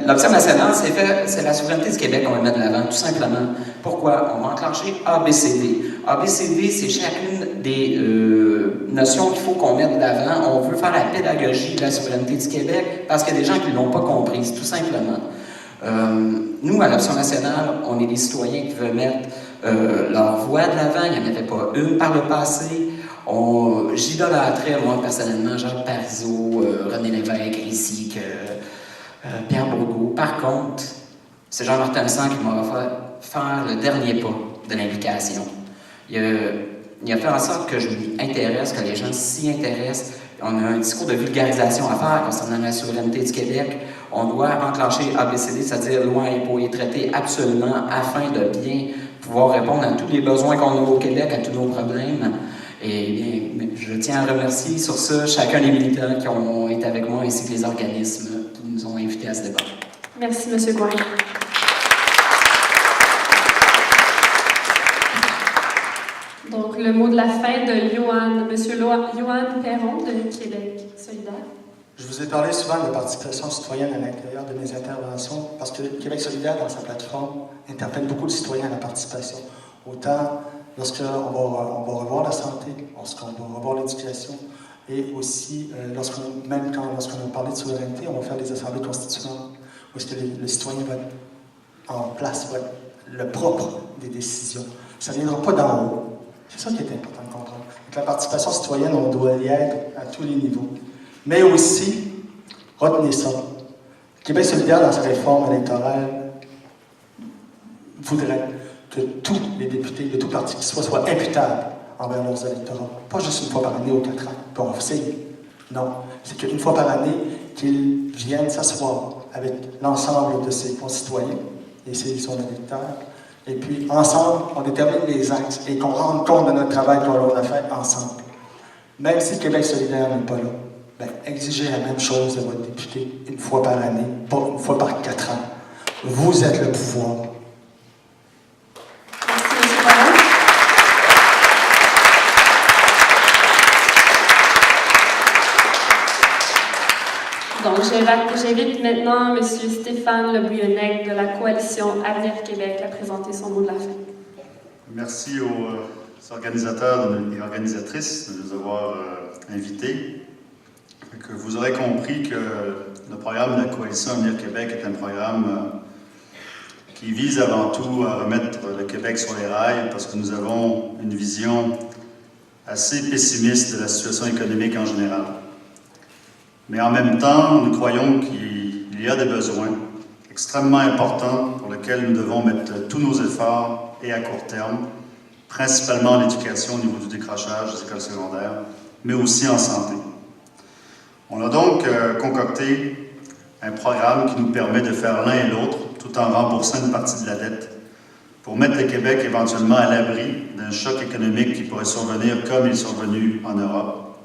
L'option nationale, c'est la souveraineté du Québec qu'on va mettre de l'avant, tout simplement. Pourquoi? On va enclencher ABCD. ABCD, c'est chacune des notions qu'il faut qu'on mette de l'avant. On veut faire la pédagogie de la souveraineté du Québec parce qu'il y a des gens qui ne l'ont pas comprise, tout simplement. Nous, à l'option nationale, on est des citoyens qui veulent mettre leur voix de l'avant. Il n'y en avait pas une par le passé. J'idolâtrais, moi, personnellement, Jacques Parizeau, René Lévesque, ici, Pierre Bourgault. Par contre, c'est Jean-Martin Leclerc qui m'a fait faire le dernier pas de l'implication. Il a fait en sorte que je m'y intéresse, que les gens s'y intéressent. On a un discours de vulgarisation à faire concernant la souveraineté du Québec. On doit enclencher ABCD, c'est-à-dire loi, impôts et traités, absolument, afin de bien pouvoir répondre à tous les besoins qu'on a au Québec, à tous nos problèmes. Et bien, je tiens à remercier sur ça chacun des militants qui ont été avec moi, ainsi que les organismes qui nous ont invités à ce débat. Merci, M. Gouin. Donc, le mot de la fin de M. Yoann Perron de Québec solidaire. Je vous ai parlé souvent de la participation citoyenne à l'intérieur de mes interventions parce que Québec solidaire, dans sa plateforme, interpelle beaucoup de citoyens à la participation. Autant lorsqu'on va revoir la santé, lorsqu'on va revoir l'éducation, et aussi lorsqu'on va parler de souveraineté, on va faire des assemblées constituantes où est-ce que le citoyen va être en place, va être le propre des décisions. Ça ne viendra pas d'en haut. C'est ça qui est important de comprendre. Avec la participation citoyenne, on doit y être à tous les niveaux. Mais aussi, retenez ça. Québec solidaire, dans sa réforme électorale, voudrait que tous les députés de tout parti qui soient imputables envers leurs électorats. Pas juste une fois par année ou 4 ans. Puis on essaye. Non. C'est qu'une fois par année, qu'ils viennent s'asseoir avec l'ensemble de ses concitoyens et son électeurs. Et puis, ensemble, on détermine les axes et qu'on rende compte de notre travail qu'on a fait ensemble. Même si Québec solidaire n'est pas là, exigez la même chose de votre député une fois par année, pas une fois par 4 ans. Vous êtes le pouvoir. Donc, j'invite maintenant M. Stéphane Le Bouillonnec de la Coalition Avenir Québec à présenter son mot de la fin. Merci aux organisateurs et organisatrices de nous avoir invités. Vous aurez compris que le programme de la Coalition Avenir Québec est un programme qui vise avant tout à remettre le Québec sur les rails parce que nous avons une vision assez pessimiste de la situation économique en général. Mais en même temps, nous croyons qu'il y a des besoins extrêmement importants pour lesquels nous devons mettre tous nos efforts et à court terme, principalement en éducation au niveau du décrochage des écoles secondaires, mais aussi en santé. On a donc concocté un programme qui nous permet de faire l'un et l'autre, tout en remboursant une partie de la dette, pour mettre le Québec éventuellement à l'abri d'un choc économique qui pourrait survenir comme il est survenu en Europe.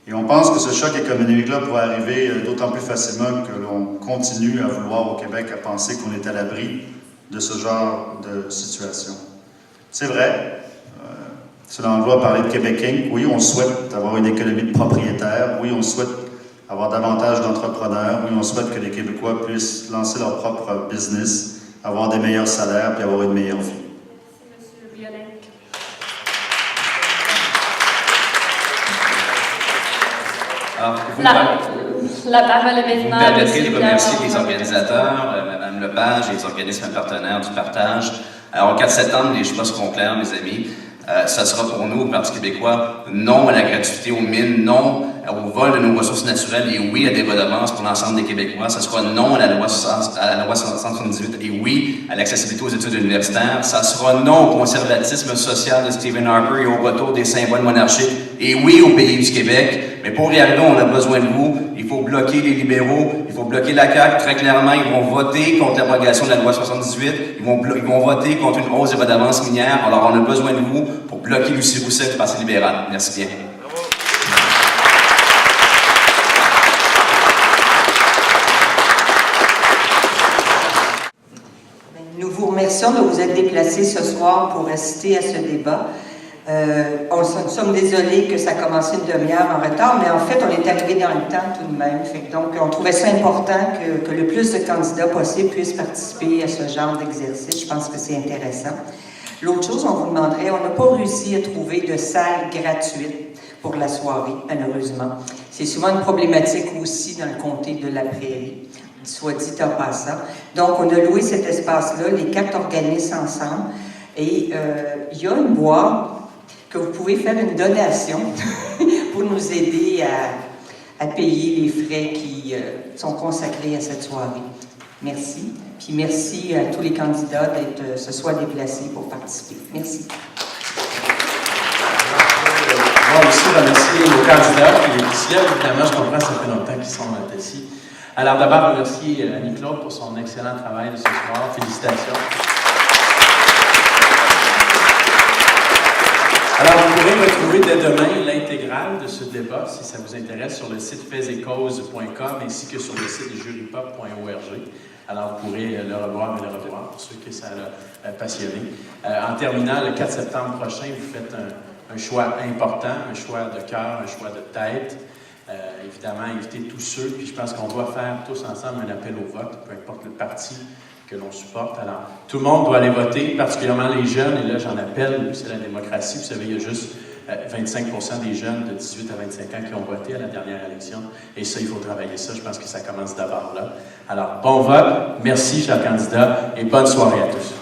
Et on pense que ce choc économique-là pourrait arriver d'autant plus facilement que l'on continue à vouloir au Québec à penser qu'on est à l'abri de ce genre de situation. C'est vrai, selon on doit parler de Québec Inc. Oui, on souhaite avoir une économie de propriétaires. Oui, on souhaite avoir davantage d'entrepreneurs. Oui, on souhaite que les Québécois puissent lancer leur propre business, avoir des meilleurs salaires et avoir une meilleure vie. Merci, M. Biolek. Alors, La parole est vous me maintenant permettrez à de M. remercier les Pierre organisateurs, Mme Lepage et les organismes partenaires du partage. Alors, au 4 septembre, les choix seront clairs, mes amis. Ça sera pour nous, au Parti québécois, non à la gratuité aux mines, non au vol de nos ressources naturelles et oui à des redevances pour l'ensemble des Québécois. Ça sera non à la loi 178 et oui à l'accessibilité aux études universitaires. Ça sera non au conservatisme social de Stephen Harper et au retour des symboles monarchiques et oui au pays du Québec. Mais pour y arriver, on a besoin de vous. Il faut bloquer les libéraux, il faut bloquer la CAQ. Très clairement, ils vont voter contre l'abrogation de la loi 78. Ils vont voter contre une hausse des redevances minières. Alors, on a besoin de vous pour bloquer Lucie Roussel du Parti libéral. Merci bien. Nous vous remercions de vous être déplacés ce soir pour assister à ce débat. Nous sommes désolés que ça a commencé une demi-heure en retard, mais en fait, on est arrivé dans le temps tout de même. Donc, on trouvait ça important que le plus de candidats possible puissent participer à ce genre d'exercice. Je pense que c'est intéressant. L'autre chose, on vous demanderait, on n'a pas réussi à trouver de salle gratuite pour la soirée, malheureusement. C'est souvent une problématique aussi dans le comté de la Prairie, soit dit en passant. Donc, on a loué cet espace-là, les 4 organismes ensemble, et il y a une boîte que vous pouvez faire une donation pour nous aider à payer les frais qui sont consacrés à cette soirée. Merci. Puis merci à tous les candidats d'être ce soir déplacés pour participer. Merci. On va aussi remercier nos candidats qui se lèvent. Évidemment, je comprends, ça fait longtemps qu'ils sont ici. Alors d'abord, remercier Annie-Claude pour son excellent travail de ce soir. Félicitations. Alors, vous pourrez retrouver dès demain l'intégrale de ce débat, si ça vous intéresse, sur le site faisetcauses.com ainsi que sur le site jurypop.org. Alors, vous pourrez le revoir et le revoir pour ceux que ça a passionné. En terminant, le 4 septembre prochain, vous faites un choix important, un choix de cœur, un choix de tête. Évidemment, invitez tous ceux, puis je pense qu'on doit faire tous ensemble un appel au vote, peu importe le parti que l'on supporte. Alors, tout le monde doit aller voter, particulièrement les jeunes, et là, j'en appelle, c'est la démocratie. Vous savez, il y a juste 25% des jeunes de 18 à 25 ans qui ont voté à la dernière élection, et ça, il faut travailler ça. Je pense que ça commence d'abord là. Alors, bon vote, merci, chers candidats, et bonne soirée à tous.